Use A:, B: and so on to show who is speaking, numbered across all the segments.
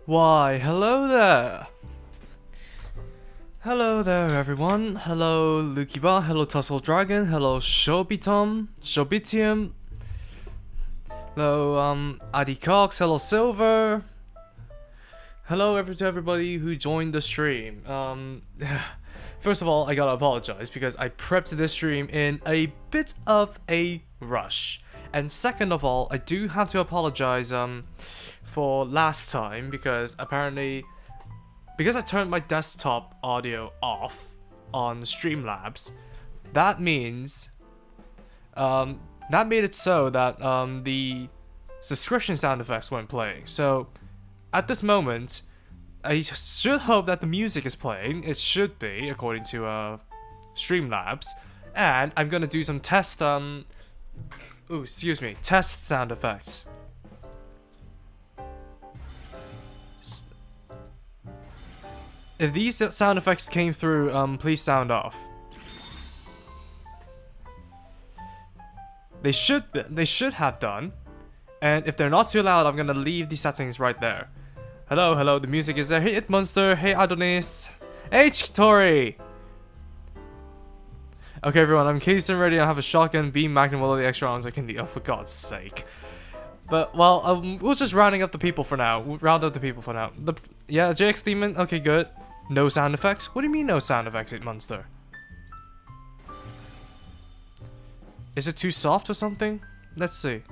A: Why, hello there! Hello there, everyone. Hello, Lukiba. Hello, Tussle Dragon. Hello, Shobitium. Hello, Adi Cox. Hello, Silver. Hello, to everybody who joined the stream. First of all, I gotta apologize because I prepped this stream in a bit of a rush. And second of all, I do have to apologize, for last time because apparently, because I turned my desktop audio off on Streamlabs, that means, that made it so that, the subscription sound effects weren't playing. So, at this moment, I should hope that the music is playing. It should be, according to, Streamlabs. And I'm gonna do some test, test sound effects. If these sound effects came through, please sound off. They should have done. And if they're not too loud, I'm gonna leave the settings right there. Hello, the music is there. Hey, It Monster. Hey, Adonis. Hey, Chikitori. Okay, everyone, I'm cased and ready. I have a shotgun, beam, magnum, all the extra rounds I can do. Oh, for God's sake. But, well, we're just rounding up the people for now. We'll round up the people for now. Yeah, JX Demon. Okay, good. No sound effects? What do you mean no sound effects, It Monster? Is it too soft or something? Let's see.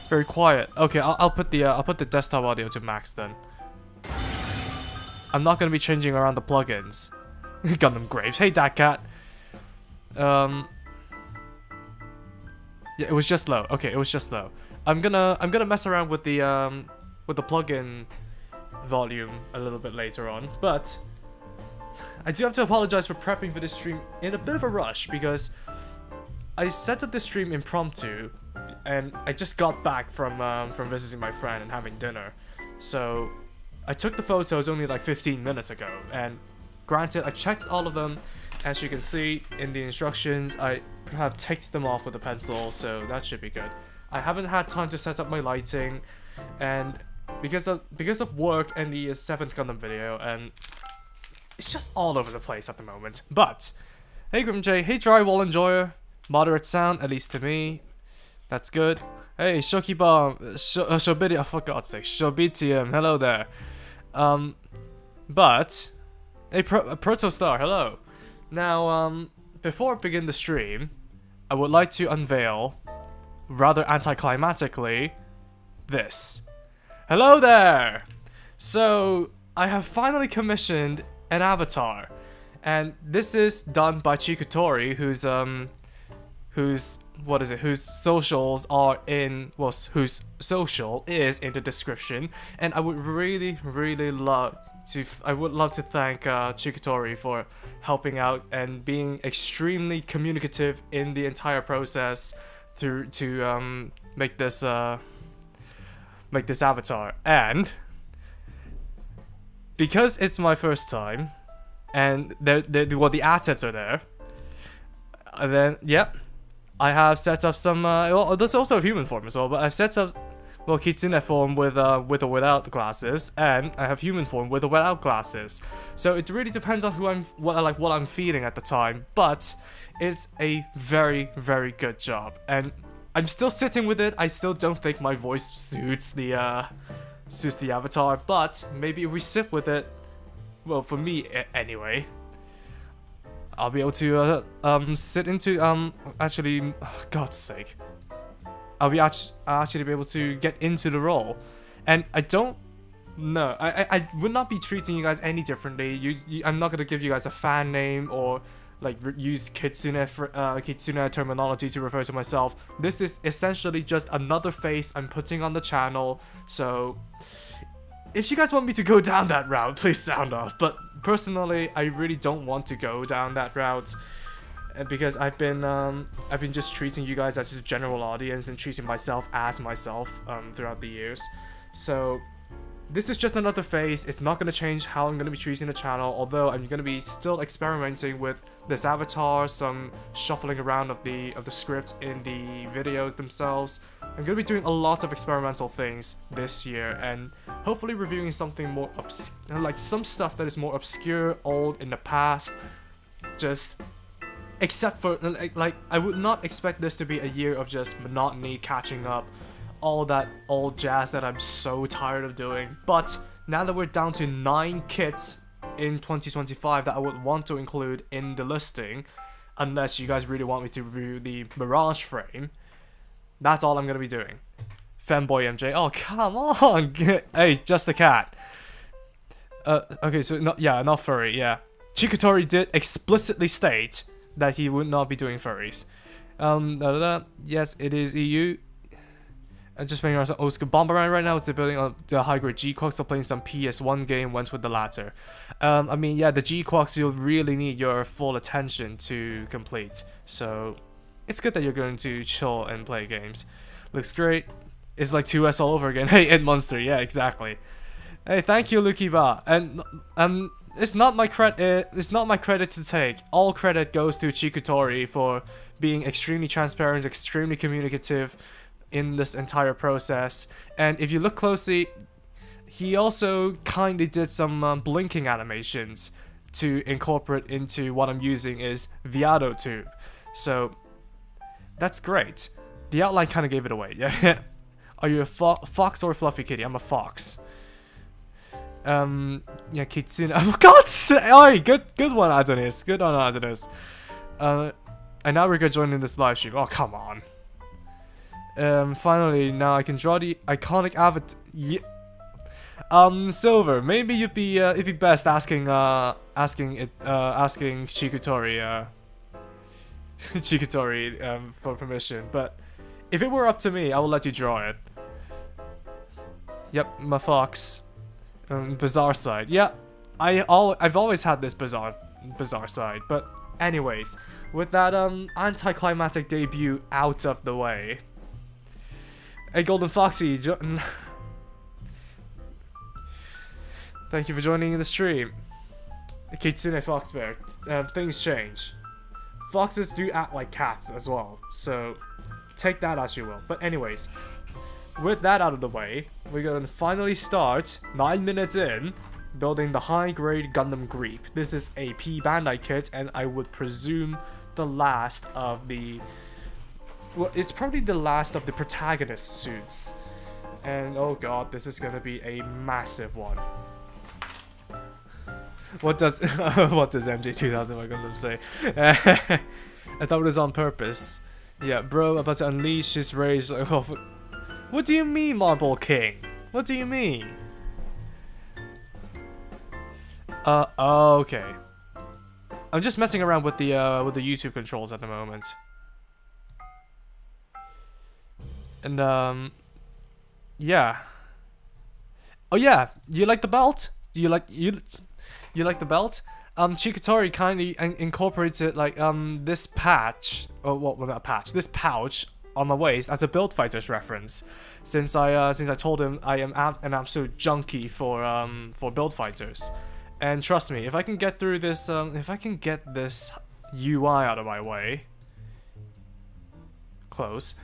A: Very quiet. Okay, I'll put the desktop audio to max then. I'm not gonna be changing around the plugins. Gundam Grapes. Hey, Datcat. Yeah, it was just low. Okay, it was just low. I'm gonna mess around with the plugin volume a little bit later on, but I do have to apologize for prepping for this stream in a bit of a rush because I set up this stream impromptu, and I just got back from visiting my friend and having dinner, so I took the photos only like 15 minutes ago, and granted, I checked all of them. As you can see in the instructions, I have ticked them off with a pencil, so that should be good. I haven't had time to set up my lighting, and because of work and the 7th Gundam video, and it's just all over the place at the moment. But hey, GrimJ, hey, Drywall Enjoyer, moderate sound, at least to me. That's good. Hey, Shoki Bomb, Shobiti, oh, for God's sake, Shobitium, hello there. But hey, Protostar, hello. Now, before I begin the stream, I would like to unveil, rather anticlimactically, this. Hello there! So, I have finally commissioned an avatar, and this is done by Chikutori, whose socials are in, well, whose social is in the description, and I would really love to thank Chikutori for helping out and being extremely communicative in the entire process to make this avatar. And because it's my first time and the assets are there, then yep, I have set up some well, there's also a human form as well, but I've set up, well, Kitsune form with or without glasses, and I have human form with or without glasses. So it really depends on what I'm feeling at the time, but it's a very good job, and I'm still sitting with it. I still don't think my voice suits the avatar, but maybe if we sit with it, well, for me anyway, I'll be able to sit into actually, oh, God's sake, I'll actually be able to get into the role, and I don't know. I would not be treating you guys any differently. I'm not gonna give you guys a fan name or like use kitsune terminology to refer to myself. This is essentially just another face I'm putting on the channel. So if you guys want me to go down that route, please sound off. But personally, I really don't want to go down that route, because I've been just treating you guys as just a general audience and treating myself as myself throughout the years. So this is just another phase. It's not going to change how I'm going to be treating the channel, although I'm going to be still experimenting with this avatar, some shuffling around of the script in the videos themselves. I'm going to be doing a lot of experimental things this year, and hopefully reviewing something more like some stuff that is more obscure, old, in the past. Just except for like I would not expect this to be a year of just monotony, catching up, all that old jazz that I'm so tired of doing. But now that we're down to 9 kits in 2025 that I would want to include in the listing, unless you guys really want me to review the Mirage frame, that's all I'm gonna be doing. Femboy MJ, oh come on, hey, just a cat. Okay, so not furry, yeah. Chikutori did explicitly state that he would not be doing furries. Yes, it is EU. I'm just making old school Bomberman right now. It's building on the high-grade G-Quacks, so playing some PS1 game, went with the latter. I mean, yeah, the G-Quacks, you'll really need your full attention to complete. So, it's good that you're going to chill and play games. Looks great. It's like 2S all over again. Hey, Ed Monster, yeah, exactly. Hey, thank you, Lukiba. And, it's not my credit to take. All credit goes to Chikutori for being extremely transparent, extremely communicative in this entire process. And if you look closely, he also kindly did some blinking animations to incorporate into what I'm using is Viado Tube. So that's great. The outline kind of gave it away. Yeah. Are you a fox or a fluffy kitty? I'm a fox. Yeah, Kitsune. Oh, God's sake! Oi, good one, Adonis. Good on Adonis. I now regret joining this live stream. Oh, come on. Finally, now I can draw the iconic avatar. Yeah. Silver. Maybe it'd be best asking Chikutori, Chikutori, for permission. But if it were up to me, I would let you draw it. Yep, my fox. Bizarre side. Yeah, I've always had this bizarre side. But anyways, with that anticlimactic debut out of the way. Hey, Golden Foxy, thank you for joining the stream. Kitsune Foxbear, things change. Foxes do act like cats as well, so take that as you will. But anyways, with that out of the way, we're gonna finally start, 9 minutes in, building the high-grade Gundam Griepe. This is a P Bandai kit, and I would presume the last of the... Well, it's probably the last of the protagonist suits. And oh god, this is gonna be a massive one. What does MJ2000 my Gundam say? I thought it was on purpose. Yeah, bro, about to unleash his rage. What do you mean, Marble King? What do you mean? Okay. I'm just messing around with the YouTube controls at the moment. And yeah. Oh yeah, you like the belt? Do you like the belt? Chikutori kindly incorporated like this patch, or well not a patch, this pouch on my waist as a Build Fighters reference, since I told him I am an absolute junkie for Build Fighters, and trust me, if I can get through this, if I can get this UI out of my way, close.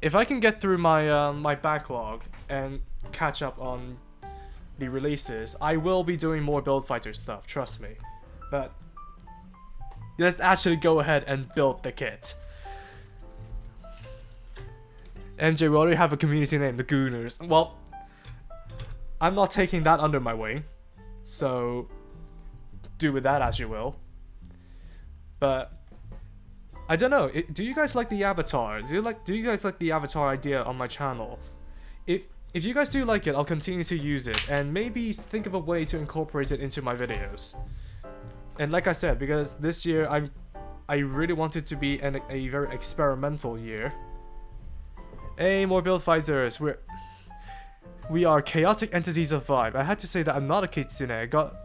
A: If I can get through my my backlog and catch up on the releases, I will be doing more Build Fighter stuff, trust me. But let's actually go ahead and build the kit. MJ, we already have a community name, the Gooners. Well, I'm not taking that under my wing, so do with that as you will. But I don't know. Do you guys like the avatar? Do you guys like the avatar idea on my channel? If you guys do like it, I'll continue to use it, and maybe think of a way to incorporate it into my videos. And like I said, because this year I really want it to be a very experimental year. Hey, more Build Fighters. We are chaotic entities of vibe. I had to say that I'm not a kitsune. I got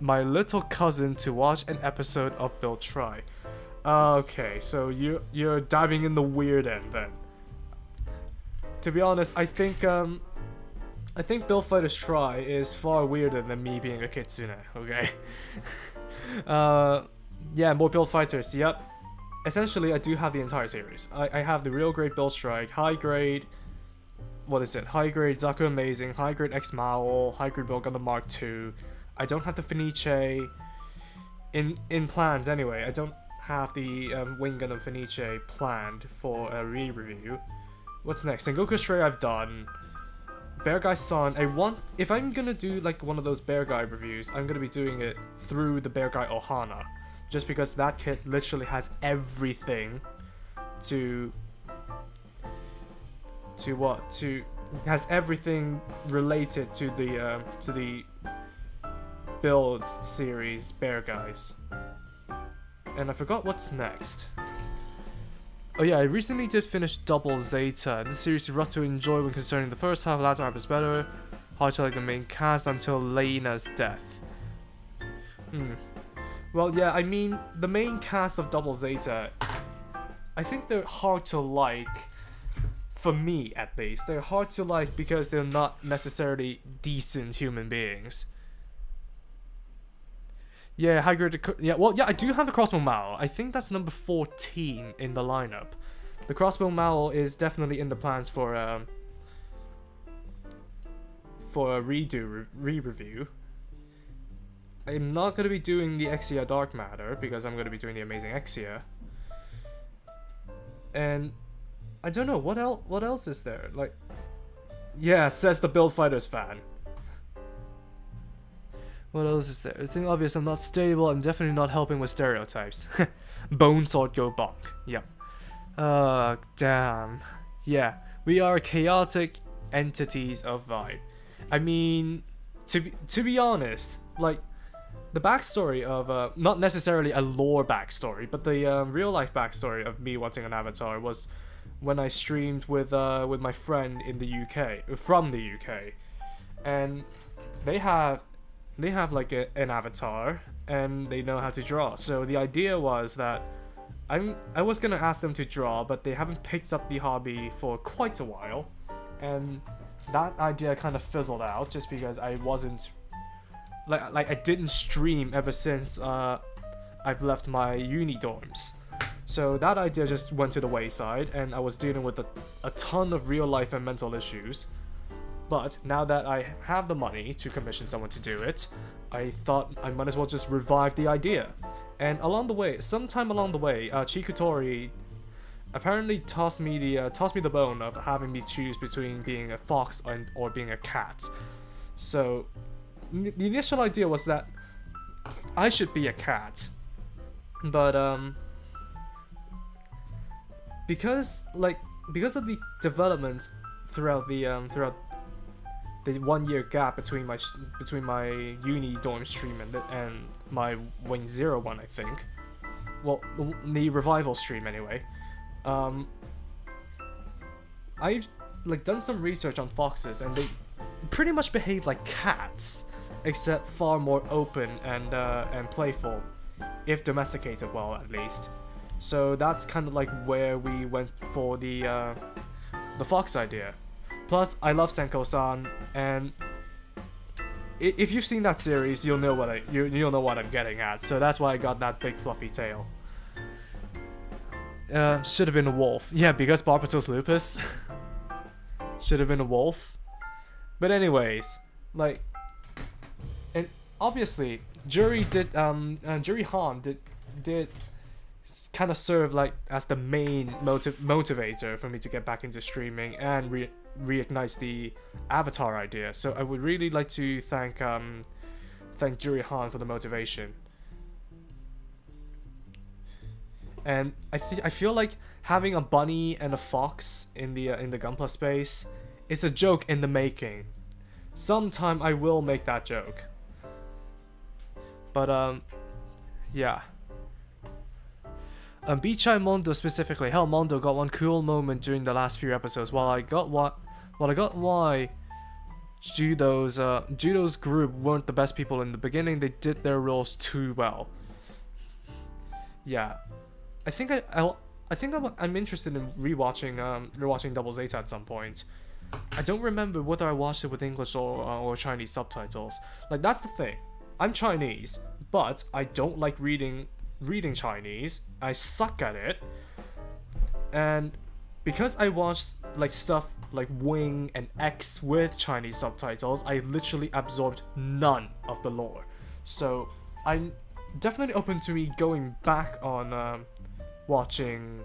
A: my little cousin to watch an episode of Build Try. Okay, so you're diving in the weird end then. To be honest, I think I think Build Fighters Try is far weirder than me being a kitsune, okay? Yeah, more Build Fighters, yep. Essentially, I do have the entire series. I have the Real Grade Build Strike, High Grade... What is it? High Grade Zaku Amazing, High Grade X Maul, High Grade Build Gundam Mark II. I don't have the Fenice... In plans, anyway. I don't have the Wing Gundam Fenice planned for a re-review. What's next? Sengoku Stray I've done. Bear Guy Son, if I'm gonna do like one of those Bear Guy reviews, I'm gonna be doing it through the Bear Guy Ohana. Just because that kit literally has everything has everything related to the build series Bear Guys. And I forgot what's next. Oh yeah, I recently did finish Double Zeta. This series is rough to enjoy when concerning the first half, latter half is better. Hard to like the main cast until Lena's death. Well, yeah, I mean, the main cast of Double Zeta, I think they're hard to like, for me at least. They're hard to like because they're not necessarily decent human beings. Yeah, high grade. Yeah, well, yeah, I do have the Crossbow Mao. I think that's number 14 in the lineup. The Crossbow Mao is definitely in the plans for a re-review. I'm not gonna be doing the Exia Dark Matter because I'm gonna be doing the Amazing Exia. And I don't know what else. What else is there? Like, yeah, says the Build Fighters fan. What else is there? It's obvious I'm not stable. I'm definitely not helping with stereotypes. Bone Sword Go Bonk. Yep. Damn. Yeah, we are chaotic entities of vibe. I mean, to be honest, like the backstory of not necessarily a lore backstory, but the real life backstory of me wanting an avatar was when I streamed with my friend in the UK, from the UK, and they have like an avatar and they know how to draw. So the idea was that I was gonna ask them to draw, but they haven't picked up the hobby for quite a while, and that idea kind of fizzled out just because I wasn't like I didn't stream ever since I've left my uni dorms. So that idea just went to the wayside, and I was dealing with a ton of real life and mental issues. But now that I have the money to commission someone to do it, I thought I might as well just revive the idea. And sometime along the way, Chikutori apparently tossed me the bone of having me choose between being a fox or being a cat. So the initial idea was that I should be a cat, but because of the development throughout the 1 year gap between my uni dorm stream and my Wing Zero one, I think. Well, the revival stream anyway. I've done some research on foxes, and they pretty much behave like cats, except far more open and playful, if domesticated well at least. So that's kind of like where we went for the fox idea. Plus, I love Senko-san, and if you've seen that series, you'll know what I'm getting at. So that's why I got that big fluffy tail. Should have been a wolf. Yeah, because Barbatos lupus. Should have been a wolf. But anyways, and obviously, Jury Han did kind of serve as the main motivator for me to get back into streaming and reignite the avatar idea. So I would really like to thank Jury Han for the motivation. And I feel like having a bunny and a fox in the gunpla space is a joke in the making. Sometime I will make that joke. But yeah. Bichai Mondo specifically. Hell, Mondo got one cool moment during the last few episodes. While I got why Judo's group weren't the best people in the beginning, they did their roles too well. Yeah, I'm interested in rewatching Double Zeta at some point. I don't remember whether I watched it with English or Chinese subtitles. Like, that's the thing. I'm Chinese, but I don't like reading Chinese. I suck at it. And because I watched like stuff like Wing and X with Chinese subtitles, I literally absorbed none of the lore. So I'm definitely open to me going back on watching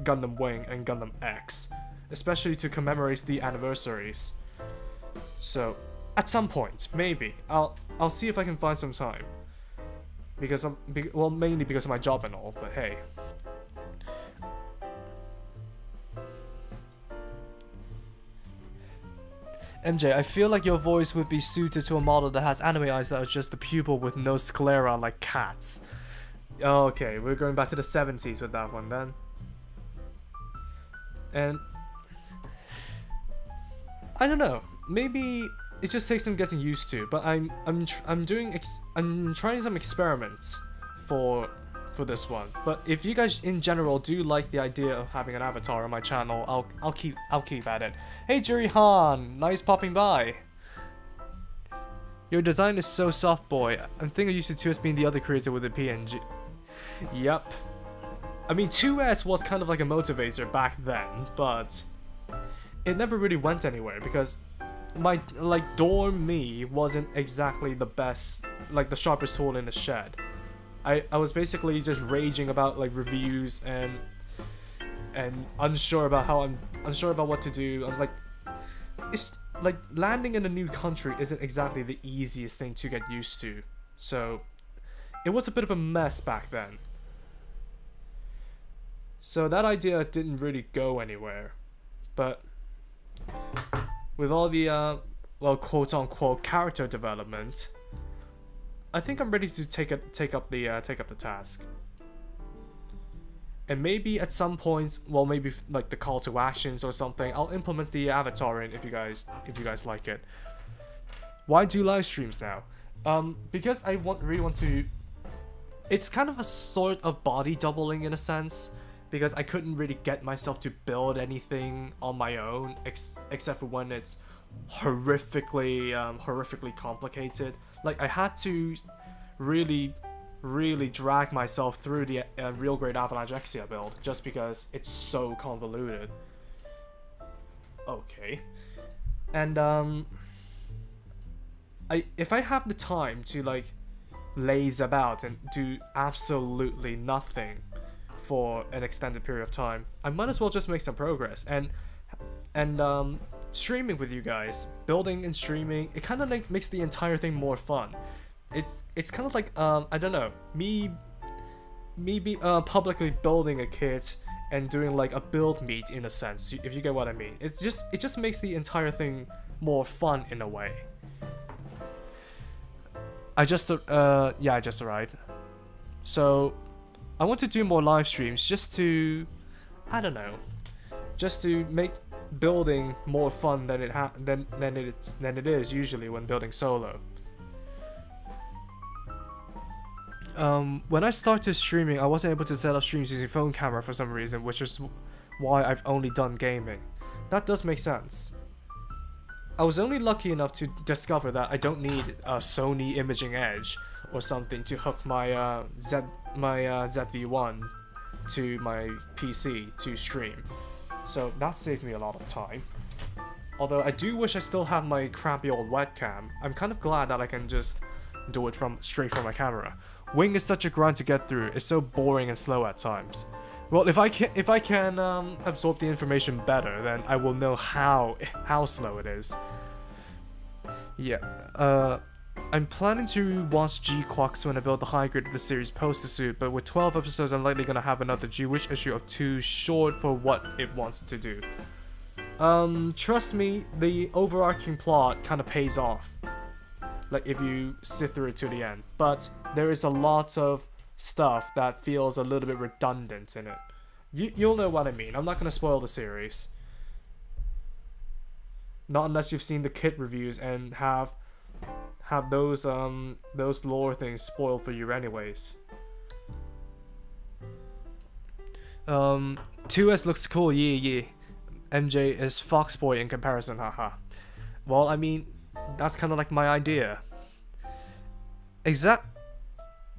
A: Gundam Wing and Gundam X, especially to commemorate the anniversaries. So at some point, maybe I'll see if I can find some time, because mainly because of my job and all. But hey. MJ, I feel like your voice would be suited to a model that has anime eyes that are just the pupil with no sclera like cats. Okay, we're going back to the 70s with that one then. And I don't know, maybe it just takes some getting used to, but I'm trying some experiments for this one. But if you guys in general do like the idea of having an avatar on my channel, I'll keep at it. Hey Juri Han, nice popping by. Your design is so soft, boy. I'm thinking used to 2S being the other creator with the PNG. Yep. I mean, 2S was kind of like a motivator back then, but it never really went anywhere because my dorm me wasn't exactly the best, like the sharpest tool in the shed. I was basically just raging about like reviews and unsure about what to do. I'm like, it's like landing in a new country isn't exactly the easiest thing to get used to. So it was a bit of a mess back then. So that idea didn't really go anywhere. But with all the well, quote unquote character development, I think I'm ready to take up the task. And maybe at some point, well, maybe like the call to actions or something, I'll implement the avatar in if you guys like it. Why do live streams now? Because I really want to. It's kind of a sort of body doubling in a sense, because I couldn't really get myself to build anything on my own, except for when it's horrifically complicated. Like, I had to really drag myself through the real grade Avalanche Exia build just because it's so convoluted. Okay. And if I have the time to like laze about and do absolutely nothing for an extended period of time, I might as well just make some progress. And streaming with you guys, building and streaming, it kind of like makes the entire thing more fun. It's kind of like I don't know, me publicly building a kit and doing like a build meet in a sense, if you get what I mean. It just makes the entire thing more fun in a way. I just arrived. So I want to do more live streams just to, I don't know, just to make building more fun than it is usually when building solo. When I started streaming, I wasn't able to set up streams using phone camera for some reason, which is why I've only done gaming. That does make sense. I was only lucky enough to discover that I don't need a Sony Imaging Edge or something to hook my ZV-1 to my PC to stream. So that saved me a lot of time. Although I do wish I still have my crappy old webcam. I'm kind of glad that I can just do it straight from my camera. Wing is such a grind to get through. It's so boring and slow at times. Well, if I can absorb the information better, then I will know how slow it is. Yeah. I'm planning to watch G-Quacks when I build the high grade of the series poster suit, but with 12 episodes, I'm likely gonna have another G-Witch issue of too short for what it wants to do. Trust me, the overarching plot kind of pays off, like if you sit through it to the end, but there is a lot of stuff that feels a little bit redundant in it. You'll know what I mean. I'm not gonna spoil the series. Not unless you've seen the kit reviews and have those lore things spoiled for you anyways. 2S looks cool, yeah. MJ is Foxboy in comparison, haha. Well, I mean, that's kind of like my idea. Exact.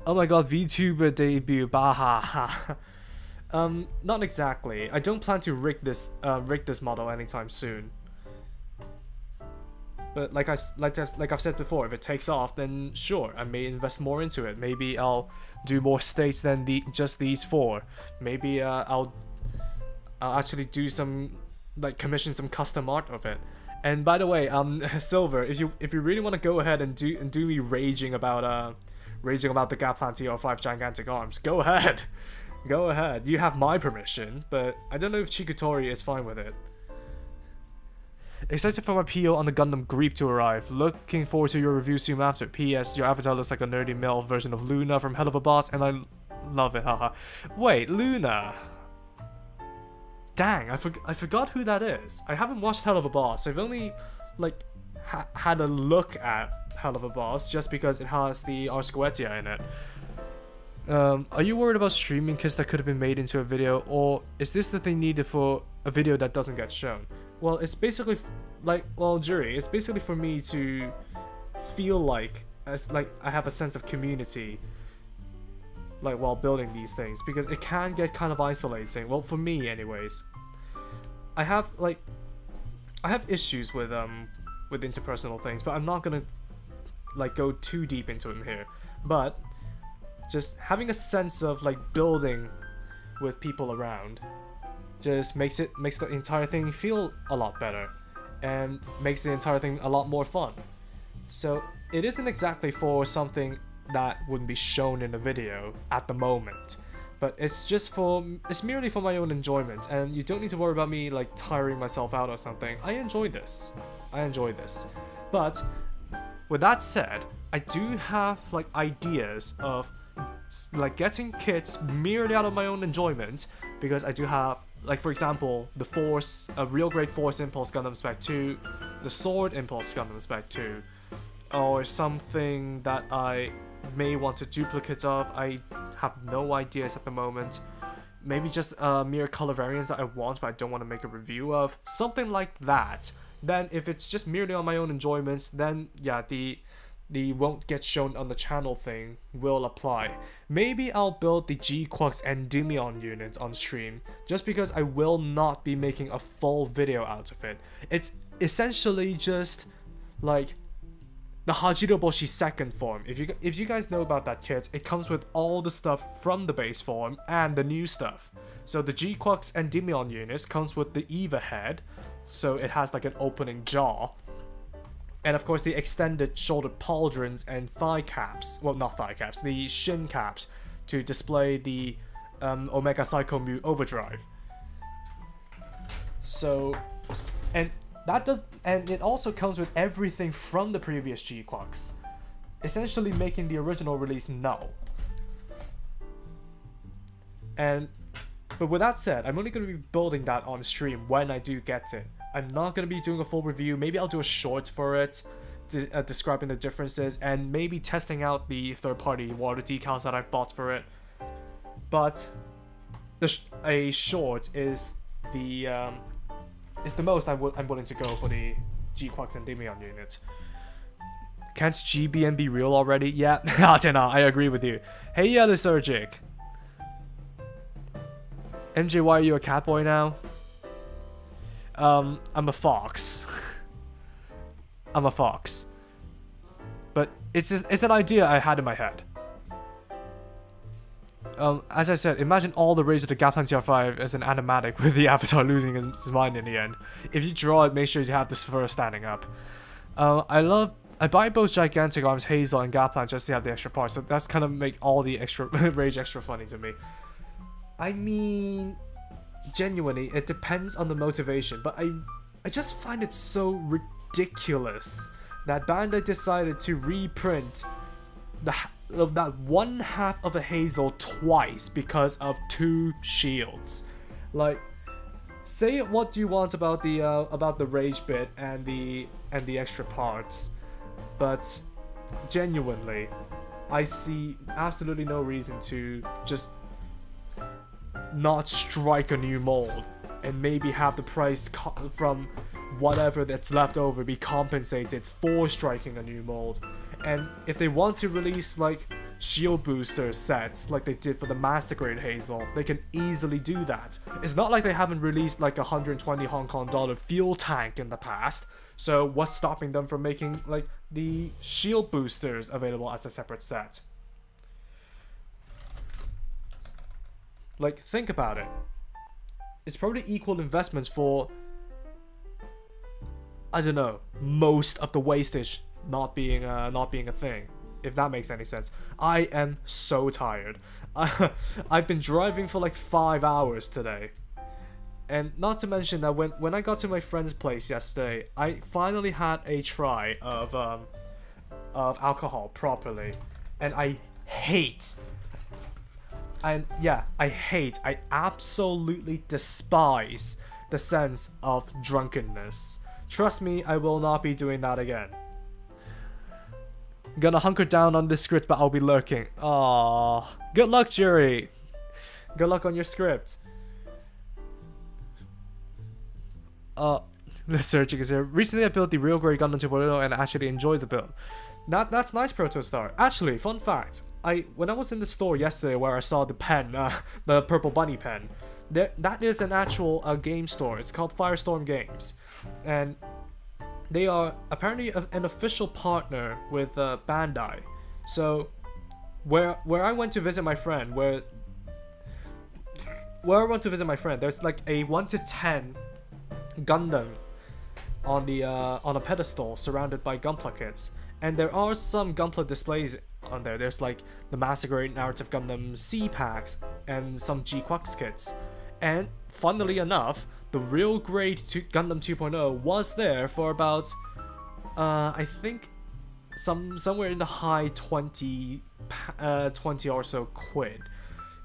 A: Oh my god, VTuber debut, bahaha. Not exactly. I don't plan to rig this model anytime soon. But like I've said before, if it takes off, then sure, I may invest more into it. Maybe I'll do more states than just these 4. Maybe I'll actually do some, like, commission some custom art of it. And by the way, Silver, if you really want to go ahead and do me raging about the Gunpla TR5 gigantic arms, go ahead. Go ahead. You have my permission, but I don't know if Chikutori is fine with it. Excited for my PO on the Gundam Griepe to arrive. Looking forward to your review soon after. P.S. Your avatar looks like a nerdy male version of Luna from Hell of a Boss, and I love it, haha. Wait, Luna? Dang, I forgot who that is. I haven't watched Hell of a Boss. I've only, like, had a look at Hell of a Boss just because it has the Arscoetia in it. Are you worried about streaming kits that could have been made into a video, or is this the thing needed for a video that doesn't get shown? Well, it's basically Jury, it's basically for me to feel like I have a sense of community, like, while building these things, because it can get kind of isolating. Well, for me anyways. I have issues with interpersonal things, but I'm not gonna, like, go too deep into them here. But just having a sense of, like, building with people around just makes the entire thing feel a lot better, and makes the entire thing a lot more fun. So it isn't exactly for something that wouldn't be shown in a video at the moment, but it's merely for my own enjoyment, and you don't need to worry about me, like, tiring myself out or something. I enjoy this. But with that said, I do have, like, ideas of, like, getting kits merely out of my own enjoyment, because I do have, like, for example, the Force, a Real Great Force Impulse Gundam Spec 2, the Sword Impulse Gundam Spec 2, or something that I may want a duplicate of. I have no ideas at the moment. Maybe just mere color variants that I want but I don't want to make a review of. Something like that. Then if it's just merely on my own enjoyments, then yeah, the won't get shown on the channel thing will apply. Maybe I'll build the G-Quux Endymion unit on stream, just because I will not be making a full video out of it. It's essentially just like the Hajiroboshi second form. If you guys know about that kit, it comes with all the stuff from the base form and the new stuff. So the G-Quux Endymion unit comes with the Eva head, so it has like an opening jaw. And of course the extended shouldered pauldrons and thigh caps, well, not thigh caps, the shin caps to display the Omega Psycho Mu Overdrive. So, and it also comes with everything from the previous G-Quux, essentially making the original release null. But with that said, I'm only going to be building that on stream when I do get it. I'm not going to be doing a full review. Maybe I'll do a short for it, describing the differences, and maybe testing out the third-party water decals that I've bought for it. But a short is the most I'm willing to go for the G-Quux Endymion unit. Can't GBN be real already? Yeah, I agree with you. Hey, Lysergic. MJ, why are you a catboy now? I'm a fox. I'm a fox. But it's an idea I had in my head. As I said, imagine all the rage of the Gunpla TR5 as an animatic with the avatar losing his mind in the end. If you draw it, make sure you have this fur standing up. I buy both gigantic arms Hazel and Gunpla just to have the extra parts, so that's kind of make all the extra rage extra funny to me. I mean, genuinely, it depends on the motivation, but I just find it so ridiculous that Bandai decided to reprint that one half of a Hazel twice because of 2 shields. Like, say what you want about the rage bit and the extra parts, but genuinely, I see absolutely no reason to just not strike a new mold and maybe have the price from whatever that's left over be compensated for striking a new mold. And if they want to release like shield booster sets like they did for the Master Grade Hazel, they can easily do that. It's not like they haven't released like a 120 Hong Kong dollar fuel tank in the past, so what's stopping them from making like the shield boosters available as a separate set? Like, think about it. It's probably equal investments for, I don't know, most of the wastage not being a thing, if that makes any sense. I am so tired. I've been driving for like 5 hours today, and not to mention that when I got to my friend's place yesterday, I finally had a try of alcohol properly, and I absolutely despise the sense of drunkenness. Trust me, I will not be doing that again. Gonna hunker down on this script, but I'll be lurking. Aww. Good luck, jury. Good luck on your script. The searching is here. Recently I built the real grade Gundam 2.0 and I actually enjoyed the build. That's nice, Protostar. Actually, fun fact. When I was in the store yesterday where I saw the pen, the purple bunny pen, that is an actual game store. It's called Firestorm Games. And they are apparently an official partner with Bandai. So, where I went to visit my friend, there's like a 1 to 10 Gundam on a pedestal surrounded by gunpla kits, and there are some gunpla displays on there. There's like the Master Grade Narrative Gundam C packs and some G-Quux kits, and funnily enough, the real grade Gundam 2.0 was there for about, I think, somewhere in the high 20 or so quid.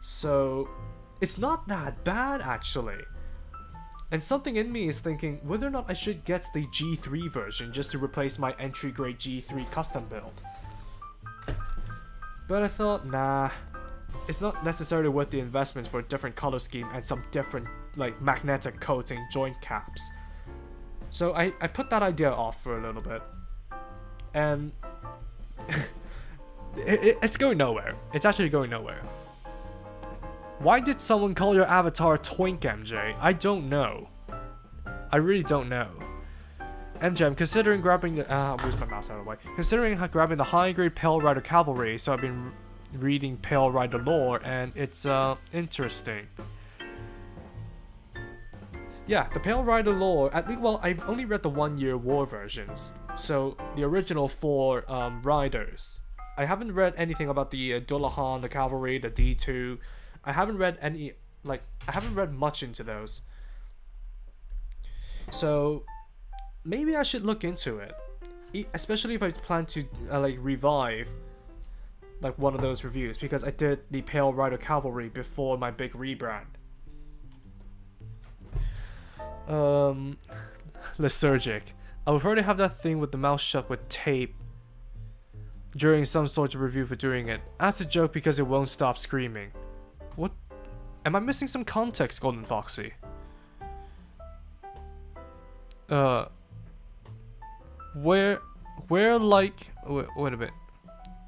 A: So it's not that bad actually. And something in me is thinking whether or not I should get the G3 version just to replace my entry grade G3 custom build. But I thought, nah, it's not necessarily worth the investment for a different color scheme and some different like magnetic coating joint caps. So I put that idea off for a little bit, and it's going nowhere. It's actually going nowhere. Why did someone call your avatar Twink, MJ? I don't know. I really don't know. MJ, I'm considering grabbing the I'll move my mouse out of the way. Considering grabbing the high grade Pale Rider Cavalry, so I've been reading Pale Rider lore, and it's interesting. Yeah, the Pale Rider lore, at least, well, I've only read the 1 year war versions, so the original 4 riders. I haven't read anything about the Dullahan, the Cavalry, the D2. I haven't read any, like, I haven't read much into those. So maybe I should look into it, especially if I plan to like revive like one of those reviews, because I did the Pale Rider Cavalry before my big rebrand. Lysergic. I would probably have that thing with the mouth shut with tape during some sort of review for doing it. As a joke because it won't stop screaming. What? Am I missing some context, Golden Foxy? Where like... Wait a bit.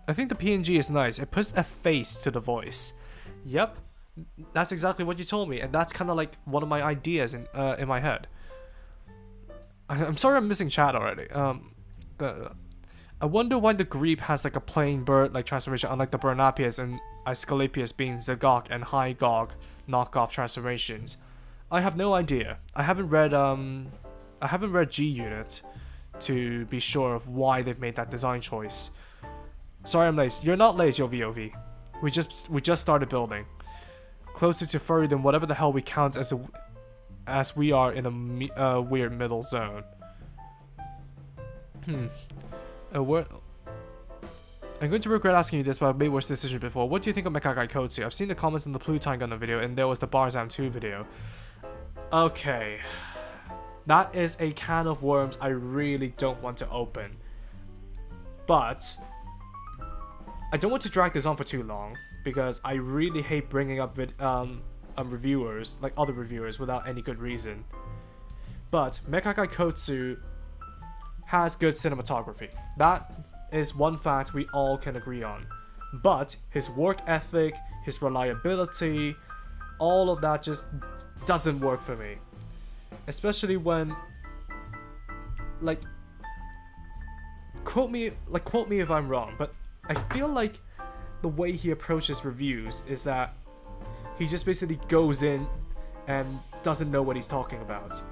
A: I think the PNG is nice. It puts a face to the voice. Yep. That's exactly what you told me, and that's kind of like one of my ideas in my head. I'm sorry I'm missing chat already. I wonder why the Griepe has like a plain bird-like transformation, unlike the Bernapius and Asclepius being Zagok and Hygog knockoff transformations. I have no idea. I haven't read G-Unit to be sure of why they've made that design choice. Sorry I'm late. You're not late, yo VOV. We just started building. Closer to furry than whatever the hell we count as we are in a weird middle zone. I'm going to regret asking you this, but I've made worse decisions before. What do you think of Mekagai Kotsu? I've seen the comments on the Plutine Gundam video, and there was the Barzam 2 video. Okay. That is a can of worms I really don't want to open. But I don't want to drag this on for too long, because I really hate bringing up reviewers, like other reviewers, without any good reason. But Mekakai Kotsu has good cinematography. That is one fact we all can agree on. But his work ethic, his reliability, all of that just doesn't work for me. Especially when, like, quote me if I'm wrong, but I feel like the way he approaches reviews is that he just basically goes in and doesn't know what he's talking about.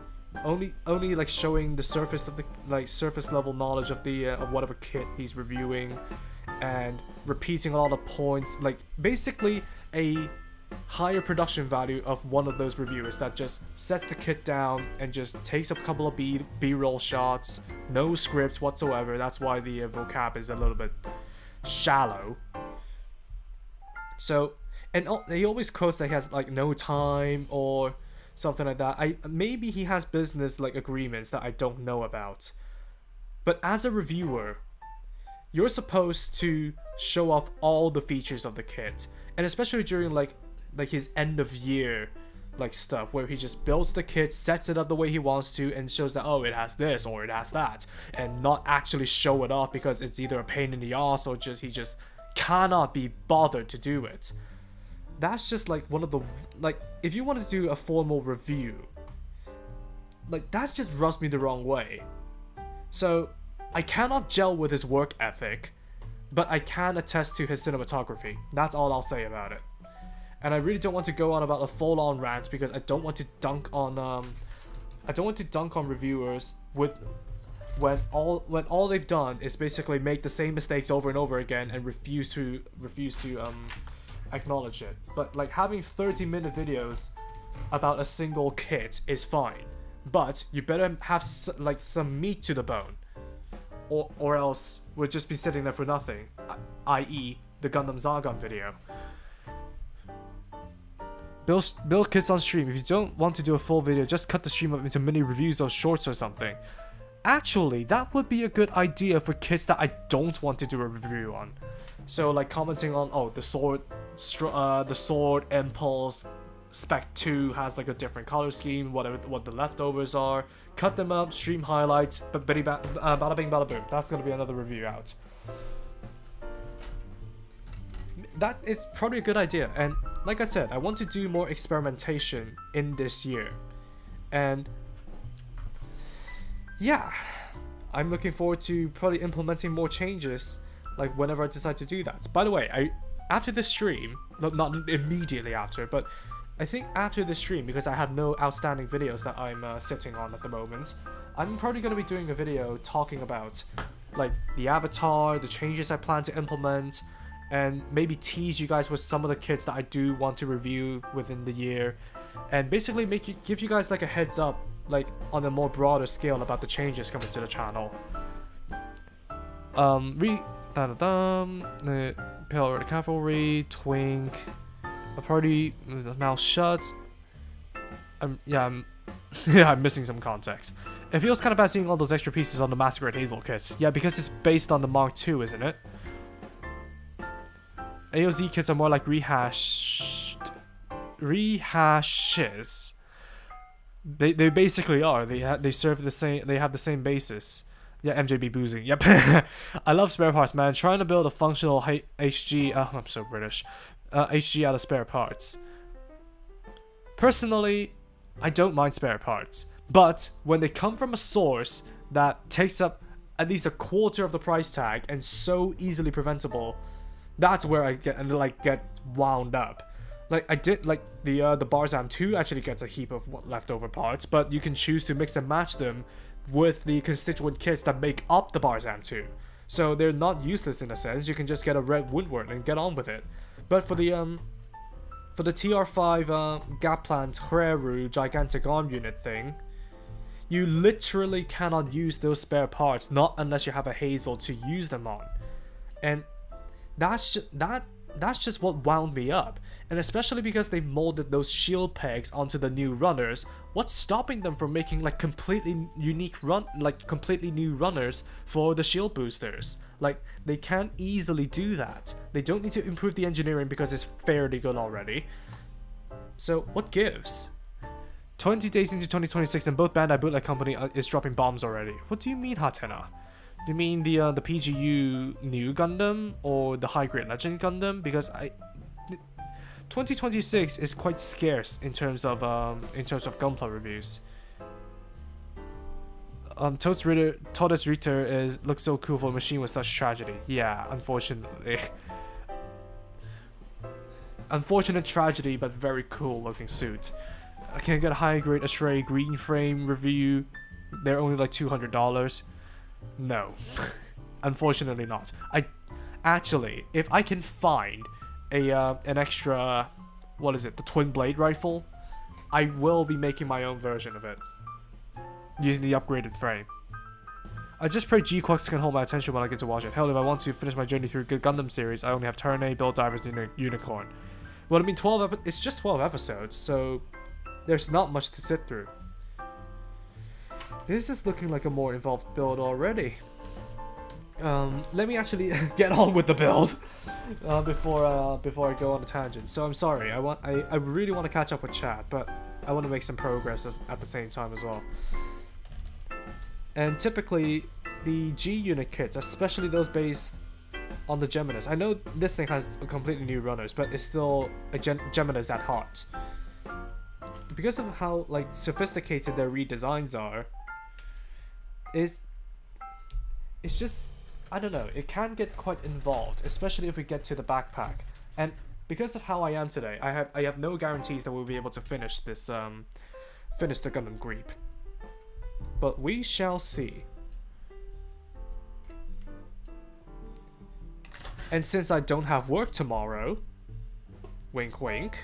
A: Only like showing the surface of the surface level knowledge of the of whatever kit he's reviewing, and repeating a lot of points, like basically a higher production value of one of those reviewers that just sets the kit down and just takes a couple of B-roll shots, no script whatsoever. That's why the vocab is a little bit shallow. So, and he always quotes that he has like no time or something like that. Maybe he has business like agreements that I don't know about. But as a reviewer, you're supposed to show off all the features of the kit, and especially during like his end of year like stuff where he just builds the kit, sets it up the way he wants to, and shows that, oh, it has this or it has that, and not actually show it off because it's either a pain in the ass or he just cannot be bothered to do it. That's just like one of the, like, if you want to do a formal review, like, that's just rubs me the wrong way. So I cannot gel with his work ethic, but I can attest to his cinematography. That's all I'll say about it. And I really don't want to go on about a full-on rant because I don't want to dunk on reviewers when all they've done is basically make the same mistakes over and over again and refuse to acknowledge it. But like having 30-minute videos about a single kit is fine, but you better have like some meat to the bone, or else we'll just be sitting there for nothing. I.e., the Gundam Zagon video. Build kits on stream. If you don't want to do a full video, just cut the stream up into mini reviews or shorts or something. Actually, that would be a good idea for kits that I don't want to do a review on. So like commenting on, oh, the sword Impulse Spec 2 has like a different color scheme, what the leftovers are. Cut them up, stream highlights, but bada bing bada boom. That's gonna be another review out. That is probably a good idea, and like I said, I want to do more experimentation in this year, and yeah, I'm looking forward to probably implementing more changes, like whenever I decide to do that. By the way, after this stream, not immediately after, but I think after this stream, because I have no outstanding videos that I'm sitting on at the moment, I'm probably going to be doing a video talking about like the avatar, the changes I plan to implement, and maybe tease you guys with some of the kits that I do want to review within the year, and basically give you guys like a heads up, like on a more broader scale about the changes coming to the channel. The Pale Red Cavalry, Twink, a party with a mouth shut. Yeah, I'm missing some context. It feels kind of bad seeing all those extra pieces on the Masquerade Hazel kit. Yeah, because it's based on the Mark II, isn't it? AOZ kits are more like rehashes. They basically are. They serve the same. They have the same basis. Yeah, MJB boozing. Yep. I love spare parts, man. Trying to build a functional HG. I'm so British. HG out of spare parts. Personally, I don't mind spare parts, but when they come from a source that takes up at least a quarter of the price tag and so easily preventable, that's where I get wound up. Like I did, like the Barzam 2 actually gets a heap of leftover parts, but you can choose to mix and match them with the constituent kits that make up the Barzam 2. So they're not useless in a sense. You can just get a red woodward and get on with it. But for the TR5 Gaplant Hreru gigantic arm unit thing, you literally cannot use those spare parts, not unless you have a Hazel to use them on. And that's just what wound me up, and especially because they molded those shield pegs onto the new runners. What's stopping them from making like completely new runners for the shield boosters? Like, they can't easily do that. They don't need to improve the engineering because it's fairly good already. So what gives? 20 days into 2026 and both Bandai Bootleg Company is dropping bombs already. What do you mean, Hatena? Do you mean the PGU new Gundam or the high grade Legend Gundam? Because 2026 is quite scarce in terms of gunpla reviews. Tortoise Ritter looks so cool for a machine with such tragedy. Yeah, unfortunately. Unfortunate tragedy, but very cool looking suit. I can get a high grade Astray green frame review. They're only like $200. No, unfortunately not. Actually, if I can find an extra, what is it, the twin blade rifle, I will be making my own version of it using the upgraded frame. I just pray G-Quacks can hold my attention when I get to watch it. Hell, if I want to finish my journey through Good Gundam series, I only have Turn A, Build Divers, Unicorn. Well, I mean, it's just 12 episodes, so there's not much to sit through. This is looking like a more involved build already. Let me actually get on with the build before I go on a tangent. So I'm sorry, I really want to catch up with chat, but I want to make some progress at the same time as well. And typically, the G unit kits, especially those based on the Geminis. I know this thing has completely new runners, but it's still a Geminis at heart. Because of how like sophisticated their redesigns are, it's just, I don't know, it can get quite involved, especially if we get to the backpack. And because of how I am today, I have no guarantees that we'll be able to finish this finish the Gundam Griepe. But we shall see. And since I don't have work tomorrow, wink wink.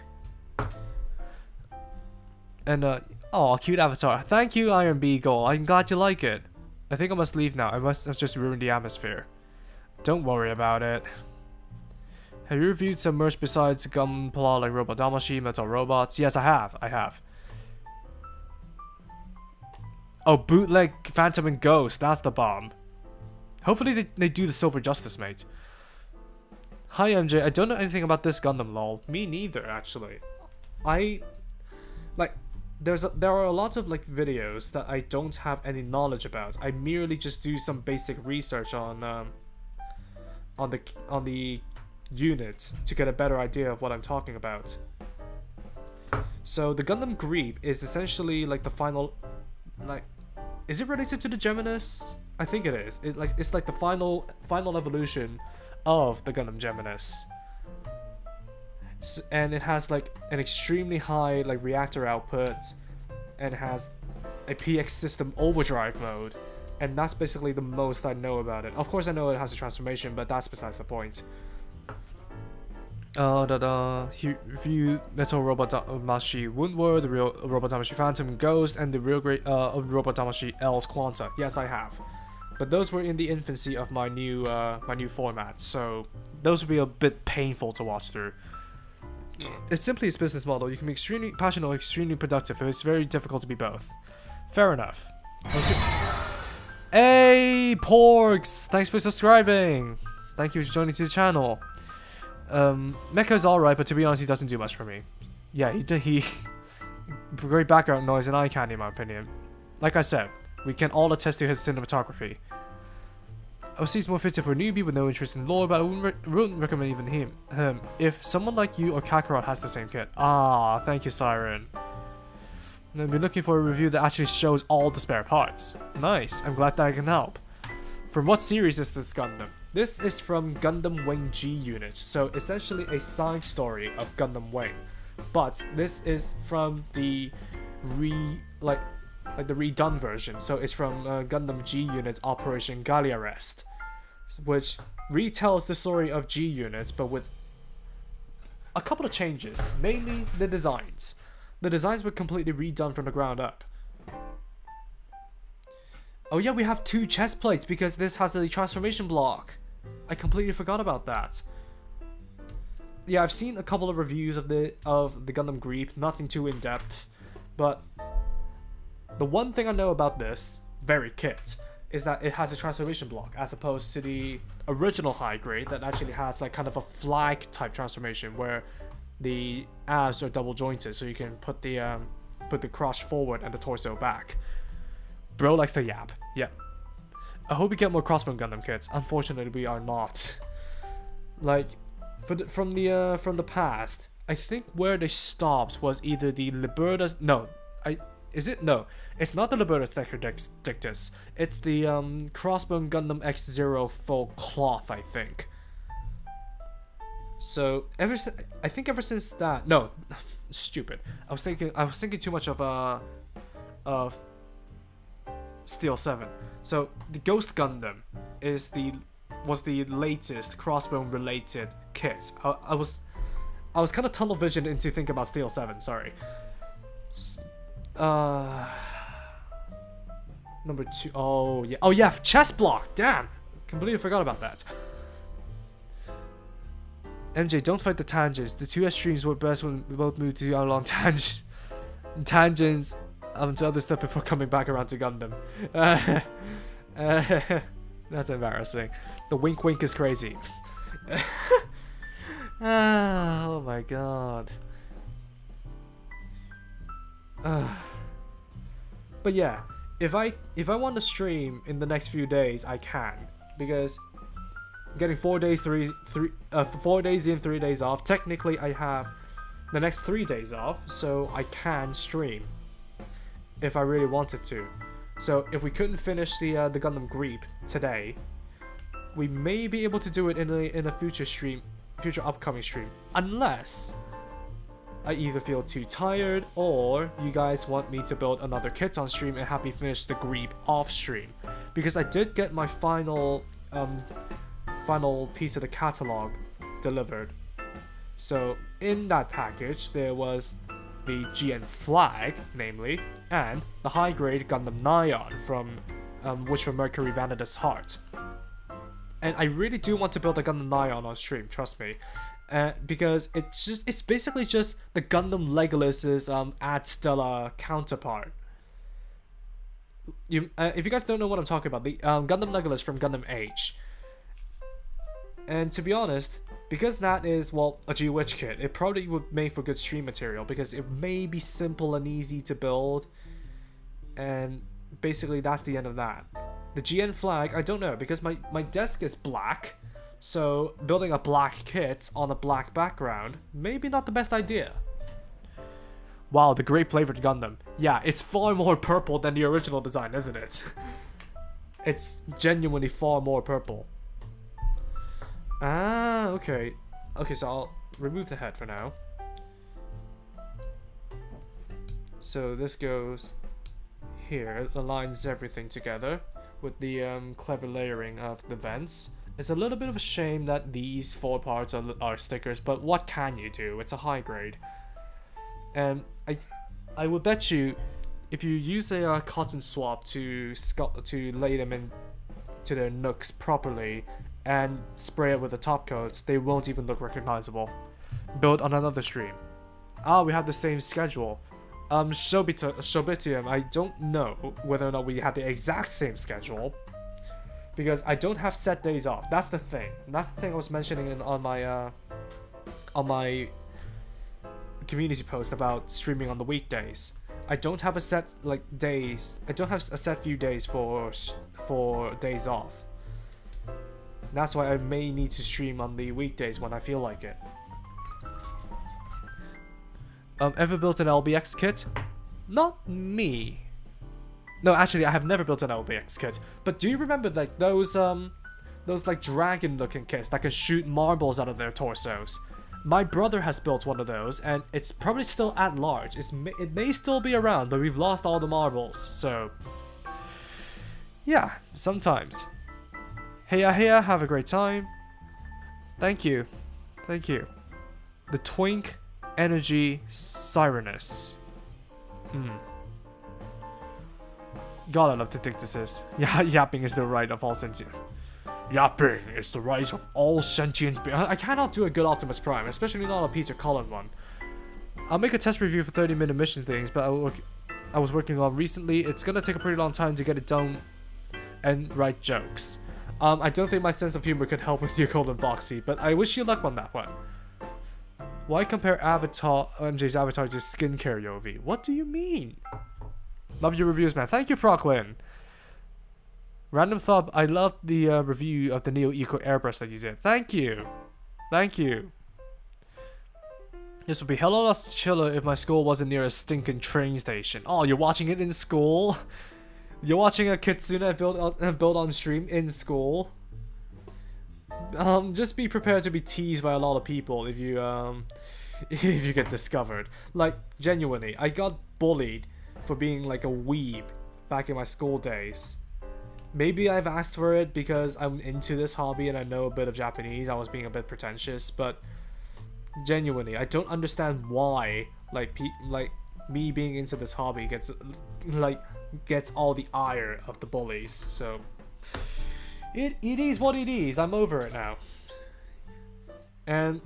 A: And oh, cute avatar. Thank you, Iron Beagle. I'm glad you like it. I think I must leave now. I must have just ruined the atmosphere. Don't worry about it. Have you reviewed some merch besides Gunpla like Robot Damashi, Metal Robots? Yes, I have. Oh, bootleg Phantom and Ghost. That's the bomb. Hopefully they do the Silver Justice, mate. Hi, MJ. I don't know anything about this Gundam, lol. Me neither, actually. There are a lot of like videos that I don't have any knowledge about. I merely just do some basic research on the unit to get a better idea of what I'm talking about. So the Gundam Griepe is essentially like the final, like, is it related to the Geminis? I think it is. It's like the final evolution of the Gundam Geminis. So, and it has like an extremely high like reactor output, and has a PX system overdrive mode, and that's basically the most I know about it. Of course I know it has a transformation, but that's besides the point. He reviewed Metal Robot Damashi Woundward, the real Robot Damashi Phantom Ghost, and the real great of Robot Damashi L's Quanta. Yes, I have. But those were in the infancy of my new format, so those would be a bit painful to watch through. It's simply its business model. You can be extremely passionate or extremely productive, and it's very difficult to be both. Fair enough. Hey, Porgs! Thanks for subscribing! Thank you for joining to the channel. Mecha's alright, but to be honest, he doesn't do much for me. Yeah, he great background noise and eye candy in my opinion. Like I said, we can all attest to his cinematography. I would say he's more fitted for a newbie with no interest in lore, but I wouldn't recommend even him. If someone like you or Kakarot has the same kit. Ah, thank you, Siren. I've been looking for a review that actually shows all the spare parts. Nice, I'm glad that I can help. From what series is this Gundam? This is from Gundam Wing G Unit, so essentially a side story of Gundam Wing. But this is from the the redone version, so it's from Gundam G Unit Operation Galliarest, which retells the story of G Unit, but with a couple of changes, mainly the designs. The designs were completely redone from the ground up. Oh yeah, we have 2 chest plates because this has a transformation block. I completely forgot about that. Yeah, I've seen a couple of reviews of the Gundam Griepe, nothing too in depth, but the one thing I know about this very kit is that it has a transformation block as opposed to the original high grade that actually has like kind of a flag type transformation where the abs are double jointed, so you can put the crotch forward and the torso back. Bro likes to yap. Yep. I hope we get more Crossbone Gundam kits. Unfortunately, we are not. Like, from the past, I think where they stopped was either the Libertas. No, No, it's not the Libertas Dictus. It's the Crossbone Gundam X0 full cloth, I think. So ever since that, no, stupid. I was thinking too much of Steel 7. So the Ghost Gundam was the latest Crossbone related kit. I was kind of tunnel visioned into thinking about Steel 7. Sorry. Number 2. Oh yeah, chest block. Damn, completely forgot about that. MJ, don't fight the tangents. The two streams work best when we both move to our long tangents to other stuff before coming back around to Gundam. That's embarrassing. The wink wink is crazy. Oh my god. But yeah, if I want to stream in the next few days, I can, because I'm getting 4 days, 4 days in, 3 days off. Technically, I have the next 3 days off, so I can stream if I really wanted to. So if we couldn't finish the Gundam Griepe today, we may be able to do it in a future upcoming stream, unless I either feel too tired or you guys want me to build another kit on stream and have me finish the Griepe off stream, because I did get my final piece of the catalog delivered. So in that package there was the GN flag, namely, and the high-grade Gundam Nyan from Wish for Mercury Vanitas Heart. And I really do want to build a Gundam Nyan on stream, trust me. Because it's basically just the Gundam Legolas's Ad Stella counterpart. If you guys don't know what I'm talking about, the Gundam Legolas from Gundam H. And to be honest, because that is, well, a G-Witch kit, it probably would make for good stream material, because it may be simple and easy to build, and basically that's the end of that. The GN flag, I don't know, because my desk is black, so building a black kit on a black background, maybe not the best idea. Wow, the grape flavored Gundam. Yeah, it's far more purple than the original design, isn't it? It's genuinely far more purple. Ah, okay. Okay, so I'll remove the head for now. So this goes here. It aligns everything together with the clever layering of the vents. It's a little bit of a shame that these 4 parts are stickers, but what can you do? It's a high grade. And I would bet you, if you use a cotton swab to lay them into their nooks properly and spray it with the top coats, they won't even look recognizable. Build on another stream. Ah, we have the same schedule. Shobitium, I don't know whether or not we have the exact same schedule, because I don't have set days off. That's the thing. That's the thing I was mentioning on my community post about streaming on the weekdays. I don't have a set days. I don't have a set few days for days off. That's why I may need to stream on the weekdays when I feel like it. Ever built an LBX kit? Not me. No, actually, I have never built an LBX kit. But do you remember those like dragon-looking kits that can shoot marbles out of their torsos? My brother has built one of those, and it's probably still at large. It may still be around, but we've lost all the marbles. So, yeah, sometimes. Heya heya, have a great time. Thank you. Thank you. The Twink Energy Sirenus. God, I love the dictuses. Yeah, yapping is the right of all sentient. Yapping is the right of all sentient beings. I cannot do a good Optimus Prime, especially not a Peter Cullen one. I'll make a test review for 30-minute mission things, but I was working on recently. It's gonna take a pretty long time to get it done and write jokes. I don't think my sense of humor could help with your Golden Foxy, but I wish you luck on that one. Why compare Avatar MJ's Avatar to skincare Yovi? What do you mean? Love your reviews, man. Thank you, Proclin. Random thought. I loved the review of the Neo Eco airbrush that you did. Thank you. Thank you. This would be hell of a lot chiller if my school wasn't near a stinking train station. Oh, you're watching it in school? You're watching a Kitsune build on stream in school? Just be prepared to be teased by a lot of people if you if you get discovered. Like, genuinely, I got bullied for being like a weeb back in my school days. Maybe I've asked for it because I'm into this hobby and I know a bit of Japanese. I was being a bit pretentious, but genuinely, I don't understand why like me being into this hobby gets all the ire of the bullies. So it is what it is. I'm over it now. And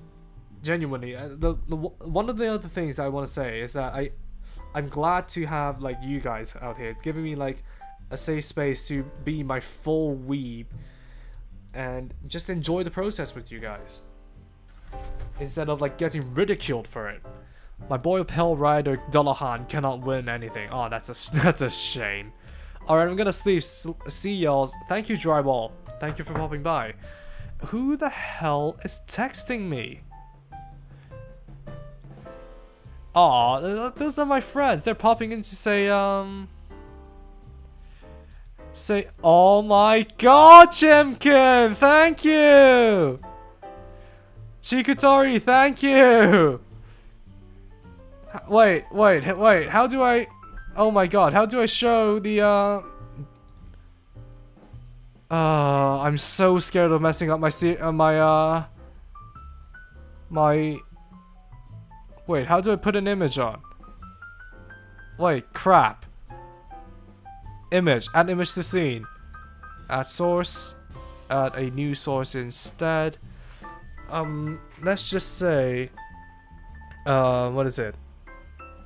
A: genuinely, one of the other things that I want to say is that I'm glad to have like you guys out here giving me like a safe space to be my full weeb and just enjoy the process with you guys instead of like getting ridiculed for it. My boy Pell Rider Dullahan cannot win anything. Oh, that's a shame. Alright, I'm gonna sleep. See y'all. Thank you, Dryball. Thank you for popping by. Who the hell is texting me? Aw, those are my friends. They're popping in to say, oh my god, Chimkin! Thank you! Chikutori, thank you! Wait, how do I... Oh my god, how do I show the, I'm so scared of messing up my, Wait, how do I put an image on? Wait, crap. Image, add image to scene. Add source. Add a new source instead. Let's just say... what is it?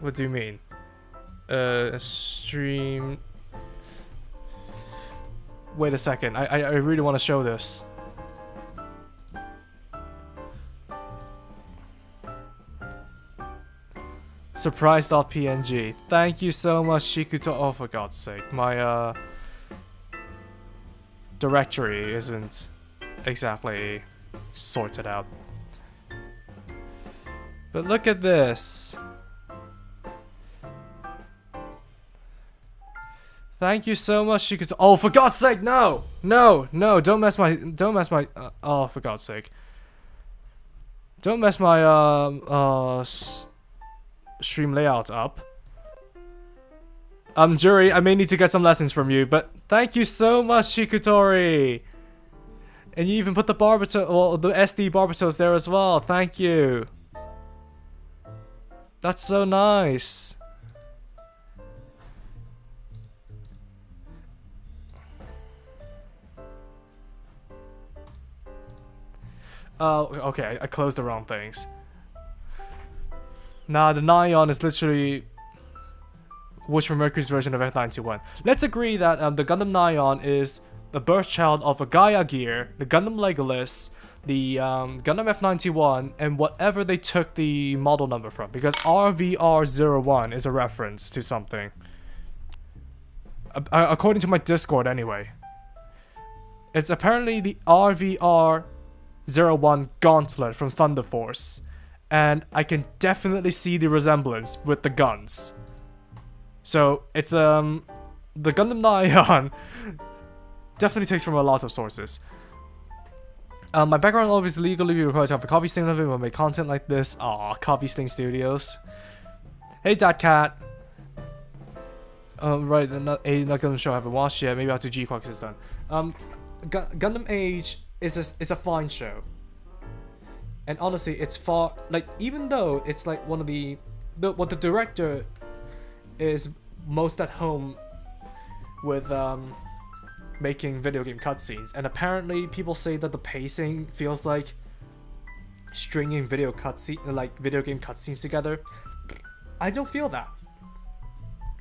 A: What do you mean? Stream... Wait a second, I really want to show this. Surprise.png. Thank you so much, Shikuto. Oh, for God's sake. My, directory isn't exactly sorted out. But look at this. Thank you so much, Shikuto. Oh, for God's sake, no! No, don't mess my, oh, for God's sake. Don't mess my, stream layout up. Jury, I may need to get some lessons from you, but thank you so much, Shikutori! And you even put the Barbatos, well, the SD Barbatos there as well. Thank you. That's so nice. Oh, okay, I closed the wrong things. Nah, the Nyan is literally Wish for Mercury's version of F921. Let's agree that the Gundam Nyan is the birth child of a Gaia Gear, the Gundam Legolas, the Gundam F91, and whatever they took the model number from, because RVR01 is a reference to something. According to my Discord anyway. It's apparently the RVR01 Gauntlet from Thunder Force. And I can definitely see the resemblance with the guns. So it's the Gundam Nyan definitely takes from a lot of sources. My background always legally required to have a coffee stain of it when I make content like this. Aw, Coffee Stain Studios. Hey, Dad Cat. Right, not Gundam show I haven't watched yet. Maybe after G-Quack is done. Gundam Age is a fine show. And honestly, it's far, like, even though it's like one of what the director is most at home with making video game cutscenes, and apparently people say that the pacing feels like stringing video game cutscenes together. I don't feel that.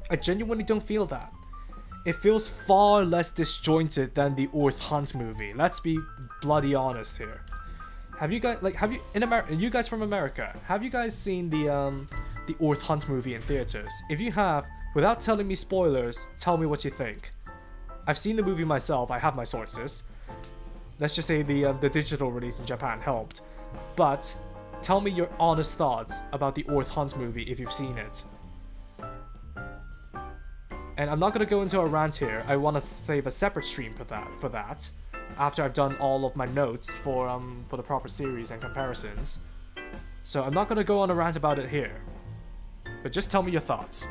A: I genuinely don't feel that. It feels far less disjointed than the Orth Hunt movie. Let's be bloody honest here. Have you guys in America? You guys from America? Have you guys seen the Earth Hunt movie in theaters? If you have, without telling me spoilers, tell me what you think. I've seen the movie myself. I have my sources. Let's just say the digital release in Japan helped, but tell me your honest thoughts about the Earth Hunt movie if you've seen it. And I'm not gonna go into a rant here. I want to save a separate stream for that. After I've done all of my notes for the proper series and comparisons. So I'm not gonna go on a rant about it here. But just tell me your thoughts.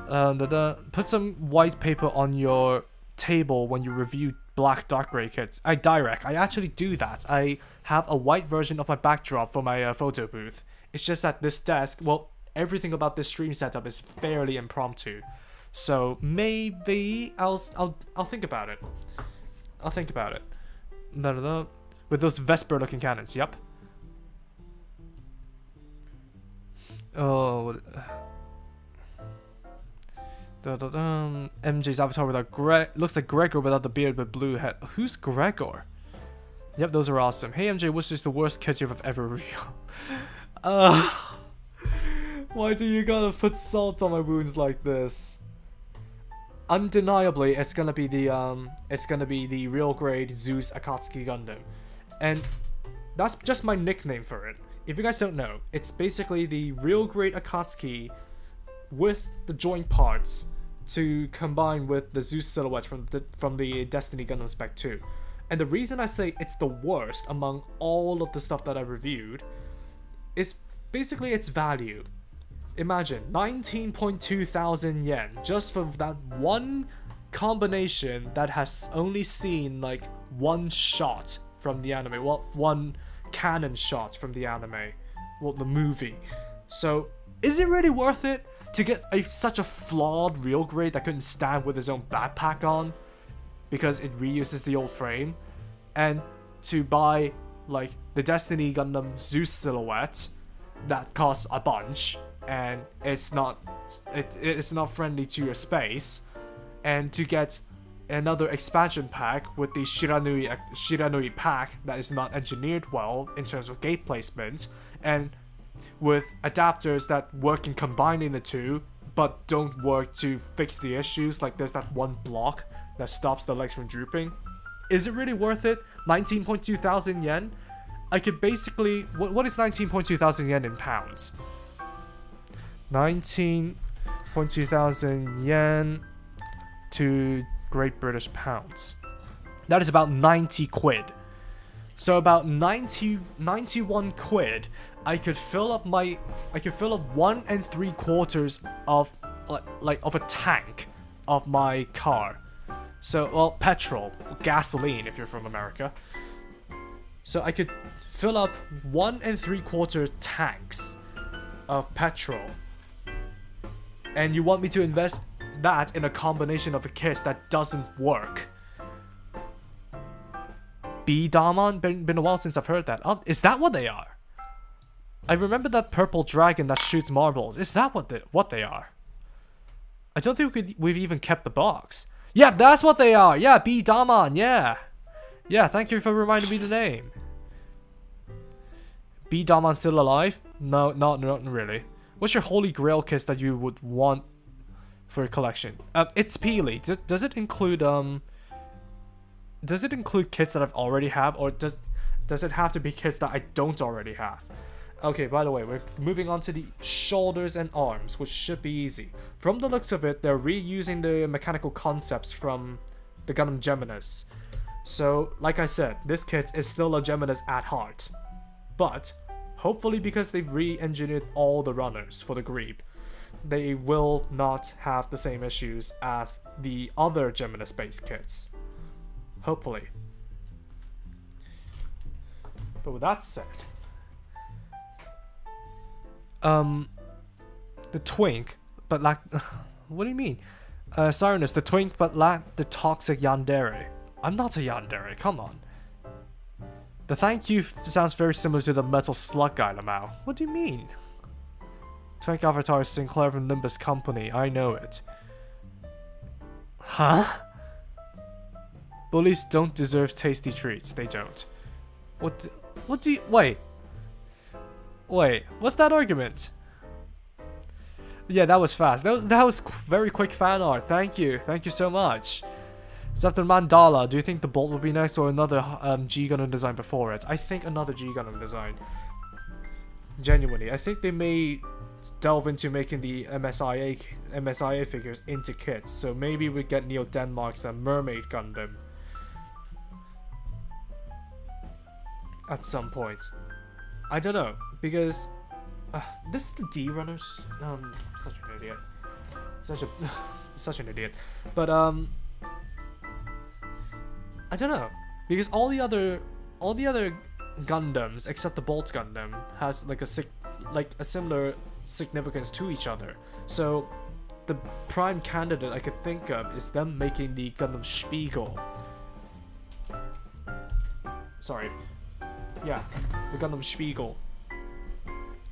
A: Put some white paper on your table when you review black dark gray kits. I actually do that. I have a white version of my backdrop for my photo booth. It's just that this desk, well, everything about this stream setup is fairly impromptu. So maybe I'll think about it. I'll think about it. With those Vesper looking cannons, yep. Oh. MJ's avatar without looks like Gregor without the beard but blue head. Who's Gregor? Yep, those are awesome. Hey MJ, which is the worst kit you've ever reviewed? Why do you gotta put salt on my wounds like this? Undeniably, it's gonna be the real grade Zeus Akatsuki Gundam, and that's just my nickname for it. If you guys don't know, it's basically the real grade Akatsuki with the joint parts to combine with the Zeus silhouette from the Destiny Gundam Spec 2. And the reason I say it's the worst among all of the stuff that I reviewed is basically its value. Imagine 19.2 thousand yen just for that one combination that has only seen like one shot from the anime. Well, one canon shot from the anime. Well, the movie. So, is it really worth it to get such a flawed real grade that couldn't stand with his own backpack on because it reuses the old frame, and to buy like the Destiny Gundam Zeus silhouette that costs a bunch and it's not friendly to your space, and to get another expansion pack with the Shiranui pack that is not engineered well in terms of gate placement, and with adapters that work in combining the two but don't work to fix the issues, like there's that one block that stops the legs from drooping. Is it really worth it? 19.2 thousand yen? I could basically... What is 19.2 thousand yen in pounds? 19.2 thousand yen to Great British pounds. That is about 90 quid. So about 91 quid, I could fill up 1 3/4 of of a tank of my car. So, well, petrol, gasoline if you're from America. So I could fill up 1 3/4 tanks of petrol. And you want me to invest that in a combination of a kit that doesn't work? B-Daman? Been a while since I've heard that. Oh, is that what they are? I remember that purple dragon that shoots marbles. Is that what they are? I don't think we've even kept the box. Yeah, that's what they are. Yeah, B-Daman. Yeah. Yeah, thank you for reminding me the name. B-Daman still alive? No, not really. What's your holy grail kit that you would want for your collection? It's Peely. Does it include kits that I've already have, or does it have to be kits that I don't already have? Okay, by the way, we're moving on to the shoulders and arms, which should be easy. From the looks of it, they're reusing the mechanical concepts from the Gundam Geminis. So, like I said, this kit is still a Geminis at heart. But, hopefully because they've re-engineered all the runners for the Griepe, they will not have the same issues as the other Geminis-based kits. Hopefully. But with that said, the twink, but like, what do you mean? Sirenus, the twink, but lack the toxic yandere. I'm not a yandere, come on. The thank you sounds very similar to the metal slug guy, Lamau. What do you mean? Twink avatar is Sinclair from Nimbus Company, I know it. Huh? Bullies don't deserve tasty treats, they don't. What? What do you... Wait. Wait, what's that argument? Yeah, that was fast. That was very quick fan art. Thank you so much. So after Mandala, do you think the Bolt will be next or another G Gundam design before it? I think another G Gundam design. Genuinely, I think they may delve into making the MSIA figures into kits. So maybe we get Neo Denmark's Mermaid Gundam at some point. I don't know, because this is the D runners. Such an idiot. Such an idiot. But I don't know, because all the other Gundams except the Bolt Gundam has like a similar significance to each other. So the prime candidate I could think of is them making the Gundam Spiegel. Sorry. Yeah, the Gundam Spiegel.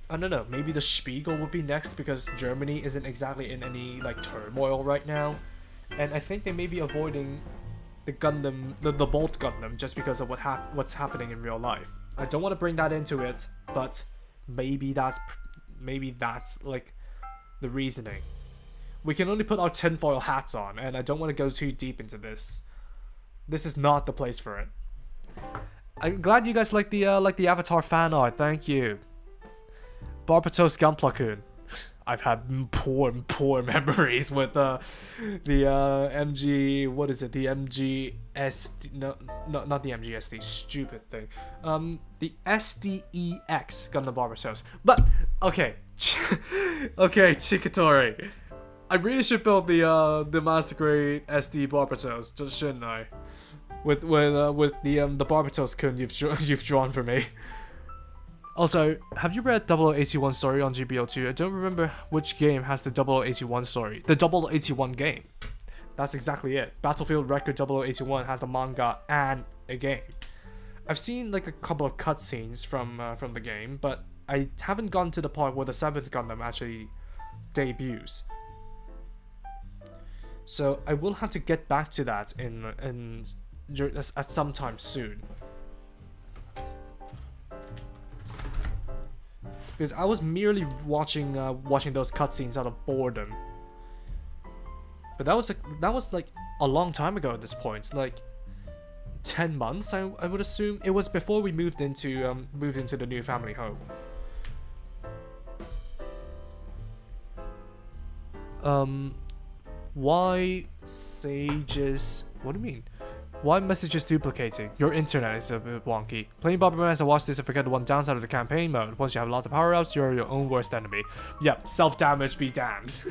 A: I don't know, maybe the Spiegel would be next because Germany isn't exactly in any like turmoil right now. And I think they may be avoiding the Gundam, the Bolt Gundam, just because of what's happening in real life. I don't want to bring that into it, but maybe that's like the reasoning. We can only put our tinfoil hats on, and I don't want to go too deep into this. This is not the place for it. I'm glad you guys like the Avatar fan art. Thank you. Barbatos Gunpla-kun. I've had poor memories with the MG. What is it? The MGSD? No, not the MGSD. Stupid thing. The SDEX Gundam Barbatos. But okay, okay, Chikatori. I really should build the Master Grade SD Barbatos, just shouldn't I? With the Barbatos-kun you've drawn for me. Also, have you read 0081 story on GBO2? I don't remember which game has the 0081 story. The 0081 game. That's exactly it. Battlefield Record 0081 has the manga and a game. I've seen like a couple of cutscenes from the game, but I haven't gone to the part where the 7th Gundam actually debuts. So I will have to get back to that at some time soon. Because I was merely watching those cutscenes out of boredom. But that was like a long time ago at this point, like 10 months I would assume. It was before we moved into the new family home. Why Sages? What do you mean? Why messages duplicating? Your internet is a bit wonky. Playing Bomberman as I watch this and forget the one downside of the campaign mode. Once you have lots of power-ups, you're your own worst enemy. Yep, self-damage be damned.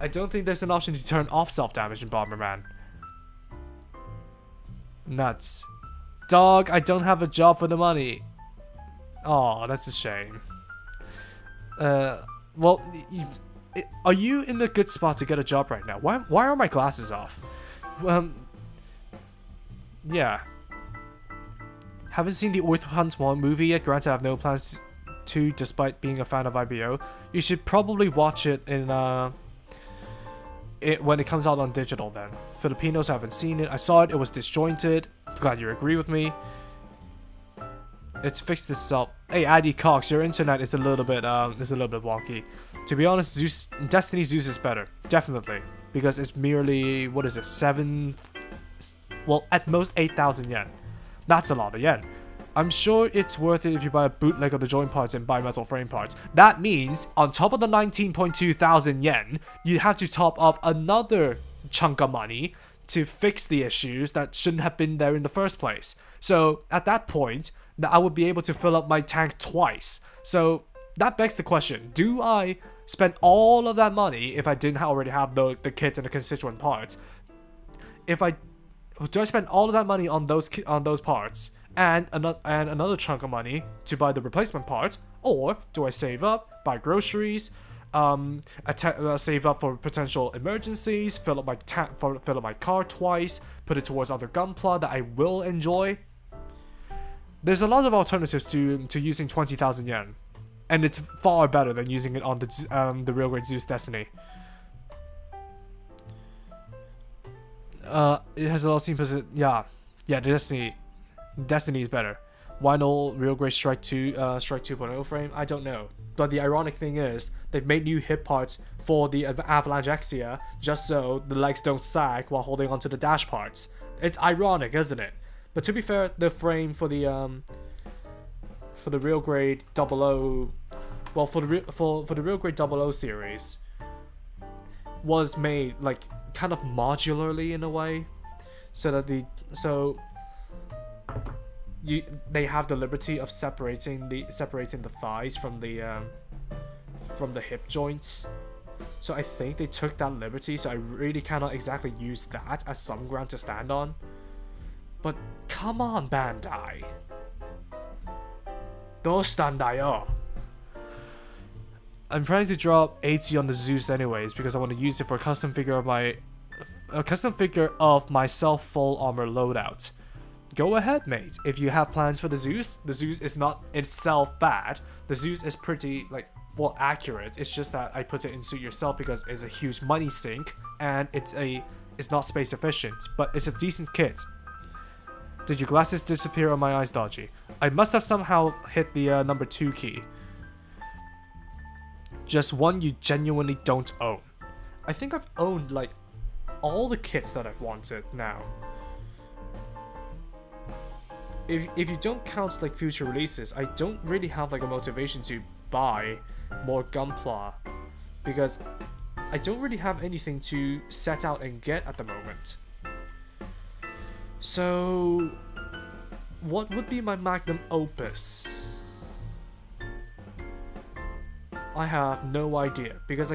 A: I don't think there's an option to turn off self-damage in Bomberman. Nuts. Dog, I don't have a job for the money. Oh, that's a shame. Well, are you in a good spot to get a job right now? Why are my glasses off? Yeah. Haven't seen the Earth Hunt 1 movie yet. Granted, I have no plans to, despite being a fan of IBO. You should probably watch it in when it comes out on digital then. Filipinos haven't seen it. I saw it. It was disjointed. Glad you agree with me. It's fixed itself. Hey, Addy Cox, your internet is a little bit wonky. To be honest, Destiny Zeus is better, definitely, because it's merely, what is it, well, at most 8,000 yen. That's a lot of yen. I'm sure it's worth it if you buy a bootleg of the joint parts and buy metal frame parts. That means, on top of the 19.2 thousand yen, you have to top off another chunk of money to fix the issues that shouldn't have been there in the first place. So, at that point, I would be able to fill up my tank twice. So, that begs the question, do I spend all of that money if I didn't already have the kits and the constituent parts? Do I spend all of that money on those parts and another chunk of money to buy the replacement part, or do I save up, buy groceries, save up for potential emergencies, fill up my car twice, put it towards other gunpla that I will enjoy? There's a lot of alternatives to using 20,000 yen. And it's far better than using it on the real grade Zeus Destiny. It has a lot of scenes. Yeah, the Destiny. Destiny is better. Why no Real Grade Strike 2.0 frame? I don't know. But the ironic thing is, they've made new hip parts for the Avalanche Exia just so the legs don't sag while holding onto the dash parts. It's ironic, isn't it? But to be fair, the frame for the Real Grade 00, well, for the Real Grade 00 series, was made like kind of modularly in a way, so that they have the liberty of separating the thighs from the hip joints. So I think they took that liberty, so I really cannot exactly use that as some ground to stand on. But come on, Bandai. Dostandayo. I'm trying to drop 80 on the Zeus anyways because I want to use it for a custom figure of my self full armor loadout. Go ahead, mate. If you have plans for the Zeus is not itself bad. The Zeus is pretty, like, well, accurate. It's just that I put it in Suit Yourself because it's a huge money sink and it's not space efficient, but it's a decent kit. Did your glasses disappear or my eyes dodgy? I must have somehow hit the number 2 key. Just one you genuinely don't own. I think I've owned, like, all the kits that I've wanted now. If you don't count like future releases, I don't really have like a motivation to buy more Gunpla because I don't really have anything to set out and get at the moment. So what would be my magnum opus? I have no idea because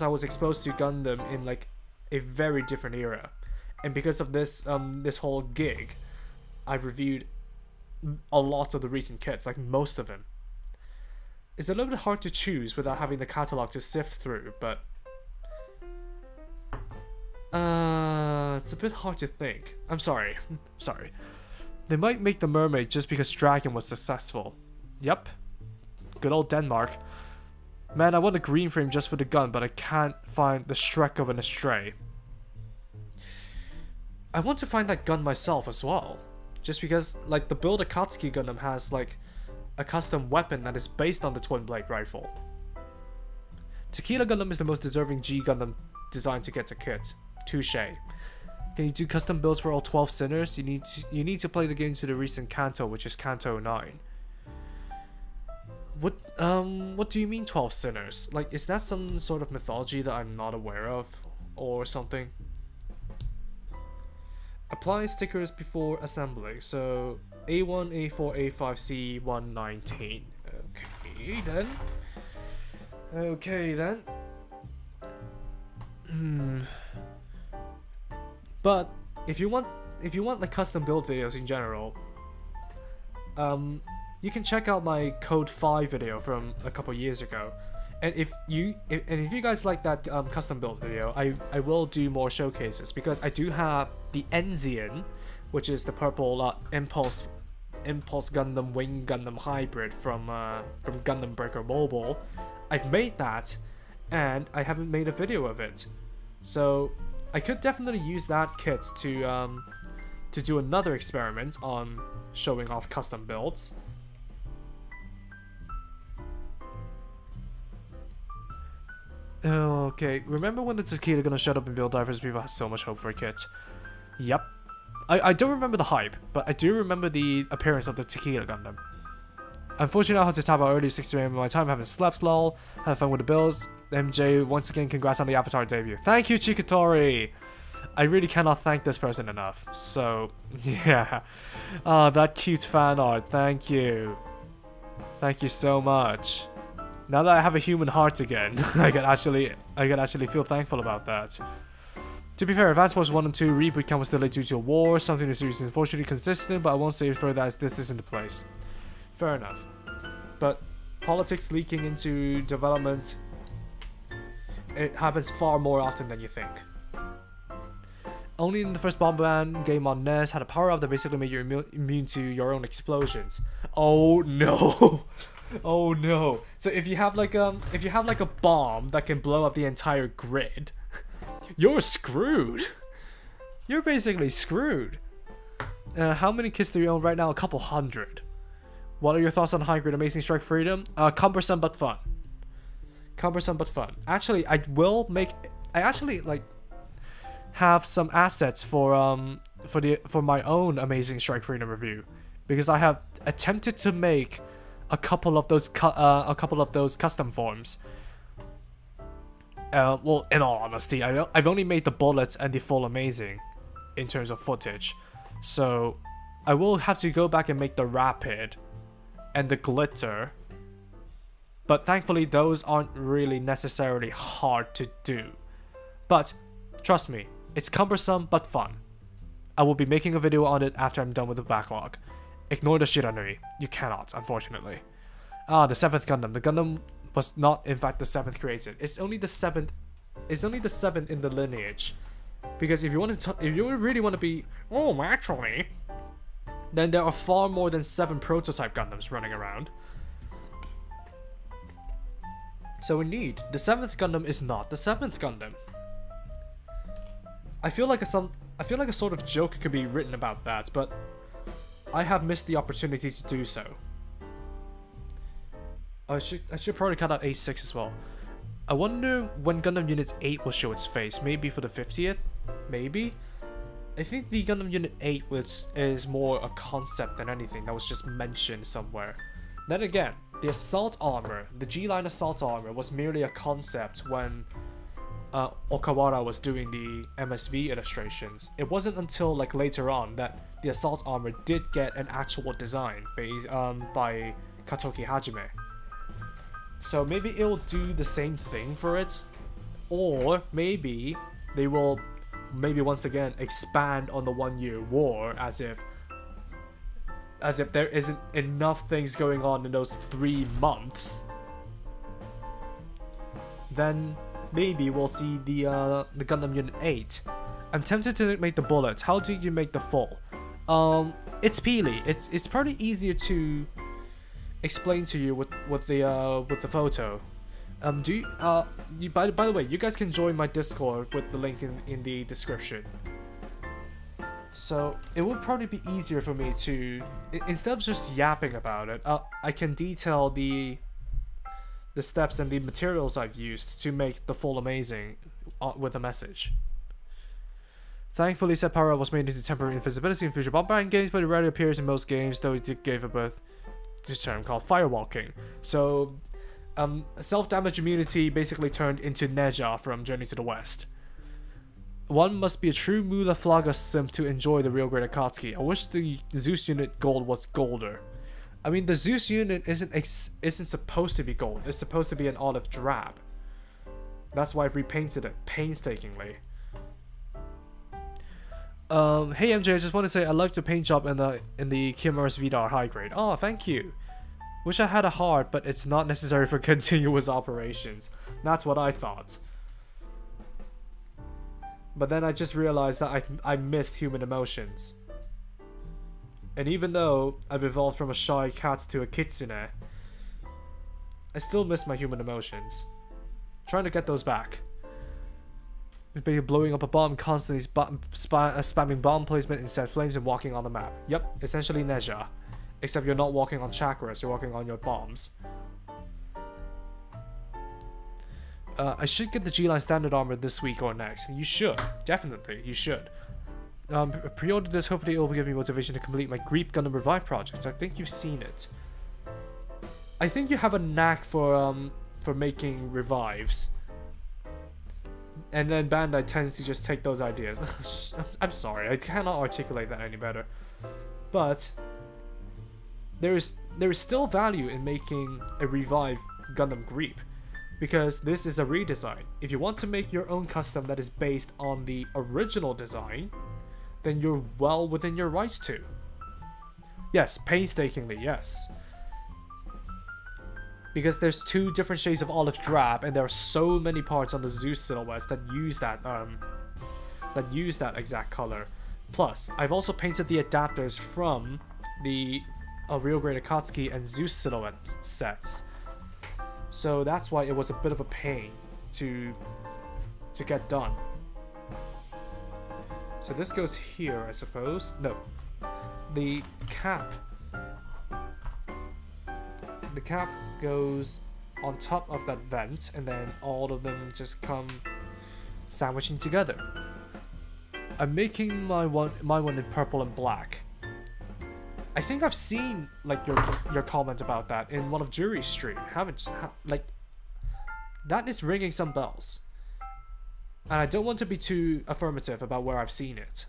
A: I was exposed to Gundam in like a very different era, and because of this this whole gig, I reviewed a lot of the recent kits, like most of them. It's a little bit hard to choose without having the catalog to sift through, but it's a bit hard to think. I'm sorry. They might make the mermaid just because Dragon was successful. Yep. Good old Denmark. Man, I want a green frame just for the gun, but I can't find the Shrek of an Astray. I want to find that gun myself as well. Just because, like, the Build Akatsuki Gundam has, like, a custom weapon that is based on the Twin Blade rifle. Tequila Gundam is the most deserving G Gundam designed to get a kit. Touche. Can you do custom builds for all 12 sinners? You need to play the game to the recent Kanto, which is Kanto 9. What do you mean 12 sinners? Like, is that some sort of mythology that I'm not aware of? Or something? Apply stickers before assembly. So A1, A4, A5, C119. Okay then. But if you want like custom build videos in general, you can check out my Code 5 video from a couple years ago. And if you guys like that custom build video, I will do more showcases because I do have the Enzian, which is the purple Impulse Gundam Wing Gundam hybrid from Gundam Breaker Mobile. I've made that, and I haven't made a video of it, so I could definitely use that kit to do another experiment on showing off custom builds. Okay, remember when the Tequila gonna shut up and build divers? People had so much hope for a kit. Yep. I don't remember the hype, but I do remember the appearance of the Tequila Gundam. Unfortunately, I had to tap out early 6 AM of my time, having slept lol. Had fun with the builds. MJ, once again, congrats on the Avatar debut. Thank you, Chikatori! I really cannot thank this person enough. So, yeah. That cute fan art, thank you. Thank you so much. Now that I have a human heart again, I can actually feel thankful about that. To be fair, Advance Wars 1 and 2 reboot count was delayed due to a war, something the series is unfortunately consistent, but I won't say it further as this isn't the place. Fair enough. But politics leaking into development, it happens far more often than you think. Only in the first Bomberman game on NES had a power-up that basically made you immune to your own explosions. Oh no! Oh no! So if you have like a bomb that can blow up the entire grid, you're screwed. You're basically screwed. How many kits do you own right now? A couple hundred. What are your thoughts on high grade Amazing Strike Freedom? Cumbersome but fun. Cumbersome but fun. Actually, I actually like have some assets for my own Amazing Strike Freedom review, because I have attempted to make a couple of those custom forms. Well, in all honesty, I've only made the bullets and the full amazing in terms of footage, so I will have to go back and make the rapid and the glitter, but thankfully those aren't really necessarily hard to do. But trust me, it's cumbersome but fun. I will be making a video on it after I'm done with the backlog. Ignore the Shiranui. You cannot, unfortunately. The 7th Gundam. The Gundam was not, in fact, the 7th created. It's only the 7th. It's only the 7th in the lineage. Because if you really want to be, oh, actually, then there are far more than 7 prototype Gundams running around. So indeed, the 7th Gundam is not the 7th Gundam. I feel like a sort of joke could be written about that, but I have missed the opportunity to do so. I should probably cut out A6 as well. I wonder when Gundam Unit 8 will show its face. Maybe for the 50th? Maybe? I think the Gundam Unit 8 is more a concept than anything that was just mentioned somewhere. Then again, the assault armor, the G-Line assault armor, was merely a concept when Okawara was doing the MSV illustrations. It wasn't until like later on that the assault armor did get an actual design by Katoki Hajime. So maybe it'll do the same thing for it, or maybe they will once again expand on the 1-year war as if there isn't enough things going on in those 3 months. Then maybe we'll see the Gundam Unit 8. I'm tempted to make the bullets. How do you make the full? It's peely. It's probably easier to explain to you with the photo. By the way, you guys can join my Discord with the link in the description. So it would probably be easier for me to, instead of just yapping about it, I can detail the steps and the materials I've used to make the full amazing with a message. Thankfully, Separa was made into temporary invisibility in future Bombard games, but it rarely appears in most games, though it gave a birth to a term called firewalking. So, self-damage immunity basically turned into Neja from Journey to the West. One must be a true Mula Flaga simp to enjoy the real Great Akatsuki. I wish the Zeus unit gold was golder. I mean, the Zeus unit isn't supposed to be gold. It's supposed to be an olive drab. That's why I've repainted it painstakingly. Hey MJ, I just want to say I like the paint job in the Kiyomaru's Vidar high grade. Oh, thank you. Wish I had a heart, but it's not necessary for continuous operations. That's what I thought. But then I just realized that I missed human emotions. And even though I've evolved from a shy cat to a kitsune, I still miss my human emotions. Trying to get those back. You're blowing up a bomb, constantly spamming bomb placement instead of flames and walking on the map. Yep, essentially Neja. Except you're not walking on chakras, you're walking on your bombs. I should get the G-Line standard armor this week or next. You should. Definitely, you should. Pre-order this, hopefully it will give me motivation to complete my Griepe Gundam Revive project. I think you've seen it. I think you have a knack for making revives. And then Bandai tends to just take those ideas. I'm sorry, I cannot articulate that any better. But there is still value in making a Revive Gundam Griepe, because this is a redesign. If you want to make your own custom that is based on the original design, then you're well within your rights to. Yes, painstakingly, yes. Because there's 2 different shades of olive drab, and there are so many parts on the Zeus silhouettes that use that exact color. Plus, I've also painted the adapters from the Real Great Akatsuki and Zeus silhouette sets. So that's why it was a bit of a pain to get done. So this goes here, I suppose. No. the cap goes on top of that vent, and then all of them just come sandwiching together. I'm making my one in purple and black. I think I've seen like your comment about that in one of Jury's stream. Like that is ringing some bells, and I don't want to be too affirmative about where I've seen it.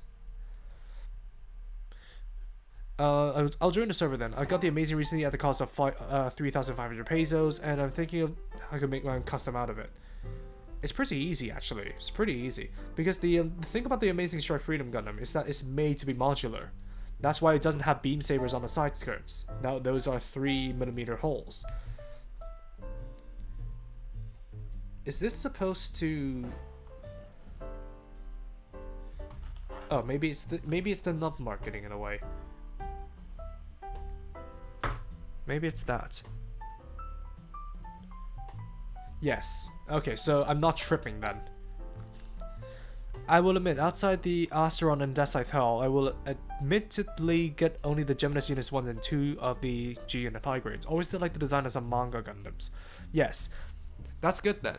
A: I'll join the server then. I got the amazing recently at the cost of 3,500 pesos, and I'm thinking of I could make my own custom out of it. It's pretty easy, actually. It's pretty easy because the thing about the Amazing Strike Freedom Gundam is that it's made to be modular. That's why it doesn't have beam sabers on the side skirts. Now those are 3mm holes. Is this supposed to? Oh, maybe it's the nub marketing in a way. Maybe it's that. Yes. Okay, so I'm not tripping then. I will admit, outside the Asteron and Decide Hell, I will admittedly get only the Geminus Units 1 and 2 of the G and high grades. Always did like the design of some manga Gundams. Yes. That's good then.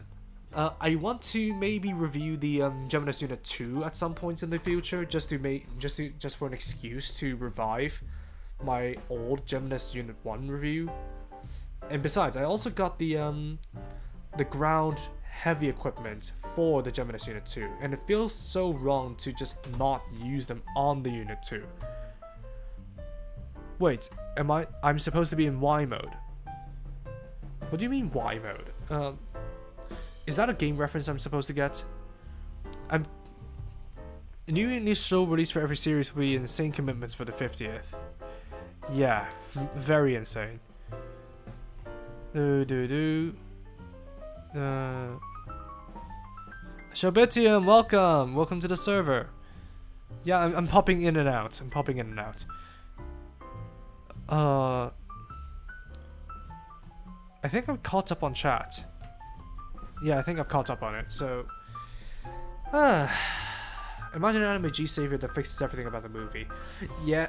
A: I want to maybe review the Geminus Unit 2 at some point in the future, just for an excuse to revive my old Geminus Unit 1 review. And besides, I also got the ground heavy equipment for the Geminus Unit 2, and it feels so wrong to just not use them on the Unit 2. Wait, I'm supposed to be in Y mode? What do you mean Y mode? Is that a game reference I'm supposed to get? A new initial release for every series will be an insane commitment for the 50th. Yeah, very insane. Shobitium, welcome to the server. Yeah, I'm popping in and out. I think I'm caught up on chat. Yeah, I think I've caught up on it. So, imagine an anime G savior that fixes everything about the movie. Yeah,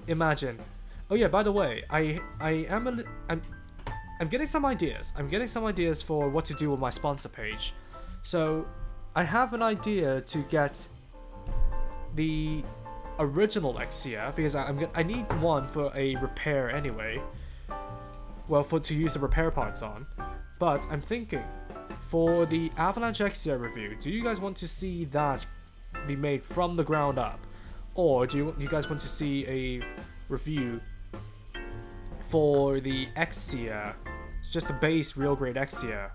A: imagine. Oh yeah, by the way, I'm getting some ideas. I'm getting some ideas for what to do with my sponsor page. So, I have an idea to get the original Exia, because I need one for a repair anyway. Well, to use the repair parts on. But I'm thinking, for the Avalanche Exia review, do you guys want to see that be made from the ground up? Or do you guys want to see a review for the Exia, just the base real grade Exia,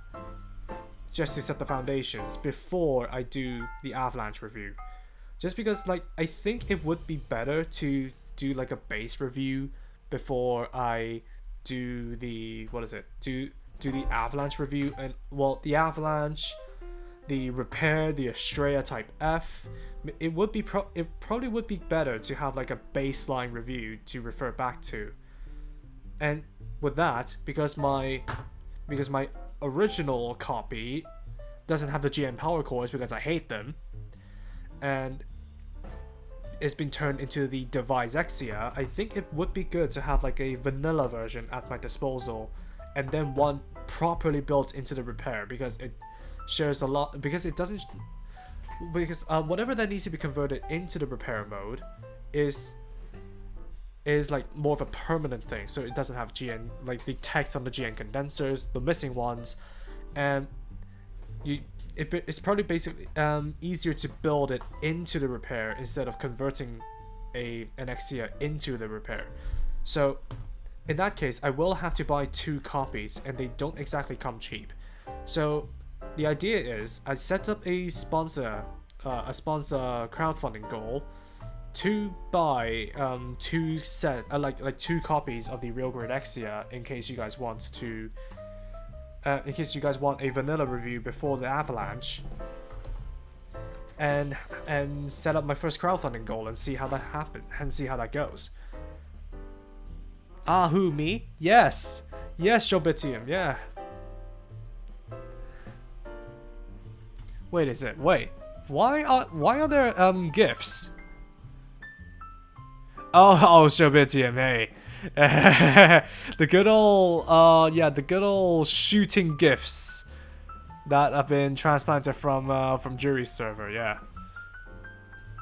A: just to set the foundations before I do the Avalanche review? Just because, like, I think it would be better to do like a base review before I do the do the Avalanche review. And well, the Avalanche, the repair, the Estrella Type F, it probably would be better to have like a baseline review to refer back to. And with that, because my original copy doesn't have the GN power cores because I hate them, and it's been turned into the Devise Exia, I think it would be good to have like a vanilla version at my disposal, and then one properly built into the repair, because it shares a lot, because whatever that needs to be converted into the repair mode is like more of a permanent thing, so it doesn't have GN, like the text on the GN condensers, the missing ones, and it's probably basically easier to build it into the repair instead of converting an Exia into the repair. So in that case, I will have to buy 2 copies, and they don't exactly come cheap. So the idea is I set up a sponsor crowdfunding goal to buy 2 copies of the real grade Exia in case you guys want to. In case you guys want a vanilla review before the Avalanche, and set up my first crowdfunding goal and see how that happens and see how that goes. Ah, who, me? Yes, Jobitium, yeah. Wait, why are there gifts? Oh, show bit TMA. The good old, yeah, the good old shooting gifts that have been transplanted from Jury's server, yeah.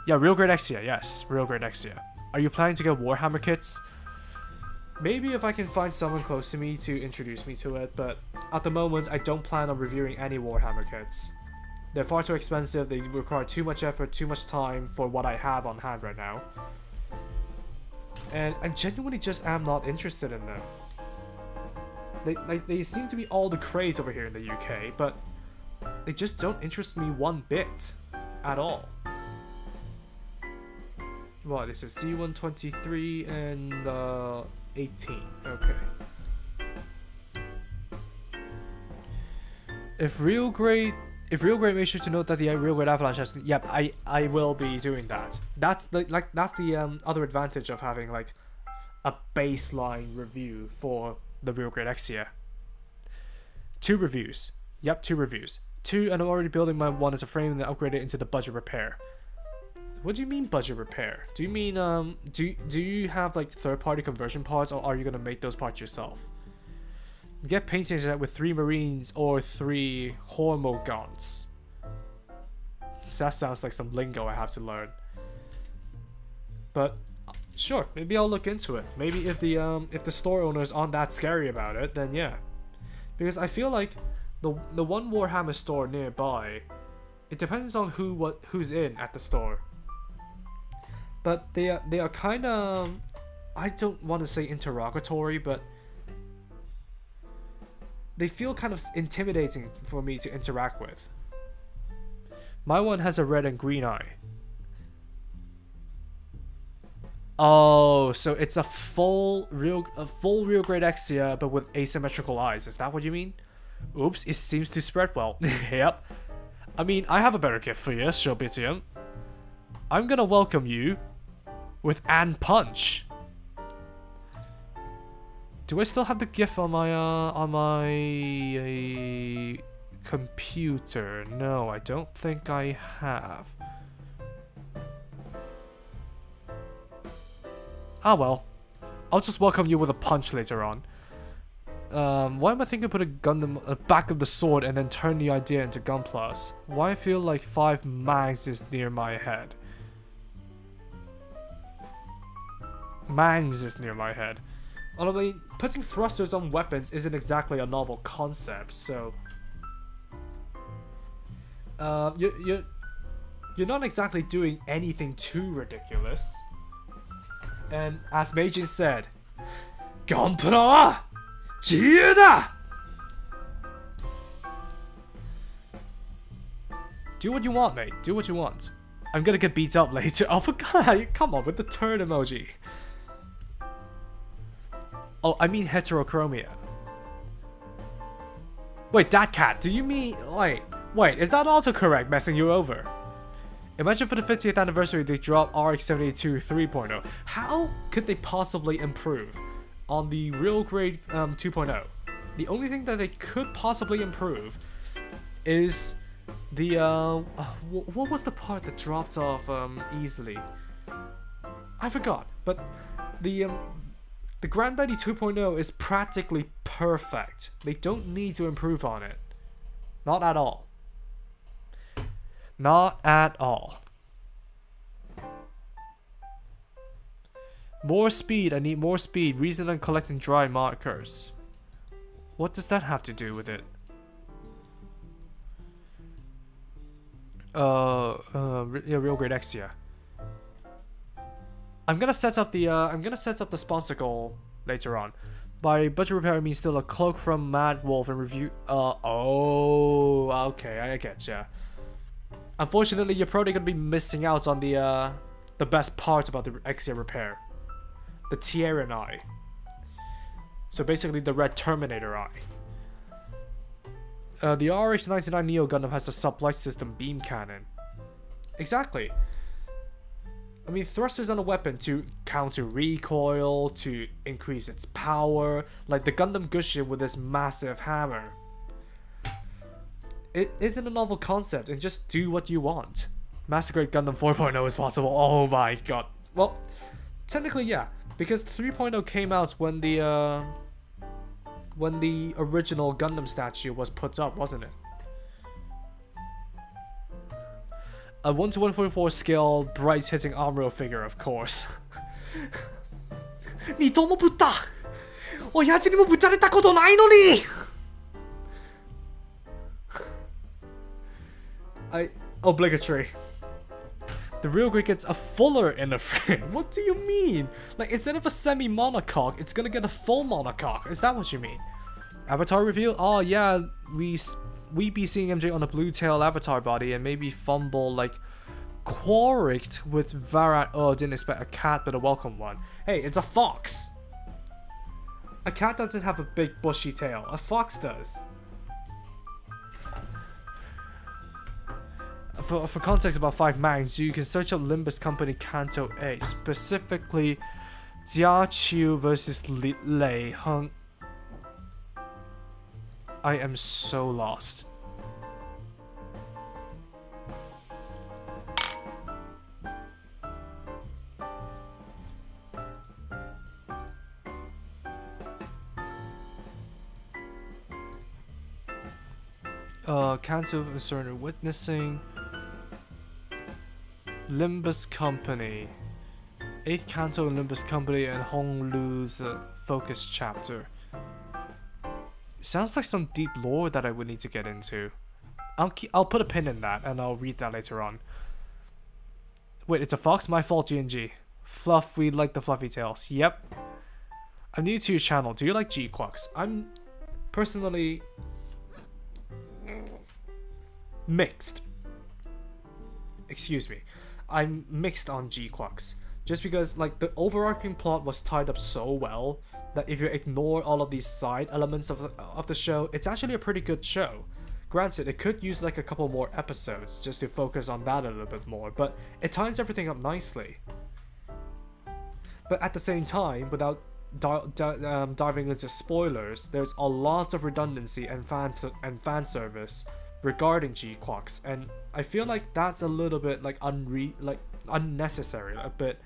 A: Yeah, Real Great Exia, yes, Real Great Exia. Are you planning to get Warhammer kits? Maybe if I can find someone close to me to introduce me to it, but at the moment, I don't plan on reviewing any Warhammer kits. They're far too expensive, they require too much effort, too much time for what I have on hand right now. And I genuinely just am not interested in them. They seem to be all the craze over here in the UK, but they just don't interest me one bit at all. What is it? C123 and 18. Okay. If real great makes sure to note that the real great avalanche has. Yep, I will be doing that. That's the other advantage of having like a baseline review for the real great Exia. 2 reviews. Yep, 2 reviews. 2, and I'm already building my one as a frame and then upgrade it into the budget repair. What do you mean budget repair? Do you mean do you have like third-party conversion parts, or are you gonna make those parts yourself? Get paintings with 3 marines or 3 hormogons. That sounds like some lingo I have to learn. But sure, maybe I'll look into it. Maybe if the store owners aren't that scary about it, then yeah. Because I feel like the one Warhammer store nearby, it depends on who's in at the store. But they are kind of, I don't want to say interrogatory, but they feel kind of intimidating for me to interact with. My one has a red and green eye. Oh, so it's a full real grade Exia, but with asymmetrical eyes. Is that what you mean? Oops, it seems to spread well. Yep. I mean, I have a better gift for you, Shobitium. I'm gonna welcome you with An Punch. Do I still have the GIF on my computer? No, I don't think I have. Ah well, I'll just welcome you with a punch later on. Why am I thinking put a Gundam at the back of the sword and then turn the idea into gunplas? Why I feel like 5 mags is near my head? Mangs is near my head. Well, I mean, putting thrusters on weapons isn't exactly a novel concept, so you're not exactly doing anything too ridiculous. And as Meijin said, gunpla, 自由だ! Do what you want, mate. Do what you want. I'm gonna get beat up later. Oh, for God, come on with the turn emoji. Oh, I mean heterochromia. Wait, that cat, do you mean... Wait, is that autocorrect messing you over? Imagine for the 50th anniversary they dropped RX-72 3.0. How could they possibly improve on the real grade 2.0? The only thing that they could possibly improve is the... what was the part that dropped off easily? I forgot, but the Granddaddy 2.0 is practically perfect. They don't need to improve on it. Not at all. Not at all. More speed. I need more speed. Reason I'm collecting dry markers. What does that have to do with it? Yeah, real great Exia. I'm gonna set up the sponsor goal later on. By budget repair, I mean still a cloak from Mad Wolf and review. Oh, okay, I get ya. Unfortunately, you're probably gonna be missing out on the best part about the Exia repair, the Tieran eye. So basically, the red Terminator eye. The RX-99 Neo Gundam has a sublight system beam cannon. Exactly. I mean, thrusters on a weapon to counter recoil, to increase its power, like the Gundam Gushin with this massive hammer. It isn't a novel concept, and just do what you want. Master Grade Gundam 4.0 is possible. Oh my god. Well, technically, yeah, because 3.0 came out when the original Gundam statue was put up, wasn't it? A 1:144 scale, bright hitting armor figure, of course. 二度もぶった親父にもぶたれたことないのに Obligatory. The real Griepe gets a fuller inner frame. What do you mean? Like, instead of a semi-monocoque, it's gonna get a full monocoque. Is that what you mean? Avatar reveal? Oh yeah, we be seeing MJ on a blue tail avatar body and maybe fumble like Quarricked with Varan. Oh, didn't expect a cat, but a welcome one. Hey, it's a fox. A cat doesn't have a big bushy tail. A fox does. For context about 5 mangs, you can search up Limbus Company Kanto A, specifically Jia Qiu versus Lei Heng. I am so lost. Kanto concerned witnessing Limbus Company, 8th Kanto Limbus Company and Hong Lu's focus chapter. Sounds like some deep lore that I would need to get into. I'll put a pin in that and I'll read that later on. Wait, it's a fox? My fault, G&G. Fluff, we like the fluffy tails. Yep. I'm new to your channel. Do you like G-Quacks? I'm personally mixed. Excuse me. I'm mixed on G-Quacks. Just because like the overarching plot was tied up so well that if you ignore all of these side elements of the show, it's actually a pretty good show. Granted, it could use like a couple more episodes just to focus on that a little bit more, but it ties everything up nicely. But at the same time, without diving into spoilers, there's a lot of redundancy and fan service regarding G-Quacks, and I feel like that's a little bit like unnecessary, a bit.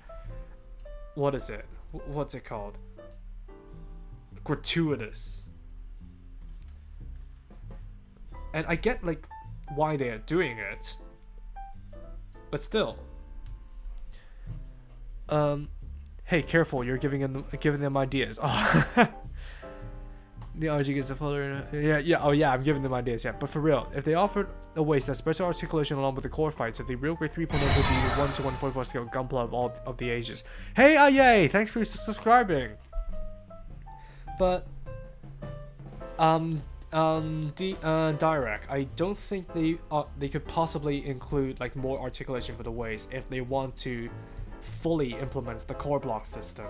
A: What is it? What's it called? Gratuitous. And I get like why they are doing it, but still. Hey, careful! You're giving them ideas. Oh. The RG gets a folder. Yeah. Oh yeah, I'm giving them ideas. Yeah, but for real, if they offered a waist that's better articulation along with the core fights, so the real Griepe 3.0 would be 1:144 scale gunpla of all of the ages. Hey, yay! Thanks for subscribing. But Direct, I don't think they could possibly include like more articulation for the waist if they want to fully implement the core block system.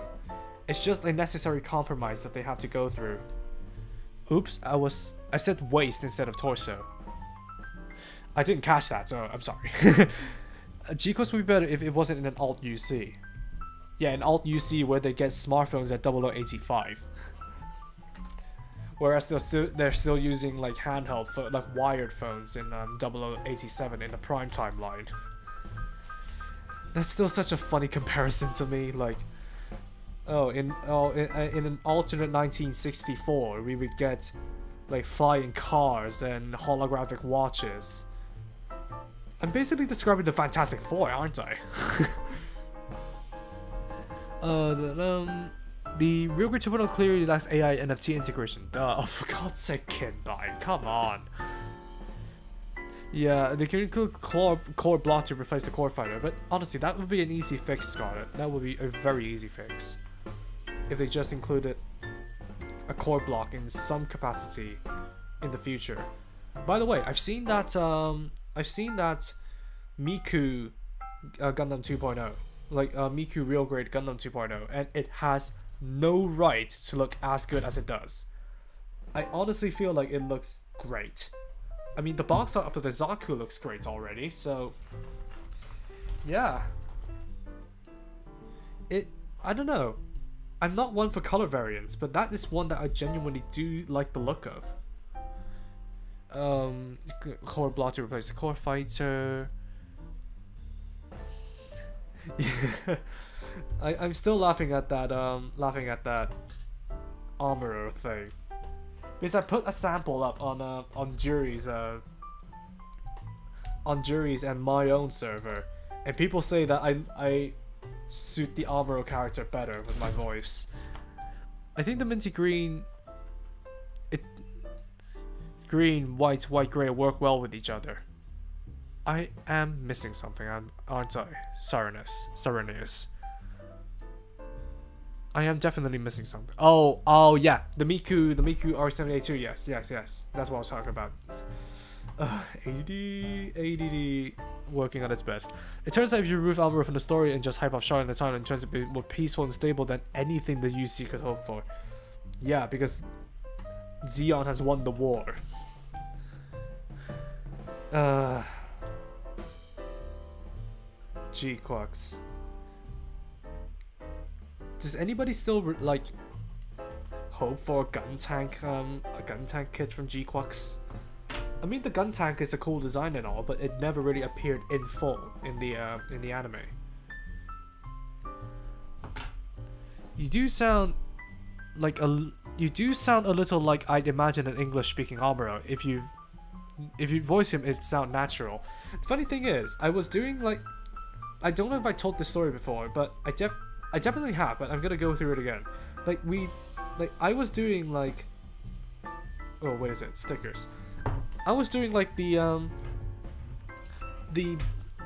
A: It's just a necessary compromise that they have to go through. Oops, I said waist instead of torso. I didn't catch that, so I'm sorry. G-Quacks would be better if it wasn't in an alt UC. Yeah, an alt UC where they get smartphones at 0085. Whereas they're still using like handheld, like wired phones in 0087 in the prime timeline. That's still such a funny comparison to me. Like, in an alternate 1964, we would get like flying cars and holographic watches. I'm basically describing the Fantastic Four, aren't I? The real Griepe 2.0 clearly lacks AI NFT integration. Duh, oh, for God's sake, Kinbine, come on. Yeah, they can include core block to replace the core fighter, but honestly, that would be an easy fix, Scarlet. That would be a very easy fix. If they just included a core block in some capacity in the future. By the way, I've seen that Miku Gundam 2.0, like Miku Real Grade Gundam 2.0, and it has no right to look as good as it does. I honestly feel like it looks great. I mean, the box art of the Zaku looks great already, so yeah. I don't know. I'm not one for color variants, but that is one that I genuinely do like the look of. Core block to replace the core fighter. Yeah. I'm still laughing at that armor thing. Because I put a sample up on Jury's and my own server, and people say that I suit the Amuro character better with my voice. I think the minty green, green, white, grey work well with each other. I am missing something, aren't I? Serenus. I am definitely missing something. Oh yeah, the Miku R782. Yes. That's what I was talking about. ADD working on its best. It turns out if you remove Amuro from the story and just hype up Charlotte in the time, it turns out to be more peaceful and stable than anything the UC could hope for. Yeah, because Zeon has won the war. G-Quacks. Does anybody still like hope for a gun tank kit from G-Quacks? I mean, the gun tank is a cool design and all, but it never really appeared in full in the anime. You do sound a little like I'd imagine an English-speaking Amuro. If you voice him, it'd sound natural. The funny thing is, I was doing like, I don't know if I told this story before, but I definitely have, but I'm gonna go through it again. I was doing like, oh, what is it? Stickers. I was doing like the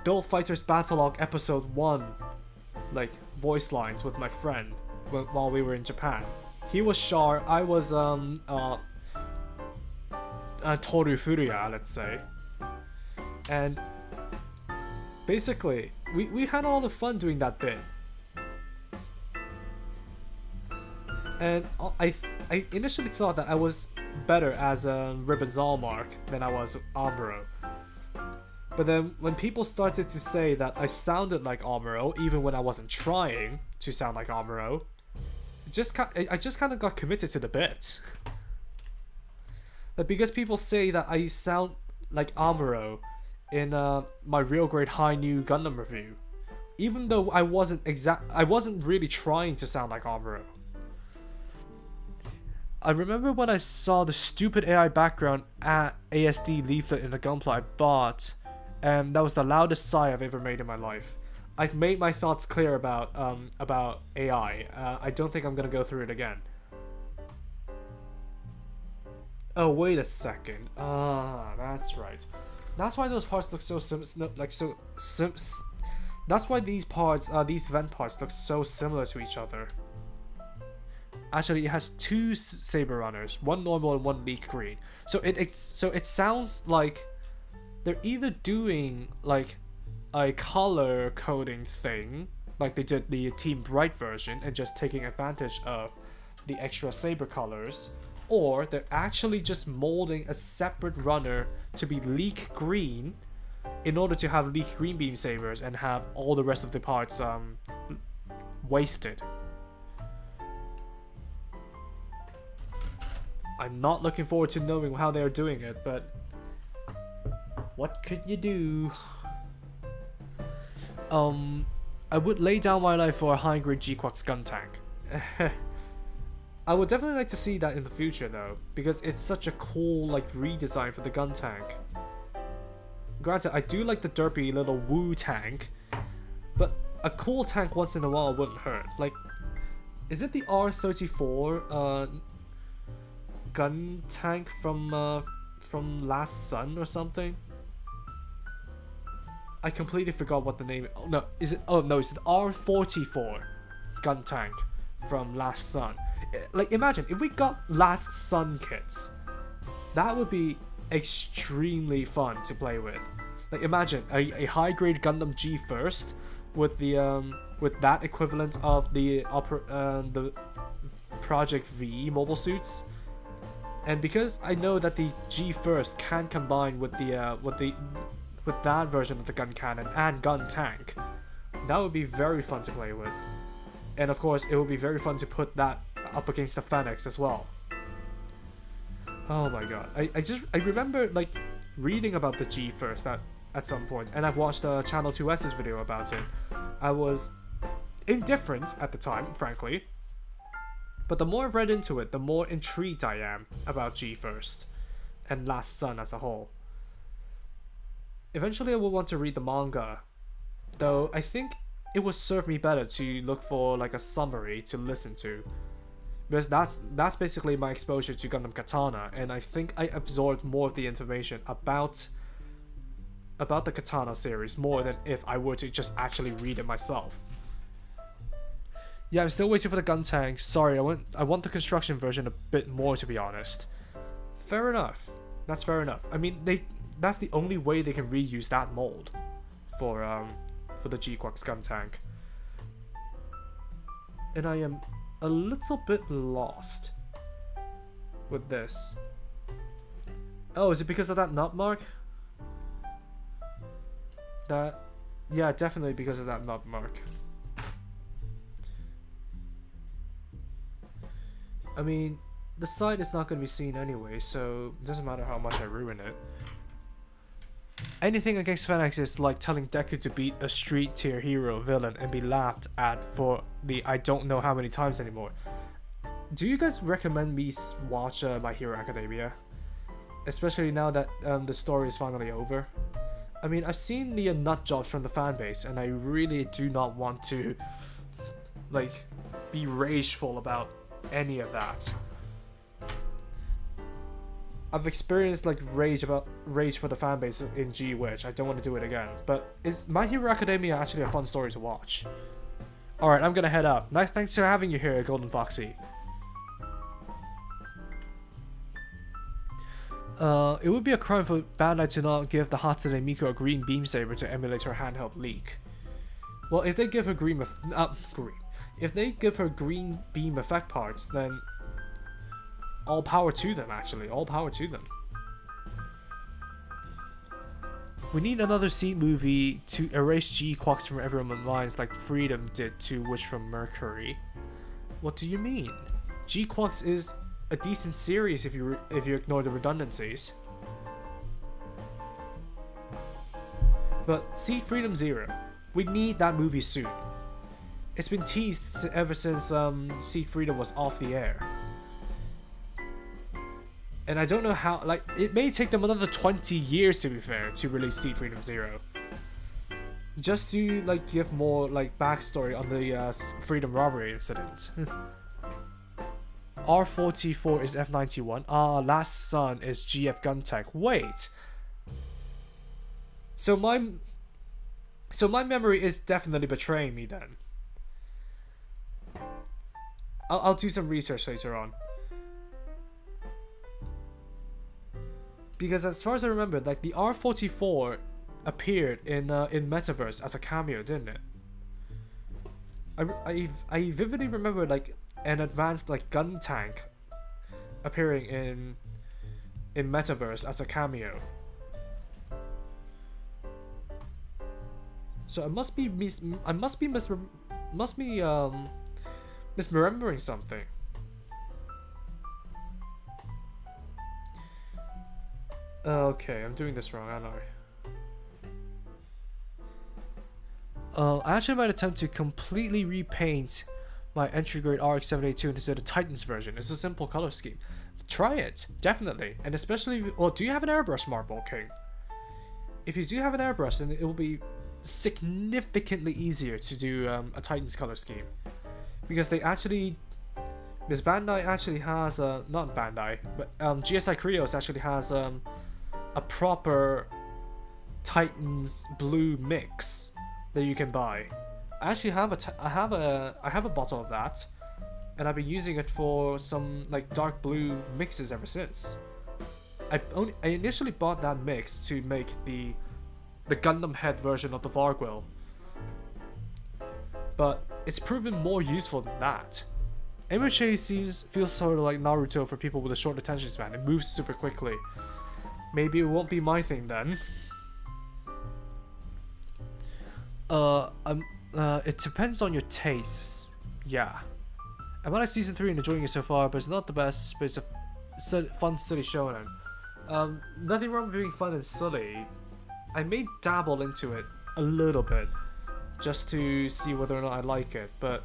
A: Build Fighters Battlelog episode 1 like voice lines with my friend while we were in Japan. He was Char, I was Toru Furuya, let's say. And basically, we had all the fun doing that bit. And I initially thought that I was better as Ribbon Zalmark than I was Amuro. But then when people started to say that I sounded like Amuro, even when I wasn't trying to sound like Amuro, I just kind of got committed to the bit. Like, because people say that I sound like Amuro in my real grade high new Gundam review, even though I wasn't really trying to sound like Amuro. I remember when I saw the stupid AI background at ASD leaflet in the gunpla I bought, and that was the loudest sigh I've ever made in my life. I've made my thoughts clear about AI. I don't think I'm gonna go through it again. Oh, wait a second. That's right. That's why those parts look so that's why these vent parts look so similar to each other. Actually, it has two saber runners, one normal and one leak green. So it sounds like they're either doing like a color coding thing, like they did the Team Bright version, and just taking advantage of the extra saber colors, or they're actually just molding a separate runner to be leak green in order to have leak green beam sabers and have all the rest of the parts wasted. I'm not looking forward to knowing how they're doing it, but what could you do? I would lay down my life for a high-grade G-Quacks gun tank. I would definitely like to see that in the future though, because it's such a cool like redesign for the gun tank. Granted, I do like the derpy little woo tank, but a cool tank once in a while wouldn't hurt. Like, is it the R34 gun tank from Last Sun or something? I completely forgot what the name. Oh no, is it? Oh no, it's the R44 gun tank from Last Sun. Like, imagine if we got Last Sun kits. That would be extremely fun to play with. Like, imagine a high grade Gundam G first with the with that equivalent of the Project V mobile suits. And because I know that the G first can combine with that version of the gun cannon and gun tank, that would be very fun to play with. And of course, it would be very fun to put that up against the Fennec as well. Oh my god, I remember like reading about the G first at some point, and I've watched Channel 2S's video about it. indifferent at the time, frankly. But the more I've read into it, the more intrigued I am about G First and Last Sun as a whole. Eventually I will want to read the manga, though I think it would serve me better to look for like a summary to listen to, because that's basically my exposure to Gundam Katana, and I think I absorbed more of the information about the Katana series more than if I were to just actually read it myself. Yeah, I'm still waiting for the gun tank. Sorry, I want the construction version a bit more, to be honest. Fair enough. That's fair enough. I mean, that's the only way they can reuse that mold for the G-Quax gun tank. And I am a little bit lost with this. Oh, is it because of that nut mark? Yeah, definitely because of that nut mark. I mean, the site is not going to be seen anyway, so it doesn't matter how much I ruin it. Anything against Fenix is like telling Deku to beat a street tier hero villain and be laughed at for the I don't know how many times anymore. Do you guys recommend me watch My Hero Academia? Especially now that the story is finally over. I mean, I've seen the nut jobs from the fanbase, and I really do not want to like be rageful about any of that. I've experienced like rage for the fanbase in G, which I don't want to do it again. But is My Hero Academia actually a fun story to watch? Alright, I'm gonna head out. Nice, thanks for having you here, Golden Foxy. It would be a crime for Bandai to not give the Hatsune Miku a green beam saber to emulate her handheld leak. Well, if they give her if they give her green beam effect parts, then all power to them, actually. All power to them. We need another Seed movie to erase G-Quax from everyone's minds like Freedom did to Wish from Mercury. What do you mean? G-Quax is a decent series if you ignore the redundancies. But Seed Freedom Zero. We need that movie soon. It's been teased ever since Seed Freedom was off the air. And I don't know how, like, it may take them another 20 years, to be fair, to release Seed Freedom Zero. Just to, like, give more, like, backstory on the Freedom Robbery incident. R44 is F91. Last Sun is GF Guntech. Wait! So my memory is definitely betraying me then. I'll do some research later on. Because as far as I remember, like the R44 appeared in Metaverse as a cameo, didn't it? I vividly remember like an advanced like gun tank appearing in Metaverse as a cameo. So I must be misremembering something. Okay, I'm doing this wrong, aren't I? I actually might attempt to completely repaint my entry grade RX-782 into the Titans version. It's a simple color scheme. Try it, definitely. And especially, well, do you have an airbrush, Marble King? If you do have an airbrush, then it will be significantly easier to do a Titans color scheme. Because they actually, Miss Bandai actually has, not Bandai, but GSI Krios actually has a proper Titans blue mix that you can buy. I actually have I have a bottle of that, and I've been using it for some like dark blue mixes ever since. I initially bought that mix to make the Gundam head version of the Vargwell, but it's proven more useful than that. MHA feels sort of like Naruto for people with a short attention span. It moves super quickly. Maybe it won't be my thing then. It depends on your tastes. Yeah. I'm on season 3 and enjoying it so far, but it's not the best, but it's a fun, silly shonen. Nothing wrong with being fun and silly. I may dabble into it a little bit, just to see whether or not I like it, but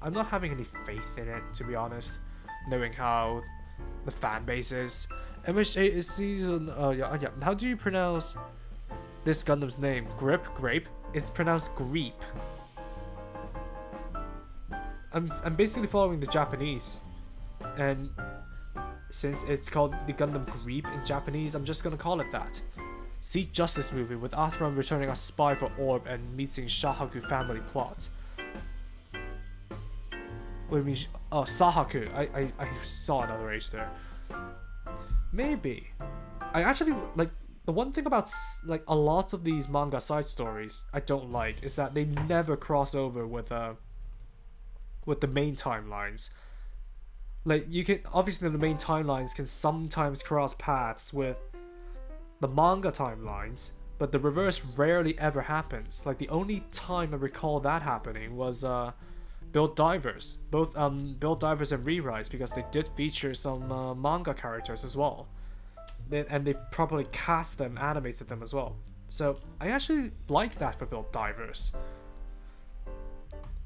A: I'm not having any faith in it, to be honest, knowing how the fan base is. MHA is season. Yeah. How do you pronounce this Gundam's name? Grape? It's pronounced Griepe. I'm basically following the Japanese, and since it's called the Gundam Griepe in Japanese, I'm just gonna call it that. See Justice movie with Atheron returning as spy for Orb and meeting Shahaku family plot. What do you mean? Oh, Sahaku. I saw another H there. Maybe. I actually like the one thing about like a lot of these manga side stories I don't like is that they never cross over with the main timelines. Like you can obviously the main timelines can sometimes cross paths with the manga timelines, but the reverse rarely ever happens. Like the only time I recall that happening was Build Divers, both Build Divers and Rewrites, because they did feature some manga characters as well, and they properly cast them, animated them as well. So I actually like that for Build Divers.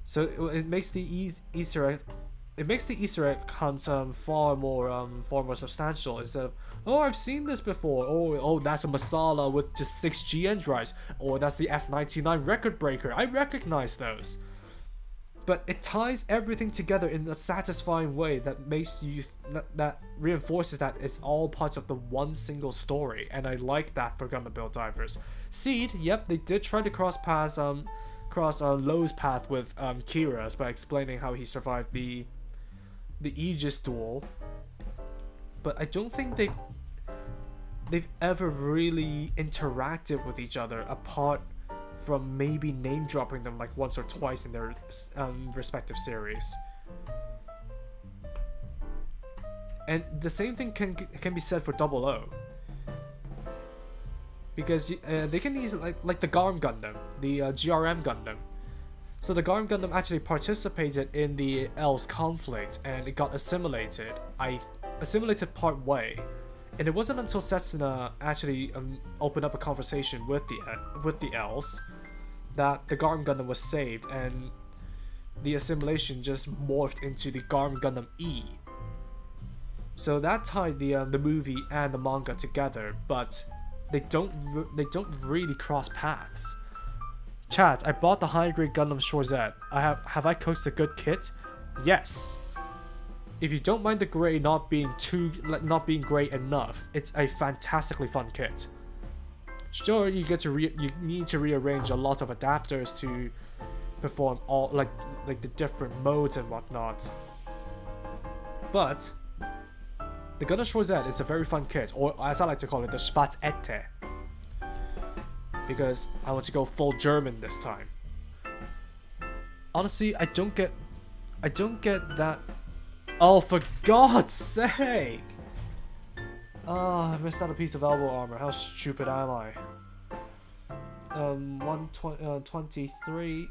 A: So it makes the Easter egg. It makes the Easter egg hunt far more substantial, instead of, oh, I've seen this before, oh that's a Masala with just 6 GN drives, or that's the F99 record breaker, I recognize those. But it ties everything together in a satisfying way that makes you that reinforces that it's all parts of the one single story, and I like that for Gundam Build Divers. Seed, yep, they did try to cross Lowe's path with Kira's by explaining how he survived the Aegis duel, but I don't think they've ever really interacted with each other apart from maybe name dropping them like once or twice in their respective series. And the same thing can be said for Double O, because they can easily like the Garm Gundam, the GRM Gundam. So the Garm Gundam actually participated in the L's conflict, and it got assimilated. I assimilated part way, and it wasn't until Setsuna actually opened up a conversation with the L's that the Garm Gundam was saved, and the assimilation just morphed into the Garm Gundam E. So that tied the movie and the manga together, but they don't really cross paths. Chat, I bought the high grade Gundam Shorzette. Have I cooked a good kit? Yes. If you don't mind the gray not being gray enough, it's a fantastically fun kit. Sure, you need to rearrange a lot of adapters to perform all like the different modes and whatnot. But the Gundam Shorzette is a very fun kit, or as I like to call it, the Schwarzette, because I want to go full German this time. Honestly, I don't get that. Oh, for God's sake! Ah, I missed out a piece of elbow armor. How stupid am I? 123.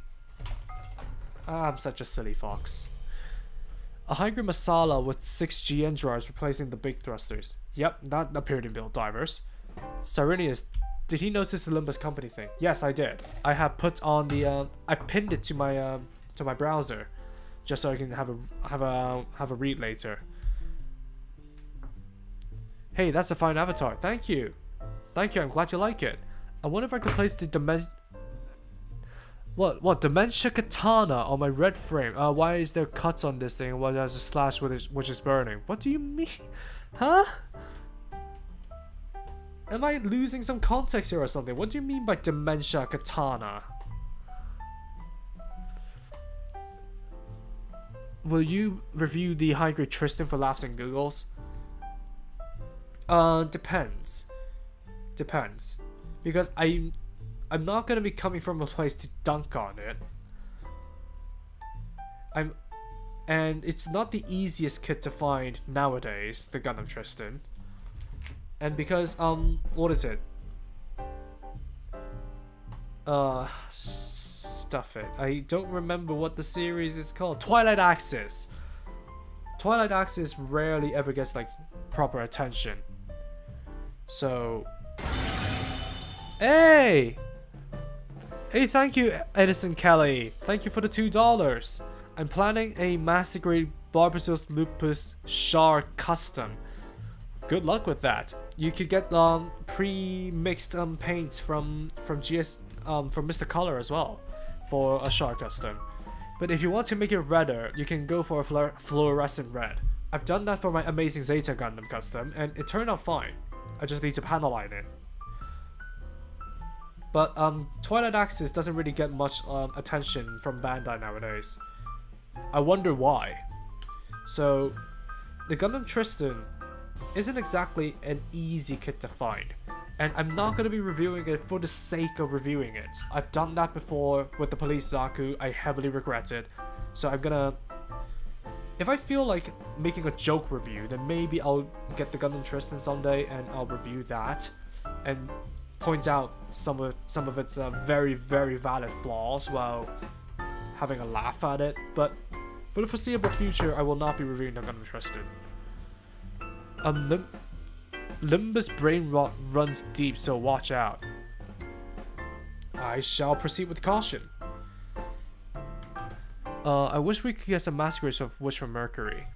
A: I'm such a silly fox. A high-grade Masala with 6 GN drives replacing the big thrusters. Yep, that appeared in Build Divers. Cyrenius, did he notice the Limbus Company thing? Yes, I did. I have put on the I pinned it to my browser, just so I can have a read later. Hey, that's a fine avatar. Thank you. Thank you. I'm glad you like it. I wonder if I could place the Dementia Katana on my red frame. Why is there cuts on this thing? Why there's a slash which is burning? What do you mean? Huh? Am I losing some context here or something? What do you mean by Dementia Katana? Will you review the high-grade Tristan for laughs and giggles? Depends. Depends. Because I'm not gonna be coming from a place to dunk on it. And it's not the easiest kit to find nowadays, the Gundam Tristan. And because what is it? Stuff it. I don't remember what the series is called. Twilight Axis. Twilight Axis rarely ever gets like proper attention. So, hey, Hey, thank you, Edison Kelly. Thank you for the $2. I'm planning a Master Grade Barbatos Lupus Char custom. Good luck with that. You could get pre-mixed paints from Mr. Color as well for a Char custom. But if you want to make it redder, you can go for a fluorescent red. I've done that for my Amazing Zeta Gundam custom, and it turned out fine. I just need to panel line it. But Twilight Axis doesn't really get much attention from Bandai nowadays. I wonder why. So, the Gundam Tristan isn't exactly an easy kit to find. And I'm not going to be reviewing it for the sake of reviewing it. I've done that before with the Police Zaku. I heavily regret it. So I'm gonna... If I feel like making a joke review, then maybe I'll get the Gundam Tristan someday and I'll review that. And point out some of its very, very valid flaws while having a laugh at it. But for the foreseeable future, I will not be reviewing the Gundam Tristan. Limbus brain rot runs deep, so watch out. I shall proceed with caution. I wish we could get some masquerades of Wish from Mercury.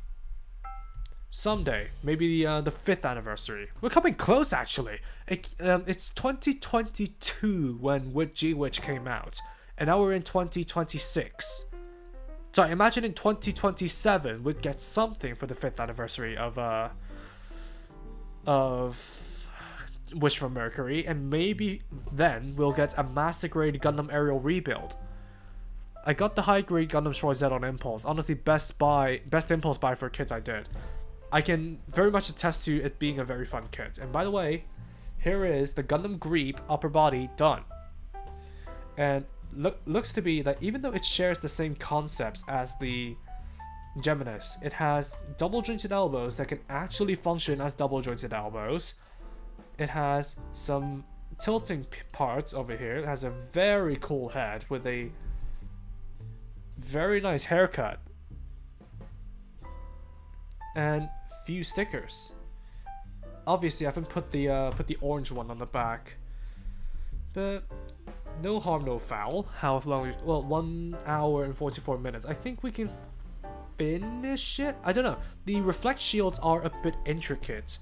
A: Someday, maybe the 5th anniversary. We're coming close, actually. It's 2022 when G-Witch came out, and now we're in 2026. So I imagine in 2027 we'd get something for the 5th anniversary of Wish from Mercury, and maybe then we'll get a Master Grade Gundam Aerial rebuild. I got the high grade Gundam Troy Z on impulse. Honestly, best impulse buy for a kit I did. I can very much attest to it being a very fun kit. And by the way, here is the Gundam Griepe upper body done. And looks to be that even though it shares the same concepts as the Geminis, it has double jointed elbows that can actually function as double jointed elbows. It has some tilting parts over here. It has a very cool head with a very nice haircut and few stickers. Obviously, I haven't put the orange one on the back, but no harm, no foul. How long? Well, 1 hour and 44 minutes. I think we can finish it. I don't know. The reflect shields are a bit intricate,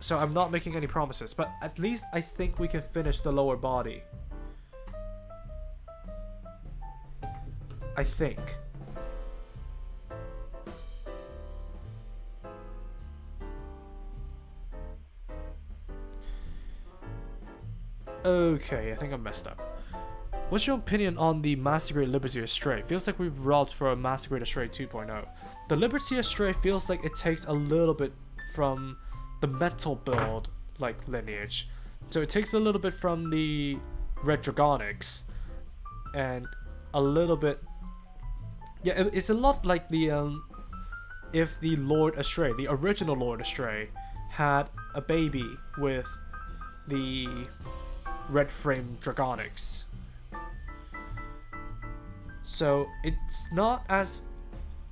A: so I'm not making any promises. But at least I think we can finish the lower body. I think. Okay, I think I messed up. What's your opinion on the Master Grade Liberty Astray? Feels like we've robbed for a Master Grade Astray 2.0. The Liberty Astray feels like it takes a little bit from the metal build, like, lineage. So it takes a little bit from the Red Dragonics, and a little bit... Yeah, it's a lot like the, if the Lord Astray, the original Lord Astray, had a baby with the Red Frame Dragonics. So it's not as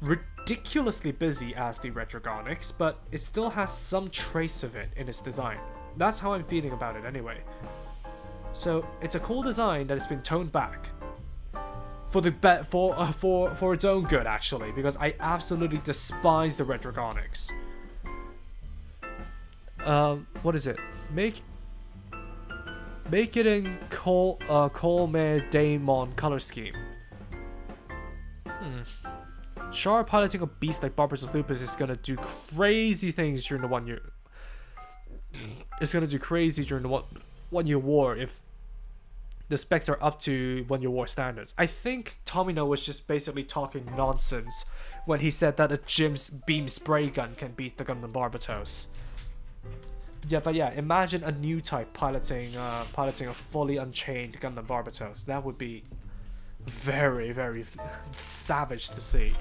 A: ridiculously busy as the Red Dragonics, but it still has some trace of it in its design. That's how I'm feeling about it anyway. So it's a cool design that has been toned back. For its own good, actually, because I absolutely despise the Red Dragonics. What is it? Make it in Colme Daemon color scheme. Char piloting a beast like Barbatos Lupus is gonna do crazy things during the 1 year. It's gonna do crazy during the 1 year war if the specs are up to 1 year war standards. I think Tomino was just basically talking nonsense when he said that a Jim's beam spray gun can beat the Gundam Barbatos. Yeah, but yeah, imagine a new type piloting a fully unchained Gundam Barbatos. That would be very, very savage to see.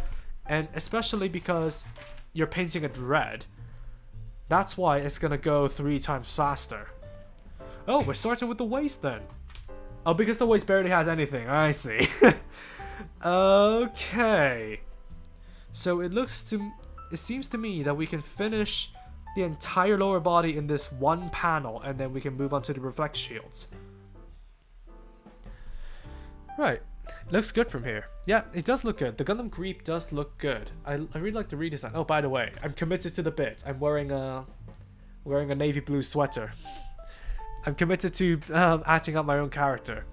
A: And especially because you're painting it red. That's why it's gonna go 3 times faster. Oh, we're starting with the waist then. Oh, because the waist barely has anything. I see. Okay. So it seems to me that we can finish the entire lower body in this one panel, and then we can move on to the reflect shields. Right. It looks good from here. Yeah, it does look good. The Gundam Griepe does look good. I really like the redesign. Oh, by the way, I'm committed to the bit. I'm wearing a navy blue sweater. I'm committed to acting out my own character.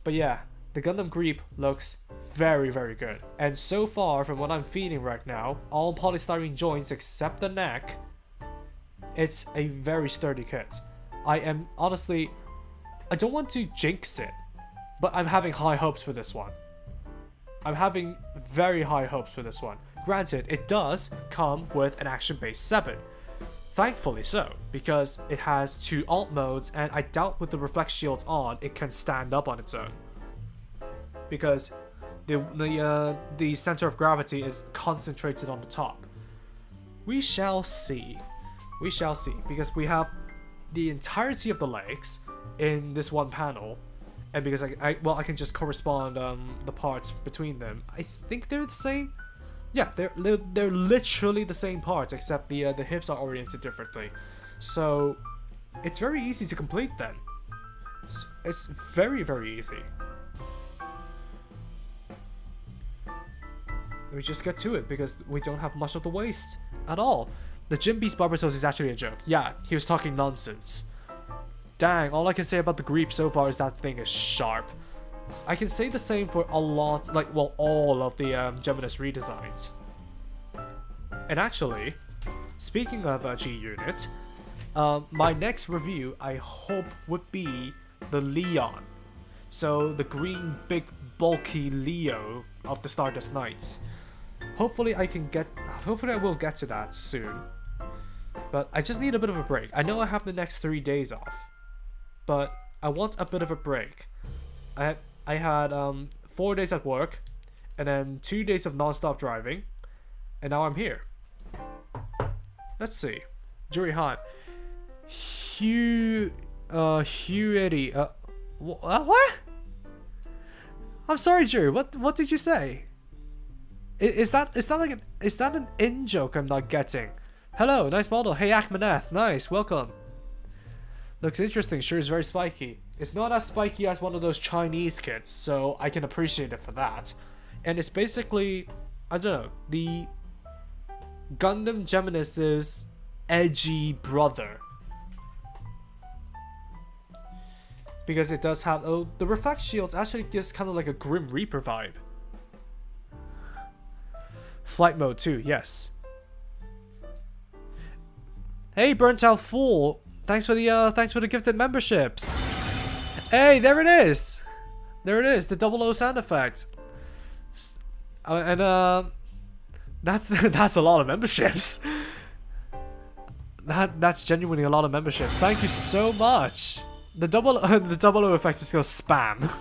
A: But yeah, the Gundam Griepe looks very, very good. And so far, from what I'm feeling right now, all polystyrene joints except the neck, it's a very sturdy kit. I am honestly, I don't want to jinx it, but I'm having high hopes for this one. I'm having very high hopes for this one. Granted, it does come with an Action Base 7. Thankfully so, because it has 2 alt modes, and I doubt with the reflect shields on, it can stand up on its own. Because the center of gravity is concentrated on the top. We shall see. We shall see, because we have the entirety of the legs in this one panel, and because I can just correspond the parts between them. I think they're the same. Yeah, they're literally the same parts, except the hips are oriented differently. So it's very easy to complete then. It's very, very easy. We just get to it because we don't have much of the waist at all. The Jim Beast Barbatos is actually a joke. Yeah, he was talking nonsense. Dang, all I can say about the Griepe so far is that thing is sharp. I can say the same for a lot, all of the Geminis redesigns. And actually, speaking of G-Unit, my next review, I hope, would be the Leon. So, the green, big, bulky Leo of the Stardust Knights. Hopefully I will get to that soon. But I just need a bit of a break. I know I have the next 3 days off, but I want a bit of a break. I had 4 days at work, and then 2 days of non-stop driving, and now I'm here. Let's see. Jury Han. Huey. What? I'm sorry, Jury. What did you say? Is that an in joke I'm not getting? Hello, nice model. Hey, Akmaneth. Nice, welcome. Looks interesting. Sure is very spiky. It's not as spiky as one of those Chinese kits, so I can appreciate it for that. And it's basically, I don't know, the Gundam Geminis' edgy brother. Because it does have, the reflect shields actually gives kind of like a Grim Reaper vibe. Flight mode too, yes. Hey, Burnt Out Fool. Thanks for the gifted memberships. Hey, there it is. There it is, the 00 sound effect. And that's a lot of memberships. That's genuinely a lot of memberships. Thank you so much. The 00 effect is gonna spam.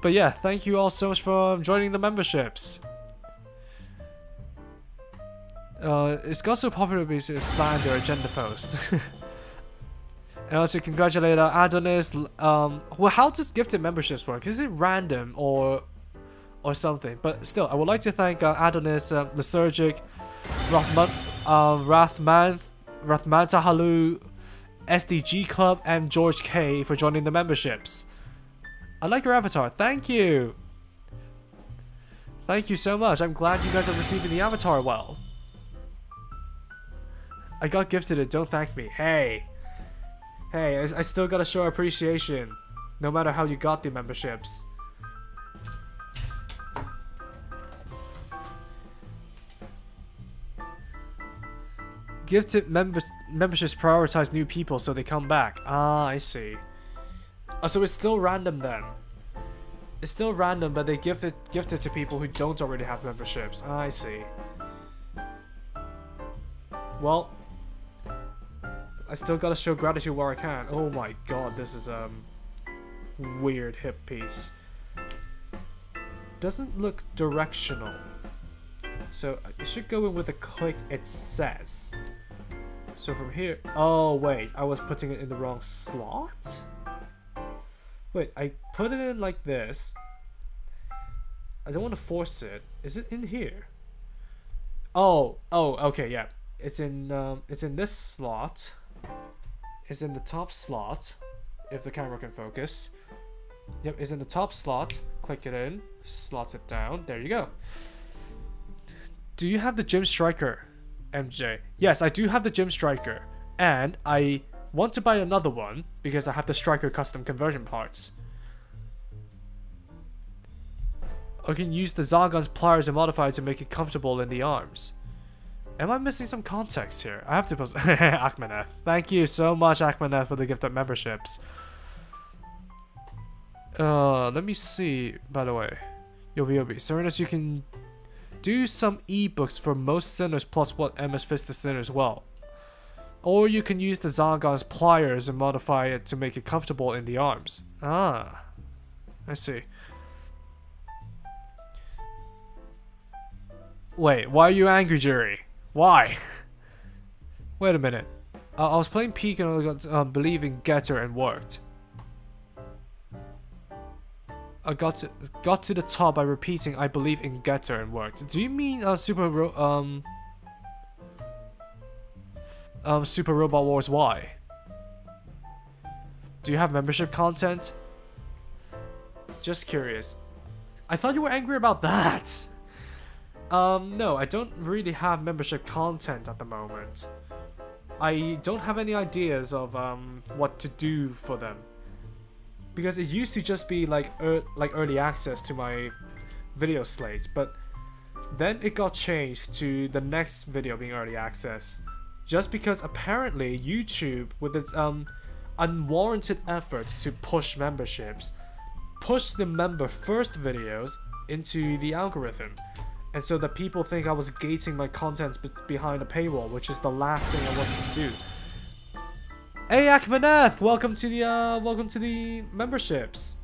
A: But yeah, thank you all so much for joining the memberships. It's got so popular because it's slander agenda post. And also congratulate Adonis. Well, how does gifted memberships work? Is it random or something? But still, I would like to thank Adonis, Lysergic, Rathmantahalu, SDG Club, and George K for joining the memberships. I like your avatar. Thank you. Thank you so much. I'm glad you guys are receiving the avatar well. I got gifted it. Don't thank me. Hey, I still gotta show appreciation, no matter how you got the memberships. Gifted memberships prioritize new people so they come back. Ah, I see. Oh, so it's still random then. It's still random, but they gift it to people who don't already have memberships. Ah, I see. Well, I still gotta show gratitude where I can. Oh my god, this is a weird hip piece. Doesn't look directional. So it should go in with a click, it says. So from here, oh wait, I was putting it in the wrong slot? Wait, I put it in like this. I don't want to force it. Is it in here? Oh, okay, yeah. It's in this slot. It's in the top slot, if the camera can focus. Yep, is in the top slot. Click it in, slot it down. There you go. Do you have the Gym Striker, MJ? Yes, I do have the Gym Striker. And I want to buy another one because I have the Striker custom conversion parts. I can use the Zargon's pliers and modifier to make it comfortable in the arms. Am I missing some context here? I have to post Akmaneth. Thank you so much, Akmaneth, for the gift of memberships. Let me see, by the way. Yobi. Serenus, you can do some ebooks for most sinners plus what MS fits the sinner as well. Or you can use the Zargon's pliers and modify it to make it comfortable in the arms. Ah, I see. Wait, why are you angry, Jury? Why? Wait a minute. I was playing Peak and I got believe in Getter and worked. I got to the top by repeating I believe in Getter and worked. Do you mean Super Robot Wars Y? Do you have membership content? Just curious. I thought you were angry about that. No, I don't really have membership content at the moment. I don't have any ideas of what to do for them. Because it used to just be like early access to my video slate, but then it got changed to the next video being early access. Just because apparently YouTube, with its unwarranted efforts to push memberships, pushed the member first videos into the algorithm. And so that people think I was gating my contents behind a paywall, which is the last thing I wanted to do. Hey Akmaneth, welcome to the memberships.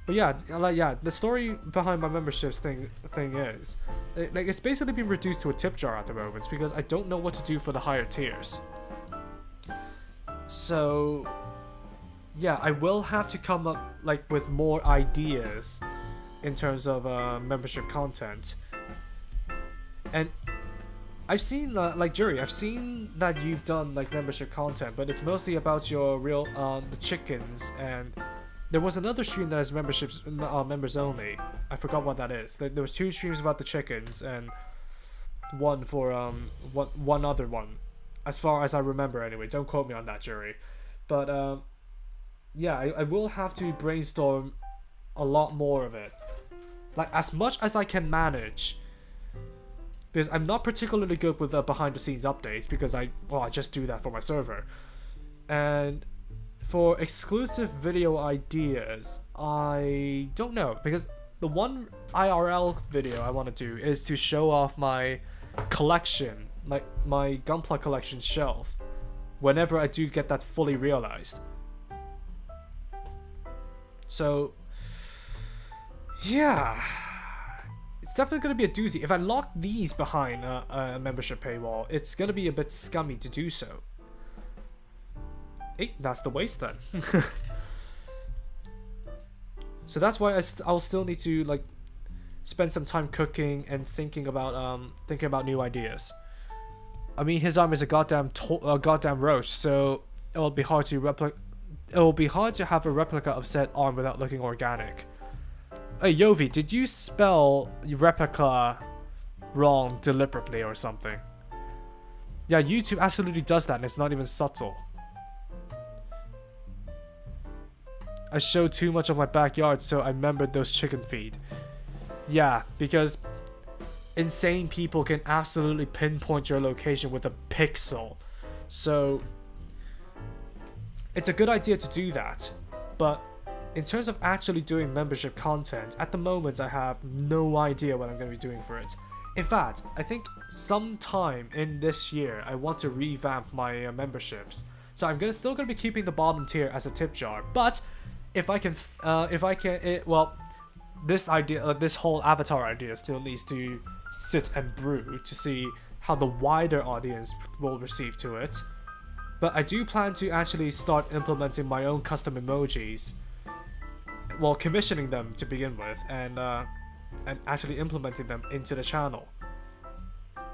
A: But yeah, the story behind my memberships thing is, it's basically been reduced to a tip jar at the moment because I don't know what to do for the higher tiers. So yeah, I will have to come up with more ideas in terms of membership content. And I've seen Jury, I've seen that you've done membership content, but it's mostly about your real the chickens, and there was another stream that has memberships members only. I forgot what that is. There was 2 streams about the chickens and one for one other one, as far as I remember anyway. Don't quote me on that, Jury. But yeah, I will have to brainstorm a lot more of it, as much as I can manage. Because I'm not particularly good with behind the scenes updates because I just do that for my server. And for exclusive video ideas, I don't know, because the one IRL video I want to do is to show off my collection, my gunpla collection shelf, whenever I do get that fully realized. So yeah, it's definitely going to be a doozy. If I lock these behind a membership paywall, it's going to be a bit scummy to do so. Hey, that's the waste then. So that's why I'll still need to spend some time cooking and thinking about new ideas. I mean, his arm is a goddamn roast, so it'll be hard to have a replica of said arm without looking organic. Hey Yovi, did you spell replica wrong deliberately or something? Yeah, YouTube absolutely does that and it's not even subtle. I showed too much of my backyard, so I remembered those chicken feed. Yeah, because insane people can absolutely pinpoint your location with a pixel. So it's a good idea to do that, but in terms of actually doing membership content, at the moment I have no idea what I'm going to be doing for it. In fact, I think sometime in this year I want to revamp my memberships. So I'm still going to be keeping the bottom tier as a tip jar, but if I can, this whole avatar idea still needs to sit and brew to see how the wider audience will receive to it. But I do plan to actually start implementing my own custom emojis. Well, commissioning them to begin with, and actually implementing them into the channel.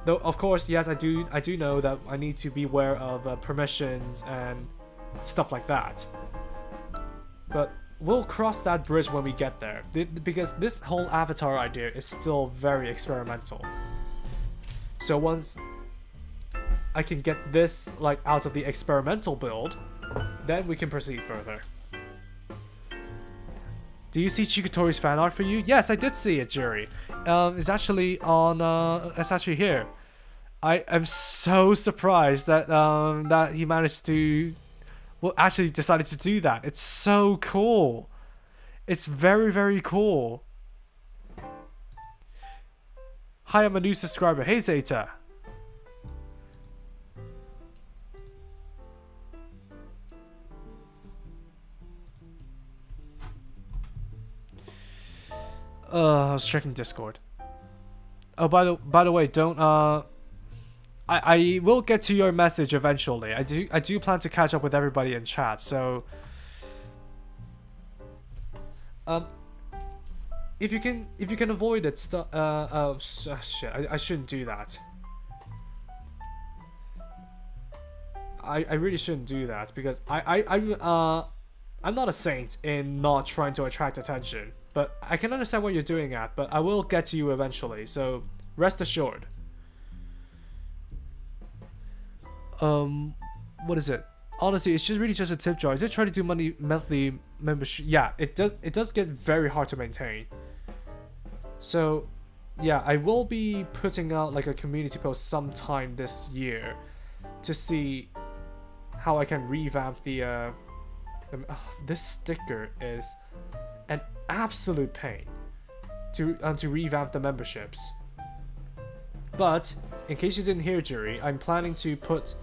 A: Though, of course, yes, I do know that I need to be aware of permissions and stuff like that. But we'll cross that bridge when we get there, because this whole avatar idea is still very experimental. So once I can get this like out of the experimental build, then we can proceed further. Do you see Chikatori's fan art for you? Yes, I did see it, Jury. It's actually on. It's actually here. I am so surprised that that he managed to, well, actually decided to do that. It's so cool. It's very, very cool. Hi, I'm a new subscriber. Hey, Zeta. I was checking Discord. Oh, by the way, don't I will get to your message eventually. I do plan to catch up with everybody in chat. So if you can avoid it, oh shit, I shouldn't do that. I really shouldn't do that, because I'm not a saint in not trying to attract attention. But I can understand what you're doing at, but I will get to you eventually, so rest assured. What is it? Honestly, it's really just a tip jar. I did try to do monthly membership. Yeah, it does get very hard to maintain. So, yeah, I will be putting out like a community post sometime this year to see how I can revamp the this sticker is an absolute pain to revamp the memberships. But in case you didn't hear, Jury, I'm planning to put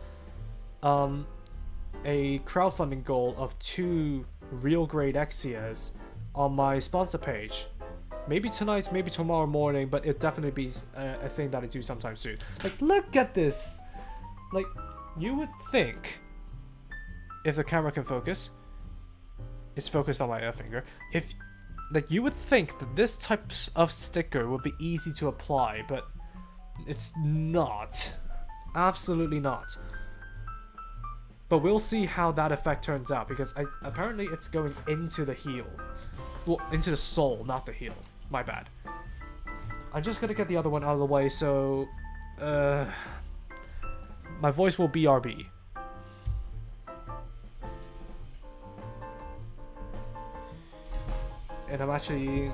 A: a crowdfunding goal of 2 real grade Exias on my sponsor page. Maybe tonight, maybe tomorrow morning, but it'll definitely be a thing that I do sometime soon. Like, look at this. Like, you would think, if the camera can focus, it's focused on my finger. Like, you would think that this type of sticker would be easy to apply, but it's not. Absolutely not. But we'll see how that effect turns out, because apparently it's going into the heel. Well, into the sole, not the heel. My bad. I'm just gonna get the other one out of the way, so my voice will BRB. And I'm actually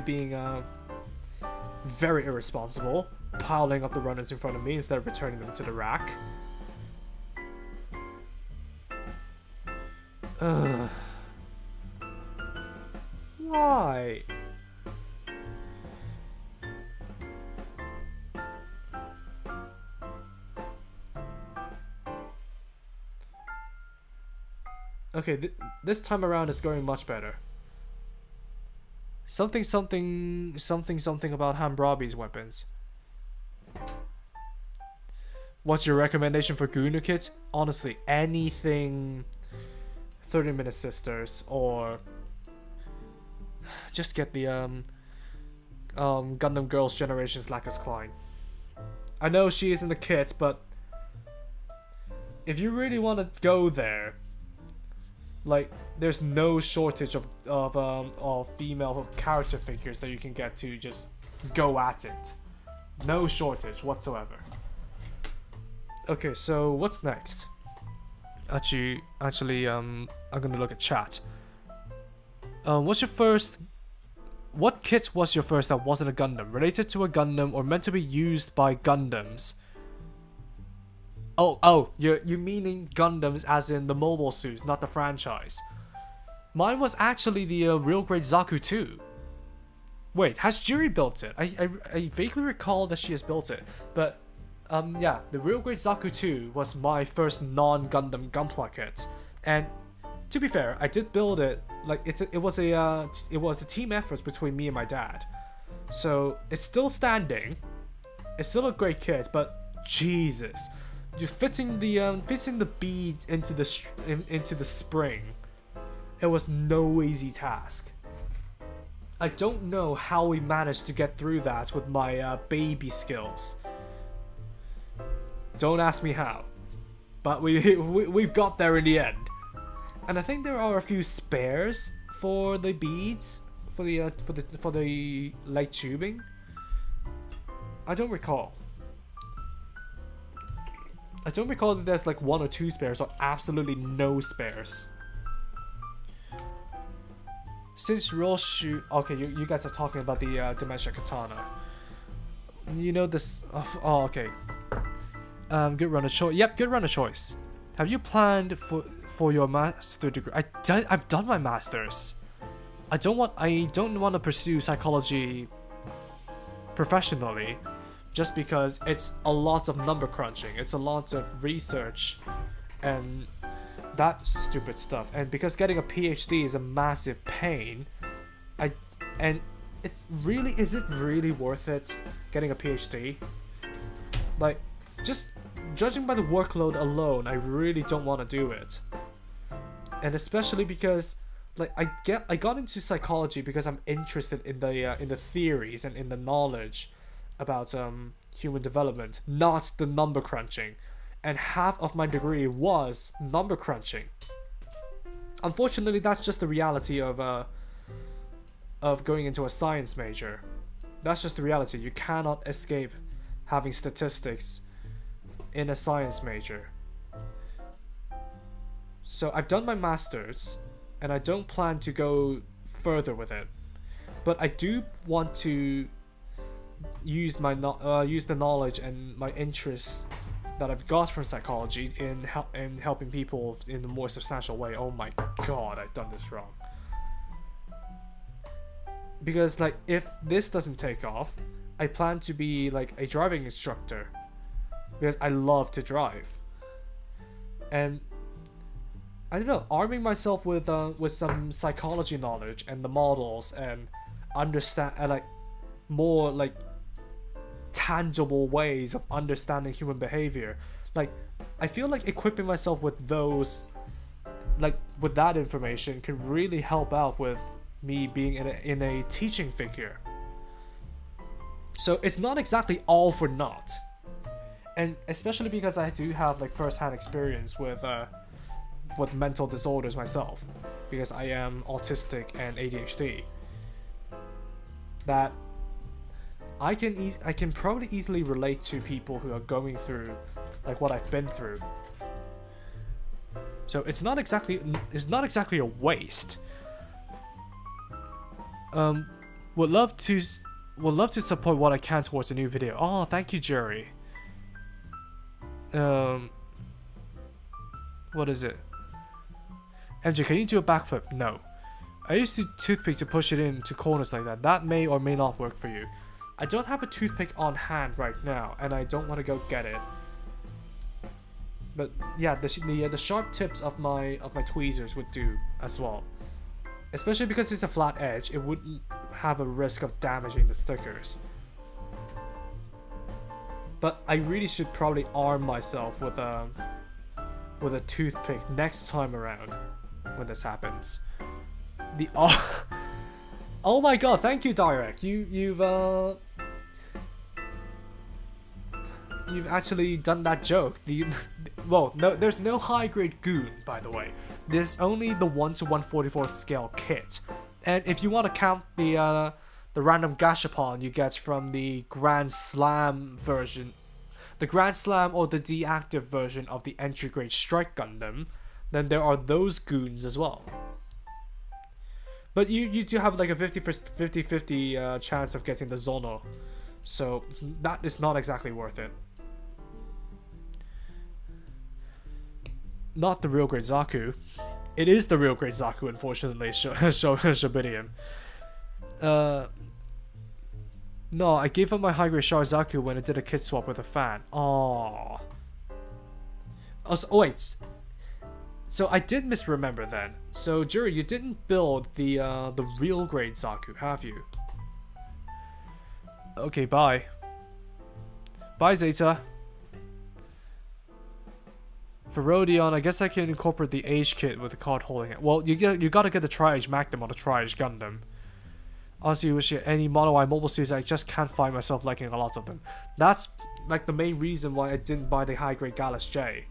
A: being very irresponsible, piling up the runners in front of me instead of returning them to the rack. Why? Okay, this time around it's going much better. Something about Hammurabi's weapons. What's your recommendation for Gunu kits? Honestly, anything 30-minute sisters, or just get the Gundam Girls Generations Lacus Klein. I know she is in the kit, but if you really want to go there, like, there's no shortage of female character figures that you can get to just go at it. No shortage whatsoever. Okay, so what's next? Actually, I'm gonna look at chat. What kit was your first that wasn't a Gundam? Related to a Gundam or meant to be used by Gundams? Oh, you're meaning Gundams as in the mobile suits, not the franchise. Mine was actually the real grade Zaku 2. Wait, has Juri built it? I vaguely recall that she has built it, but yeah, the real grade Zaku 2 was my first non-Gundam gunpla kit, and to be fair, I did build it. Like, it was a team effort between me and my dad, so it's still standing. It's still a great kit, but Jesus, you're fitting the beads into the spring. It was no easy task. I don't know how we managed to get through that with my baby skills. Don't ask me how, but we've got there in the end. And I think there are a few spares for the beads for the light tubing. I don't recall. I don't recall that there's like 1 or 2 spares or absolutely no spares. Since roll shoot, okay, you guys are talking about the Dementia Katana. You know this. Oh, okay. Good runner choice. Yep, good runner choice. Have you planned for your master degree? I've done my masters. I don't want to pursue psychology professionally, just because it's a lot of number crunching. It's a lot of research, and that stupid stuff. And because getting a PhD is a massive pain, is it really worth it getting a PhD? Like, just judging by the workload alone, I really don't want to do it. And especially because, like, I got into psychology because I'm interested in the theories and in the knowledge about human development, not the number crunching. And half of my degree was number crunching. Unfortunately, that's just the reality of going into a science major. That's just the reality. You cannot escape having statistics in a science major. So I've done my masters, and I don't plan to go further with it. But I do want to use the knowledge and my interests that I've got from psychology in helping people in a more substantial way. Oh my god, I've done this wrong. Because, like, if this doesn't take off, I plan to be like a driving instructor, because I love to drive. And I don't know, arming myself with some psychology knowledge and the models and understand like more like tangible ways of understanding human behavior. Like, I feel like equipping myself with those, like, with that information can really help out with me being in a teaching figure. So it's not exactly all for naught. And especially because I do have like first-hand experience with mental disorders myself, because I am autistic and ADHD, that I can probably easily relate to people who are going through like what I've been through. So it's not exactly a waste. Would love to support what I can towards a new video. Oh, thank you, Jerry. What is it? MJ, can you do a backflip? No. I used a toothpick to push it into corners like that. That may or may not work for you. I don't have a toothpick on hand right now, and I don't want to go get it. But yeah, the sharp tips of my tweezers would do as well. Especially because it's a flat edge, it wouldn't have a risk of damaging the stickers. But I really should probably arm myself with a toothpick next time around when this happens. Oh my god, thank you, Direct. You've actually done that joke. Well, no, there's no high grade goon, by the way. There's only the 1/144 scale kit, and if you want to count the random gashapon you get from the Grand Slam version, the Grand Slam or the deactive version of the entry grade Strike Gundam, then there are those goons as well. But you do have like a 50-50 chance of getting the Zono, so that is not exactly worth it. Not the real grade Zaku. It is the real grade Zaku, unfortunately, Shobidium. No, I gave up my high grade Char Zaku when I did a kit swap with a fan. Aww. Oh, wait. So I did misremember then. So Jury, you didn't build the real grade Zaku, have you? Okay, bye. Bye, Zeta. For Rodion, I guess I can incorporate the Age kit with the card holding it. Well, you gotta get the Tri-Age Magnum on the Tri-Age Gundam. Honestly, wish you any Mono Eye mobile series, I just can't find myself liking a lot of them. That's like the main reason why I didn't buy the high grade Gallus J.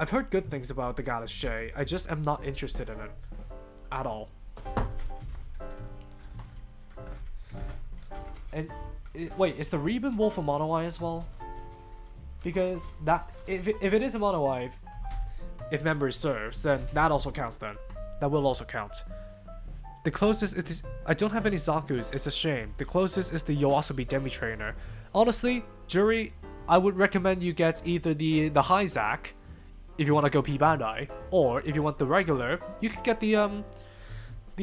A: I've heard good things about the Gallus J. I just am not interested in it at all. And wait, is the Ribbon Wolf a mono eye as well? Because that if it is a mono eye, if memory serves, then that also counts. Then that will also count. The closest is I don't have any Zakus. It's a shame. The closest is the Yoasobi Demi Trainer. Honestly, Jury, I would recommend you get either the high Zac, if you want to go P Bandai, or if you want the regular, you can get the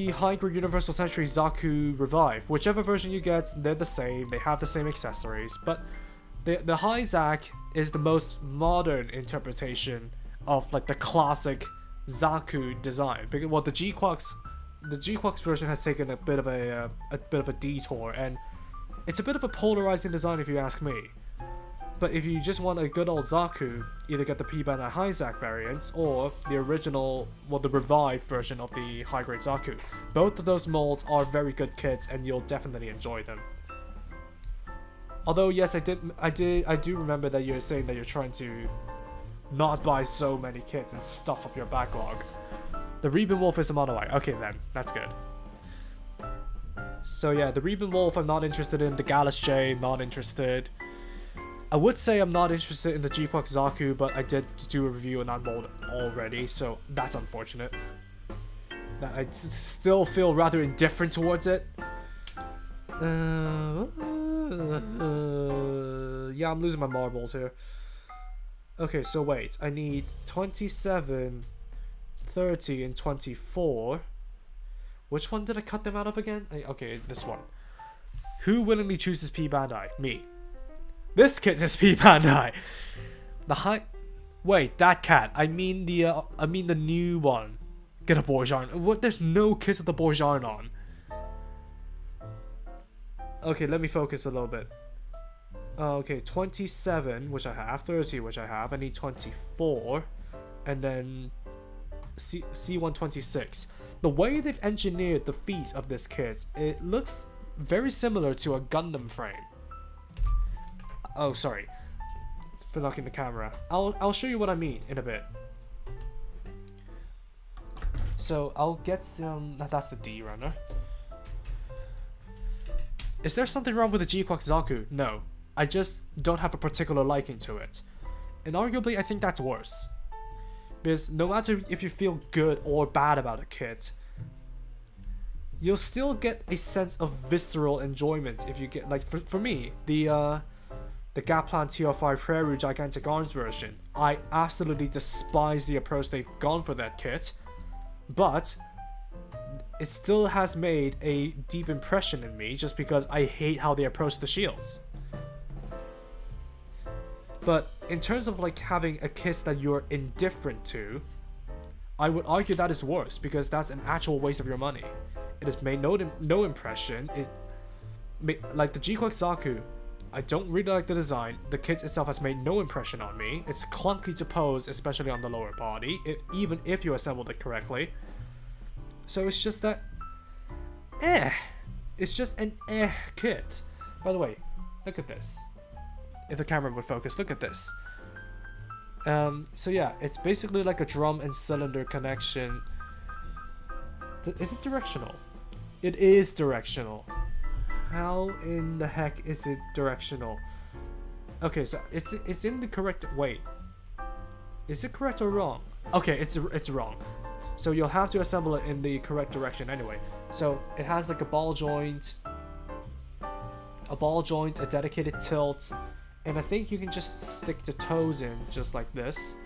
A: Hybrid Universal Century Zaku Revive. Whichever version you get, they're the same. They have the same accessories, but the high Zac is the most modern interpretation of like the classic Zaku design. Because well, the G-Quax version has taken a bit of a detour, and it's a bit of a polarizing design if you ask me. But if you just want a good old Zaku, either get the P-Bandai High Zac variants or the original, well, the revived version of the high grade Zaku. Both of those molds are very good kits, and you'll definitely enjoy them. Although yes, I do remember that you're saying that you're trying to not buy so many kits and stuff up your backlog. The Ribbon Wolf is a mono eye. Okay then, that's good. So yeah, the Ribbon Wolf I'm not interested in. The Gallus J, not interested. I would say I'm not interested in the G-Quax Zaku, but I did do a review on that mold already, so that's unfortunate. I still feel rather indifferent towards it. Yeah, I'm losing my marbles here. Okay, so wait, I need 27, 30, and 24. Which one did I cut them out of again? Okay, this one. Who willingly chooses P Bandai? Me. This kit is P Bandai. The high. Wait, that cat. I mean the new one. Get a Borjarn. What? There's no kits of the Borjarn on. Okay, let me focus a little bit. Okay, 27, which I have. 30, which I have. I need 24, and then C126. The way they've engineered the feet of this kit, it looks very similar to a Gundam frame. Oh, sorry for knocking the camera. I'll show you what I mean in a bit. So I'll get some. That's the D runner. Is there something wrong with the G-Quax Zaku? No, I just don't have a particular liking to it, and arguably I think that's worse. Because no matter if you feel good or bad about a kit, you'll still get a sense of visceral enjoyment if you get, like, for me, the Gatplan TR5 Prairie Gigantic Arms version. I absolutely despise the approach they've gone for that kit, but it still has made a deep impression in me just because I hate how they approach the shields. But in terms of like having a kit that you're indifferent to, I would argue that is worse because that's an actual waste of your money. It has made no impression. Like the G-Quax Zaku, I don't really like the design. The kit itself has made no impression on me. It's clunky to pose, especially on the lower body, even if you assembled it correctly. So it's just that, it's just an kit. By the way, look at this. If the camera would focus, look at this. So yeah, it's basically like a drum and cylinder connection. Is it directional? It is directional. How in the heck is it directional? Okay, so it's in the correct. Wait, is it correct or wrong? Okay, it's wrong. So you'll have to assemble it in the correct direction anyway. So it has like a ball joint, a dedicated tilt, and I think you can just stick the toes in just like this.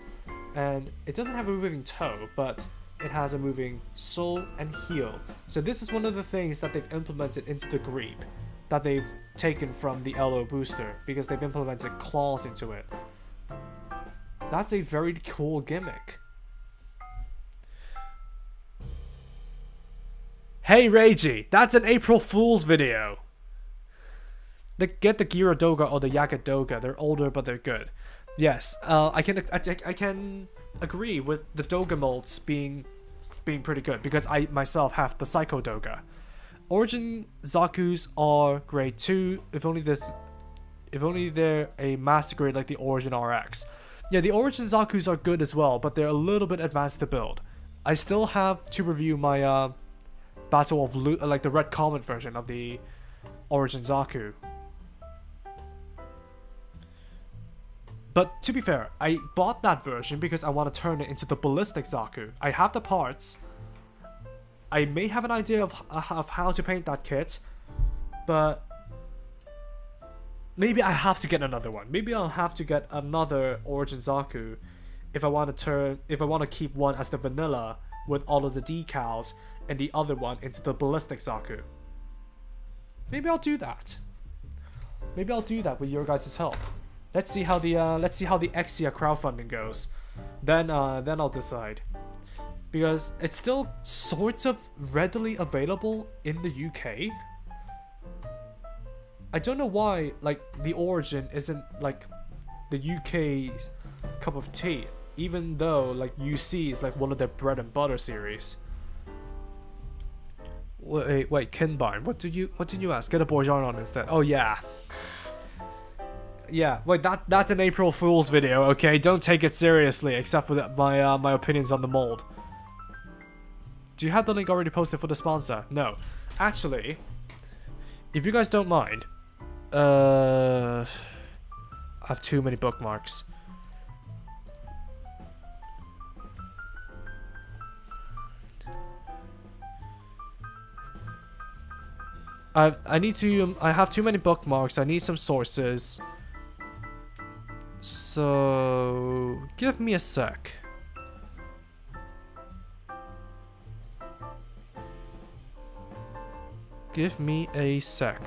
A: And it doesn't have a moving toe, but it has a moving sole and heel. So this is one of the things that they've implemented into the Griepe, that they've taken from the LO booster, because they've implemented claws into it. That's a very cool gimmick. Hey Reiji, that's an April Fool's video. Get the Gyaradoga or the Yagadoga. They're older, but they're good. Yes, I can agree with the Doga molds being pretty good because I myself have the Psycho Doga. Origin Zakus are great too. If only they're a master grade like the Origin RX. Yeah, the Origin Zakus are good as well, but they're a little bit advanced to build. I still have to review my Battle of like the Red Comet version of the Origin Zaku. But to be fair, I bought that version because I want to turn it into the Ballistic Zaku. I have the parts. I may have an idea of how to paint that kit, but maybe I have to get another one. Maybe I'll have to get another Origin Zaku if I want to keep one as the vanilla with all of the decals and the other one into the Ballistic Zaku. Maybe I'll do that. Maybe I'll do that with your guys' help. Let's see how the Exia crowdfunding goes. Then I'll decide. Because it's still sort of readily available in the UK. I don't know why like the Origin isn't like the UK's cup of tea, even though like UC is like one of their bread and butter series. Wait, Kinbarn, what did you ask? Get a Bourgeon on instead. Oh yeah. Yeah, wait, that's an April Fool's video, okay? Don't take it seriously, except for my opinions on the mold. Do you have the link already posted for the sponsor? No. Actually, if you guys don't mind, I have too many bookmarks. I have too many bookmarks. I need some sources. So give me a sec. Give me a sec.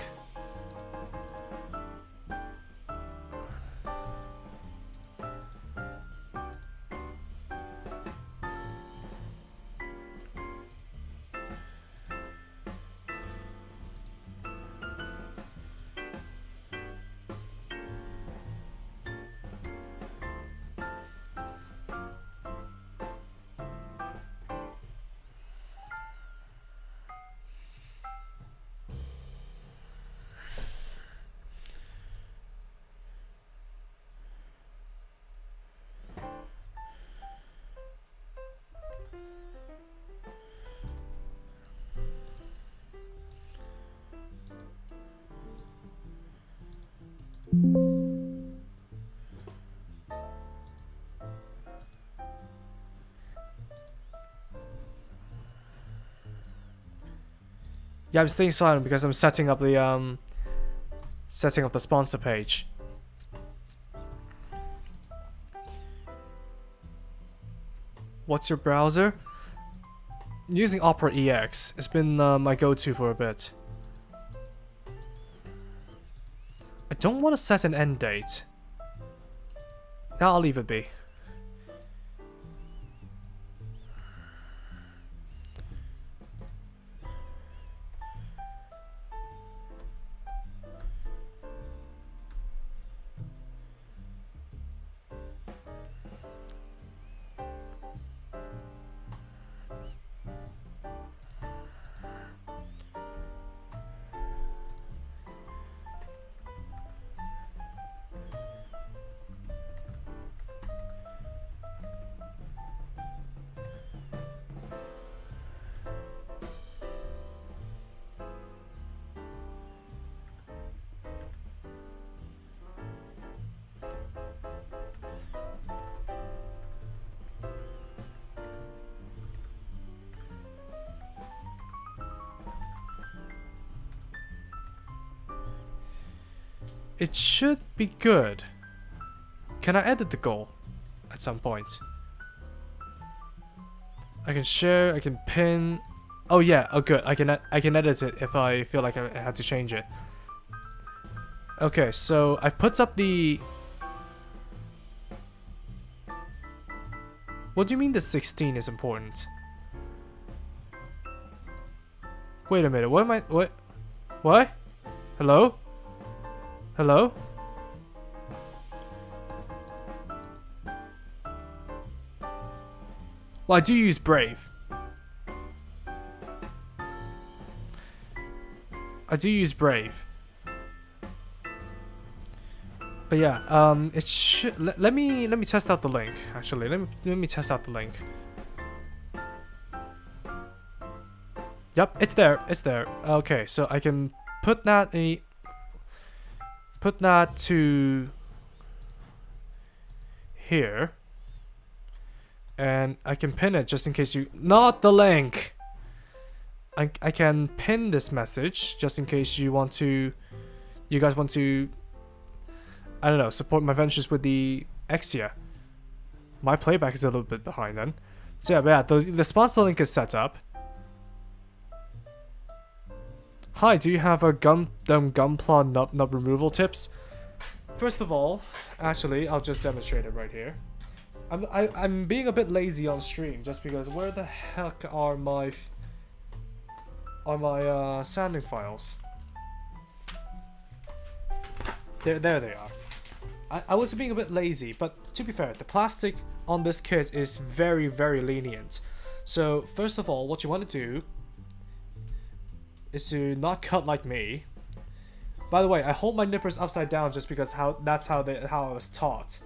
A: Yeah, I'm staying silent because I'm setting up the sponsor page. What's your browser? Using Opera EX. It's been my go-to for a bit. I don't want to set an end date. I'll leave it be. It should be good. Can I edit the goal at some point? I can share, I can pin. Oh yeah, oh good. I can edit it if I feel like I had to change it. Okay, so I put up the. What do you mean the 16 is important? Wait a minute, what am I, what? What? Hello? Hello? Well, I do use Brave. I do use Brave. But yeah, it should. Let me test out the link. Actually, let me test out the link. Yep, it's there. It's there. Okay, so I can put that to here, and I can pin it just in case you. Not the link. I can pin this message just in case you want to. You guys want to. I don't know. Support my ventures with the Exia. My playback is a little bit behind then. So yeah, but yeah, the sponsor link is set up. Hi, do you have a gunpla nub removal tips? First of all, actually, I'll just demonstrate it right here. I'm being a bit lazy on stream just because where the heck are my sanding files? There they are. I was being a bit lazy, but to be fair, the plastic on this kit is very, very lenient. So first of all, what you want to do is to not cut like me. By the way, I hold my nippers upside down just because that's how I was taught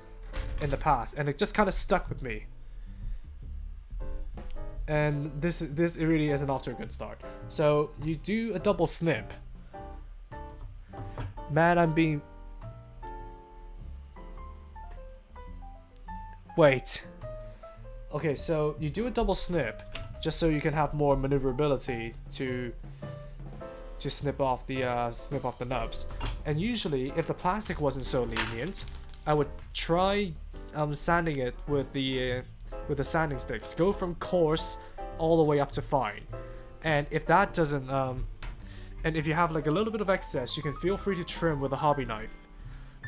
A: in the past, and it just kind of stuck with me. And this really isn't off to a good start. So you do a double snip. Man, I'm being. Wait. Okay, so you do a double snip just so you can have more maneuverability to snip off the nubs. And usually, if the plastic wasn't so lenient, I would try sanding it with the sanding sticks. Go from coarse all the way up to fine. And if that doesn't and if you have like a little bit of excess, you can feel free to trim with a hobby knife.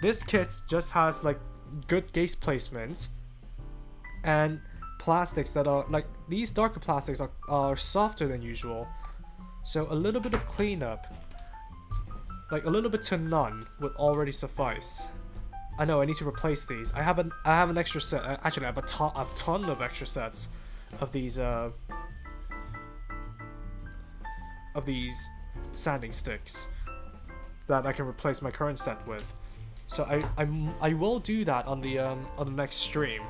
A: This kit just has like good gauge placement and plastics that are like these darker plastics are softer than usual. So a little bit of cleanup, like a little bit to none, would already suffice. I know I need to replace these. I have an extra set. Actually, I have a ton of extra sets of these sanding sticks that I can replace my current set with. So I will do that on the next stream.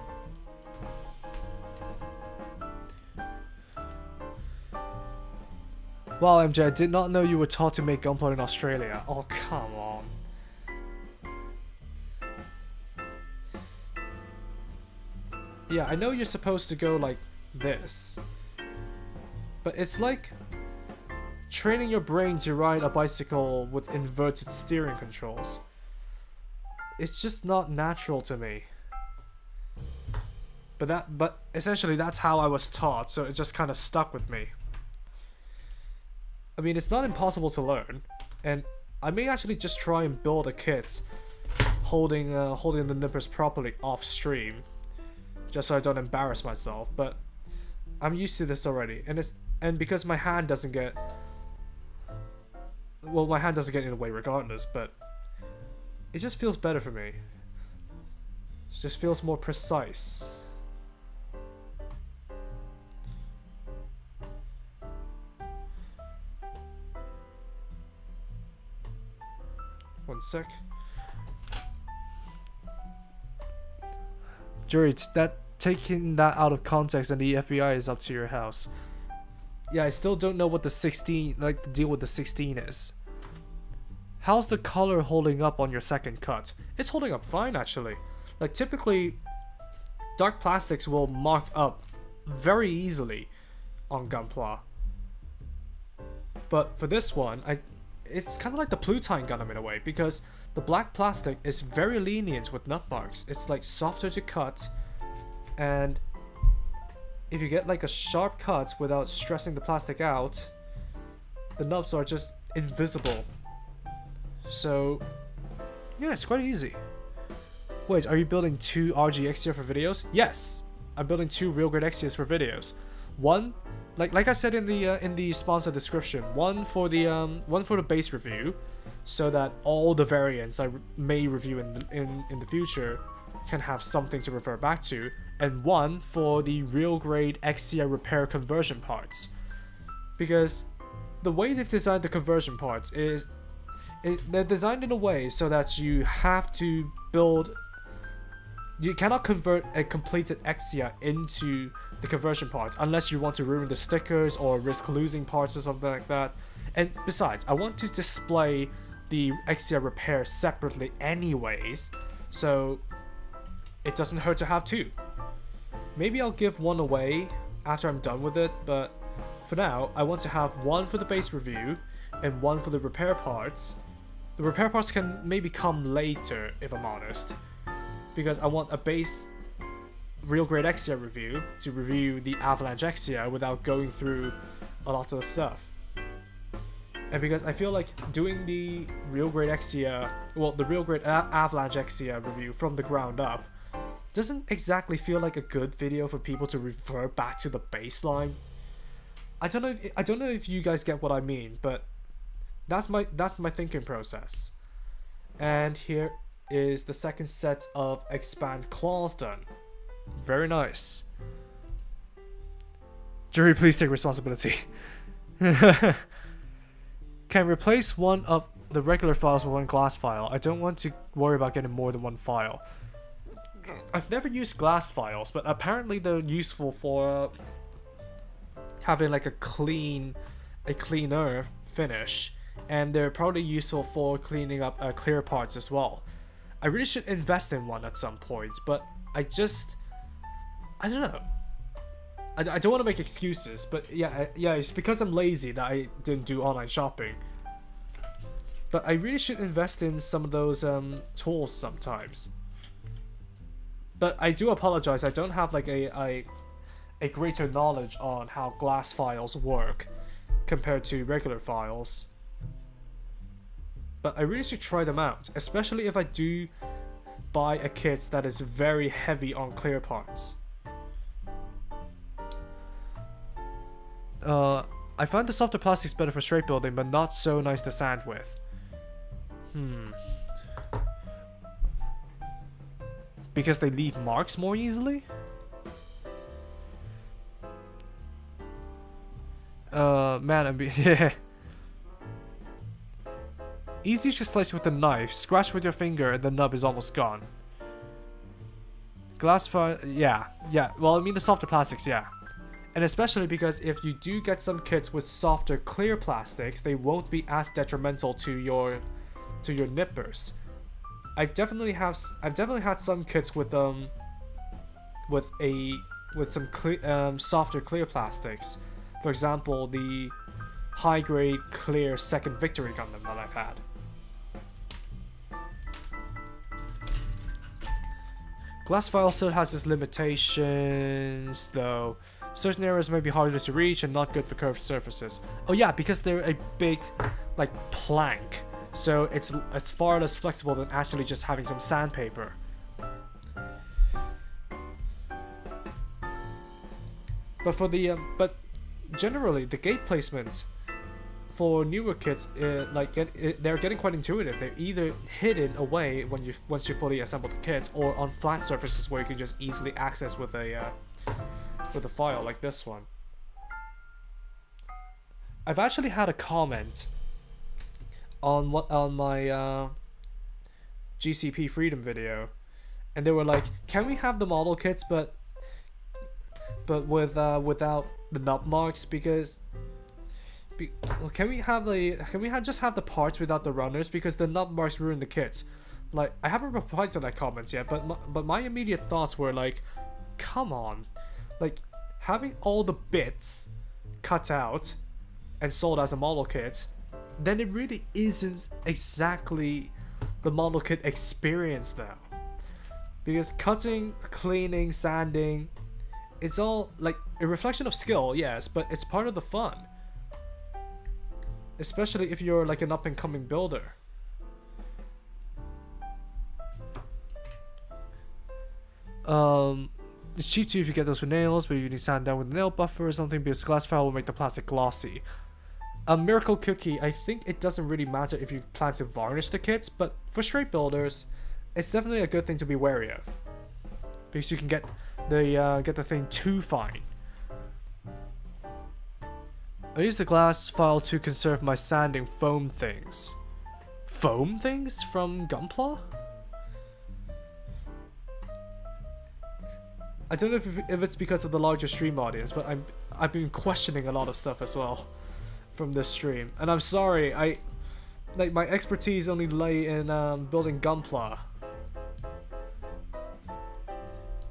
A: Wow, MJ, I did not know you were taught to make gunpla in Australia. Oh, come on. Yeah, I know you're supposed to go like this. But it's like training your brain to ride a bicycle with inverted steering controls. It's just not natural to me. But essentially that's how I was taught, so it just kind of stuck with me. I mean, it's not impossible to learn, and I may actually just try and build a kit holding the nippers properly off stream, just so I don't embarrass myself. But I'm used to this already, and because my hand doesn't get, well, my hand doesn't get in the way regardless, but it just feels better for me. It just feels more precise. One sec. Jury, taking that out of context and the FBI is up to your house. Yeah, I still don't know what the 16, like the deal with the 16 is. How's the color holding up on your second cut? It's holding up fine actually. Like typically, dark plastics will mark up very easily on gunpla. But for this one, it's kind of like the Plutine Gundam in a way, because the black plastic is very lenient with nut marks. It's like softer to cut, and if you get like a sharp cut without stressing the plastic out, the nubs are just invisible. So yeah, it's quite easy. Wait, are you building 2 RG Exia for videos? Yes, I'm building 2 real grade Exias for videos. One, like I said in the sponsor description, one for the base review, so that all the variants I may review in the future can have something to refer back to, and one for the real grade Exia repair conversion parts. Because the way they've designed the conversion parts is they're designed in a way so that you have to build. You cannot convert a completed Exia into the conversion parts unless you want to ruin the stickers or risk losing parts or something like that. And besides, I want to display the Exia repair separately anyways, so it doesn't hurt to have two. Maybe I'll give one away after I'm done with it, but for now, I want to have one for the base review and one for the repair parts. The repair parts can maybe come later, if I'm honest, because I want a base real grade Exia review to review the Avalanche Exia without going through a lot of stuff. And because I feel like doing the real grade Exia, well, the real grade Avalanche Exia review from the ground up doesn't exactly feel like a good video for people to refer back to the baseline. I don't know if you guys get what I mean, but that's my thinking process. And here is the second set of expand claws done. Very nice. Jury, please take responsibility. Can replace one of the regular files with one glass file. I don't want to worry about getting more than one file. I've never used glass files, but apparently they're useful for having like a cleaner finish, and they're probably useful for cleaning up clear parts as well. I really should invest in one at some point, but I don't know. I don't want to make excuses, but yeah, it's because I'm lazy that I didn't do online shopping. But I really should invest in some of those tools sometimes. But I do apologize, I don't have like a greater knowledge on how glass files work compared to regular files. But I really should try them out, especially if I do buy a kit that is very heavy on clear parts. I find the softer plastics better for straight building, but not so nice to sand with. Because they leave marks more easily? Man, yeah. Easy to slice with a knife, scratch with your finger, and the nub is almost gone. Glass file, yeah. Well, I mean the softer plastics, yeah. And especially because if you do get some kits with softer clear plastics, they won't be as detrimental to your nippers. I've definitely had some kits with some softer clear plastics. For example, the high grade clear second Victory Gundam that I've had. Glass file still has its limitations, though. Certain areas may be harder to reach and not good for curved surfaces. Oh yeah, because they're a big, like, plank. So it's far less flexible than actually just having some sandpaper. But for the but generally the gate placements for newer kits, they're getting quite intuitive. They're either hidden away once you fully assemble the kit, or on flat surfaces where you can just easily access with a file like this one. I've actually had a comment on my GCP Freedom video, and they were like, "Can we have the model kits, but without the nub marks? Because can we just have the parts without the runners? Because the nub marks ruin the kits." Like, I haven't replied to that comment yet, but my immediate thoughts were like, come on, like, having all the bits cut out and sold as a model kit, then it really isn't exactly the model kit experience though. Because cutting, cleaning, sanding, it's all like a reflection of skill, yes, but it's part of the fun. Especially if you're like an up and coming builder. It's cheap too if you get those for nails, but you need sand down with a nail buffer or something, because glass file will make the plastic glossy. A Miracle Cookie, I think it doesn't really matter if you plan to varnish the kits, but for straight builders, it's definitely a good thing to be wary of, because you can get the thing too fine. I use the glass file to conserve my sanding foam things. foam things from Gunpla? I don't know if it's because of the larger stream audience, but I've been questioning a lot of stuff as well from this stream, and I'm sorry. Like my expertise only lay in building Gunpla.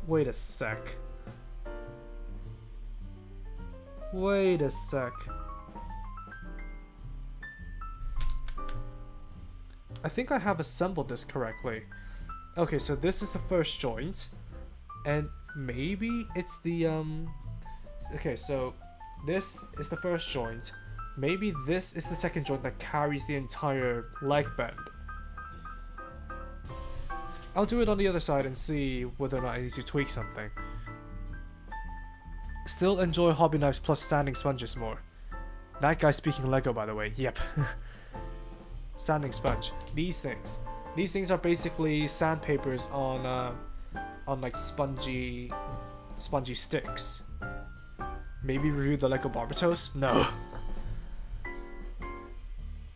A: Wait a sec. Wait a sec. I think I have assembled this correctly. Okay, so this is the first joint, and maybe it's the okay, so this is the first joint. Maybe this is the second joint that carries the entire leg bend. I'll do it on the other side and see whether or not I need to tweak something. Still enjoy hobby knives plus sanding sponges more. That guy's speaking Lego, by the way. Yep. Sanding sponge. These things are basically sandpapers on like spongy sticks. Maybe review the Lego Barbatos? No.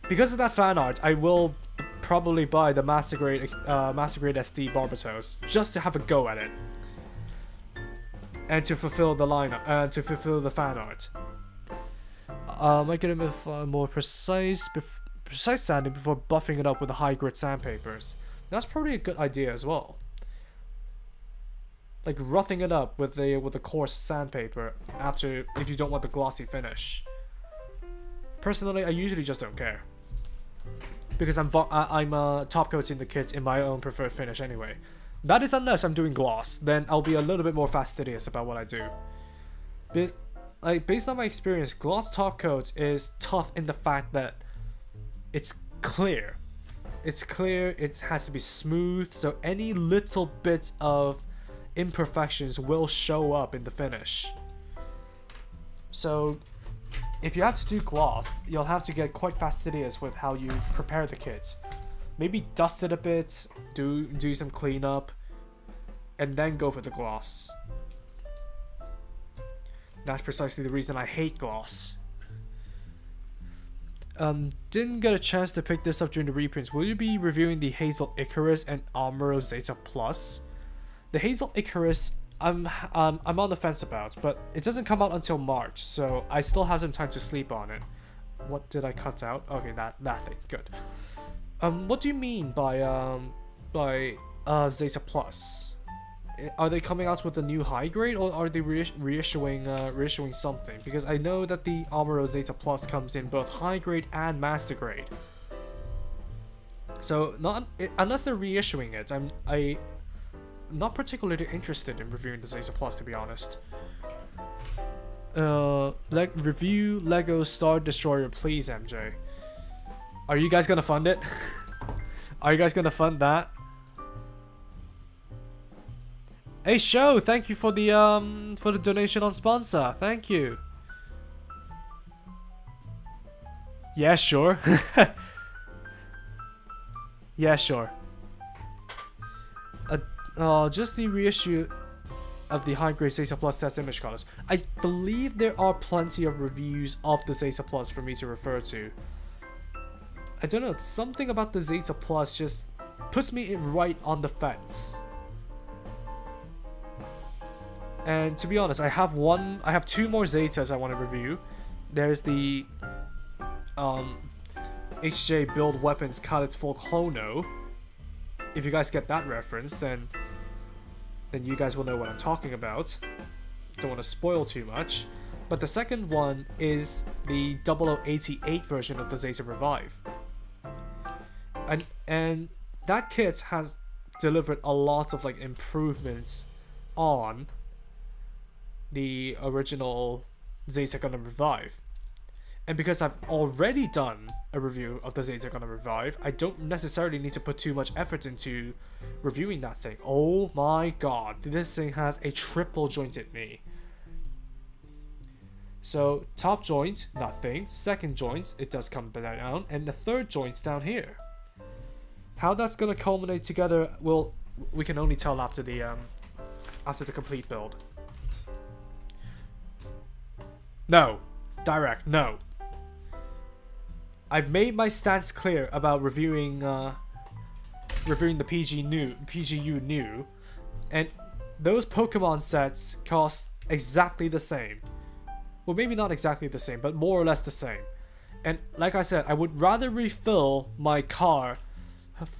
A: Because of that fan art, I will probably buy the Master Grade SD Barbatos just to have a go at it, and to fulfill the lineup, to fulfill the fan art. I get it with more precise sanding before buffing it up with the high grit sandpapers. That's probably a good idea as well. Like roughing it up with the coarse sandpaper after, if you don't want the glossy finish. Personally, I usually just don't care, because I'm top coating the kits in my own preferred finish anyway. That is unless I'm doing gloss, then I'll be a little bit more fastidious about what I do. Based on my experience, gloss top coats is tough in the fact that it's clear. It's clear, it has to be smooth, so any little bit of imperfections will show up in the finish. So if you have to do gloss, you'll have to get quite fastidious with how you prepare the kit. Maybe dust it a bit, do some cleanup, and then go for the gloss. That's precisely the reason I hate gloss. Didn't get a chance to pick this up during the reprints. Will you be reviewing the Hazel Icarus and Amuro Zeta Plus? The Hazel Icarus, I'm on the fence about, but it doesn't come out until March, so I still have some time to sleep on it. What did I cut out? Okay, that thing. Good. What do you mean by Zeta Plus? Are they coming out with a new high grade, or are they reissuing something? Because I know that the Amuro Zeta Plus comes in both high grade and master grade. So unless they're reissuing it, I'm not particularly interested in reviewing the Zeta Plus, to be honest. Review Lego Star Destroyer, please, MJ. Are you guys gonna fund it? Are you guys gonna fund that? Hey Show, thank you for the donation on sponsor. Thank you. Yeah, sure. Yeah, sure. Just the reissue of the high-grade Zeta Plus test image colors. I believe there are plenty of reviews of the Zeta Plus for me to refer to. I don't know, something about the Zeta Plus just puts me right on the fence. And to be honest, I have two more Zetas I want to review. There's the HJ Build Weapons Khaled Full Chrono. If you guys get that reference, then you guys will know what I'm talking about. Don't want to spoil too much. But the second one is the 0088 version of the Zeta Revive. And that kit has delivered a lot of like improvements on the original Zeta Gundam Revive. And because I've already done a review of the Zeta Gundam Revive, I don't necessarily need to put too much effort into reviewing that thing. Oh my god, this thing has a triple jointed knee. So, top joint, nothing. Second joint, it does come down. And the third joint's down here. How that's gonna culminate together, we can only tell after the complete build. No. Direct, no. I've made my stance clear about reviewing the PGU new, and those Pokemon sets cost exactly the same. Well, maybe not exactly the same, but more or less the same. And like I said, I would rather refill my car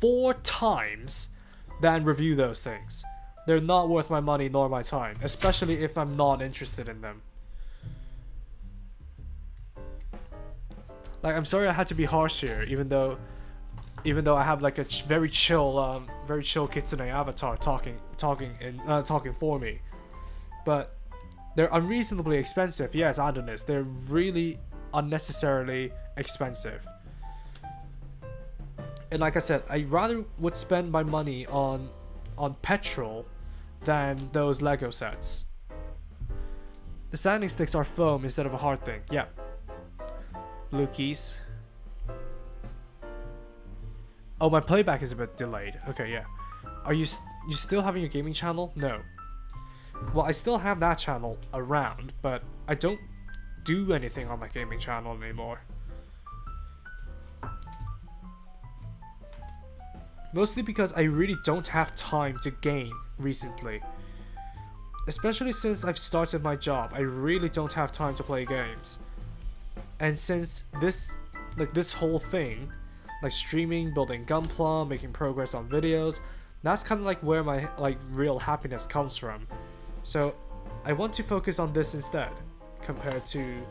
A: 4 times than review those things. They're not worth my money nor my time, especially if I'm not interested in them. Like, I'm sorry I had to be harsh here, even though I have like a very chill kitsune avatar talking for me. But they're unreasonably expensive. Yes, Adonis, they're really unnecessarily expensive. And like I said, I rather would spend my money on petrol than those Lego sets. The sanding sticks are foam instead of a hard thing. Yeah. Blue keys. Oh, my playback is a bit delayed. Okay, yeah. Are you still having your gaming channel? No. Well, I still have that channel around, but I don't do anything on my gaming channel anymore. Mostly because I really don't have time to game recently. Especially since I've started my job, I really don't have time to play games. And since this whole thing, like streaming, building gunpla, making progress on videos, that's kind of like where my real happiness comes from. So I want to focus on this instead, compared to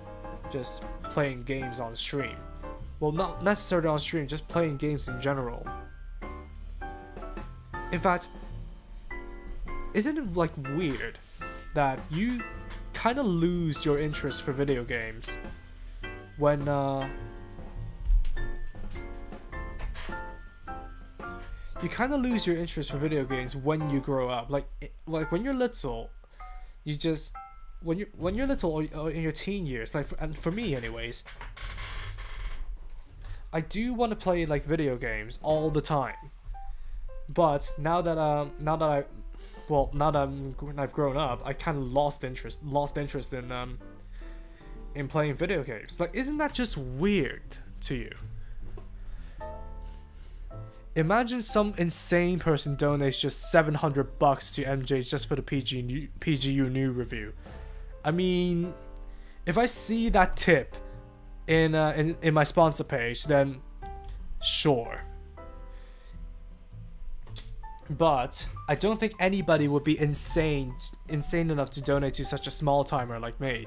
A: just playing games on stream. Well, not necessarily on stream, just playing games in general. In fact, isn't it like weird that you kind of lose your interest for video games when you kind of lose your interest for video games when you grow up. Like when you're little, you just when you're little or in your teen years, like and for me anyways, I do want to play like video games all the time. But now that I've grown up, I kind of lost interest in playing video games. Like, isn't that just weird to you? Imagine some insane person donates just $700 to MJ just for the PGU new review. I mean, if I see that tip in my sponsor page, then sure. But I don't think anybody would be insane enough to donate to such a small timer like me.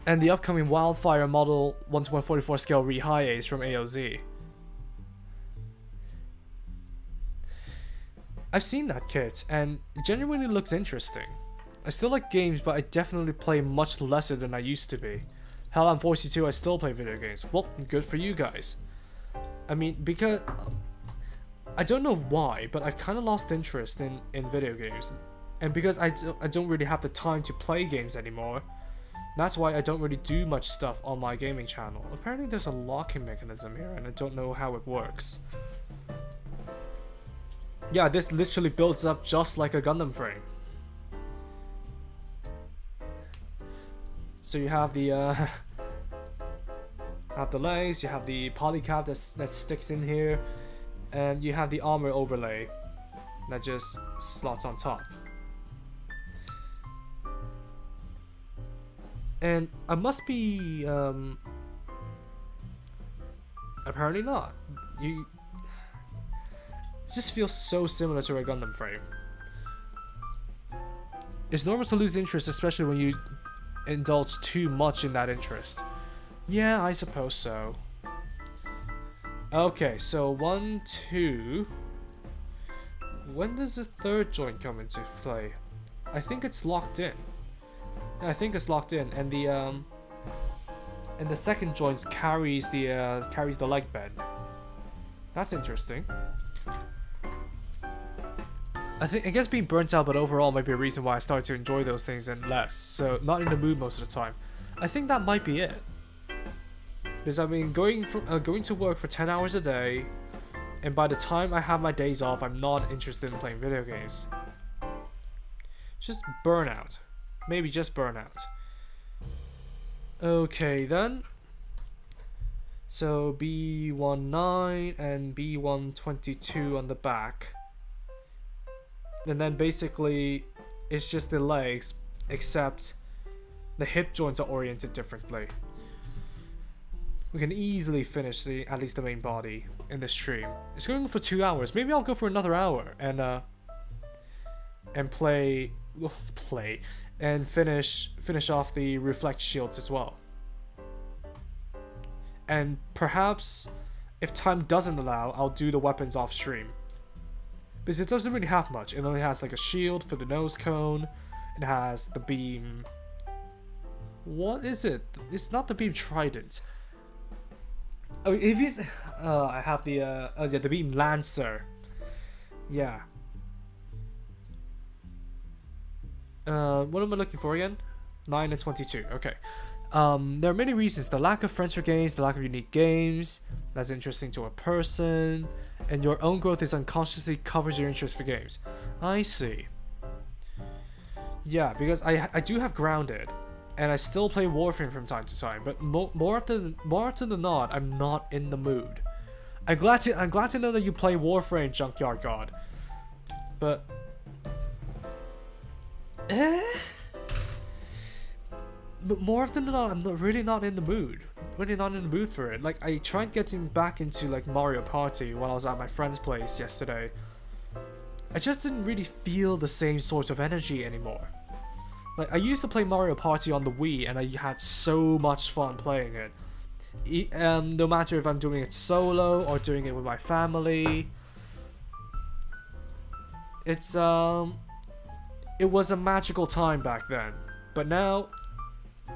A: And the upcoming Wildfire Model 1:144 scale re-high A's from AOZ. I've seen that kit, and it genuinely looks interesting. I still like games, but I definitely play much lesser than I used to be. Hell, I'm 42, I still play video games. Well, good for you guys. I mean, because I don't know why, but I've kind of lost interest in video games, and because I don't really have the time to play games anymore, that's why I don't really do much stuff on my gaming channel. Apparently there's a locking mechanism here, and I don't know how it works. Yeah, this literally builds up just like a Gundam frame. So you have the legs, you have the polycap that sticks in here, and you have the armor overlay that just slots on top. And I must be apparently not. It just feels so similar to a Gundam frame. It's normal to lose interest, especially when you indulge too much in that interest. Yeah, I suppose so. Okay, so 1, 2. When does the third joint come into play? I think it's locked in. I think it's locked in, and the second joint carries the leg bend. That's interesting. I guess being burnt out, but overall might be a reason why I started to enjoy those things and less. So not in the mood most of the time. I think that might be it. Because I mean, going to work for 10 hours a day, and by the time I have my days off, I'm not interested in playing video games. Just burnout. Maybe just burnout. Okay then. So B19 and B122 on the back. And then basically it's just the legs, except the hip joints are oriented differently. We can easily finish at least the main body in this stream. It's going for 2 hours. Maybe I'll go for another hour and play and finish off the reflect shields as well. And perhaps if time doesn't allow, I'll do the weapons off stream. Because it doesn't really have much. It only has like a shield for the nose cone. It has the beam. What is it? It's not the beam trident. Oh, if it, I have the the beam lancer. Yeah. What am I looking for again? 9 and 22. Okay. There are many reasons. The lack of friends for games, the lack of unique games that's interesting to a person, and your own growth is unconsciously covers your interest for games. I see. Yeah, because I do have Grounded, and I still play Warframe from time to time, but more often than not, I'm not in the mood. I'm glad to know that you play Warframe, Junkyard God. But but more often than not, I'm really not in the mood. Really not in the mood for it. Like, I tried getting back into like Mario Party when I was at my friend's place yesterday. I just didn't really feel the same sort of energy anymore. Like, I used to play Mario Party on the Wii, and I had so much fun playing it. No matter if I'm doing it solo or doing it with my family. It was a magical time back then. But now,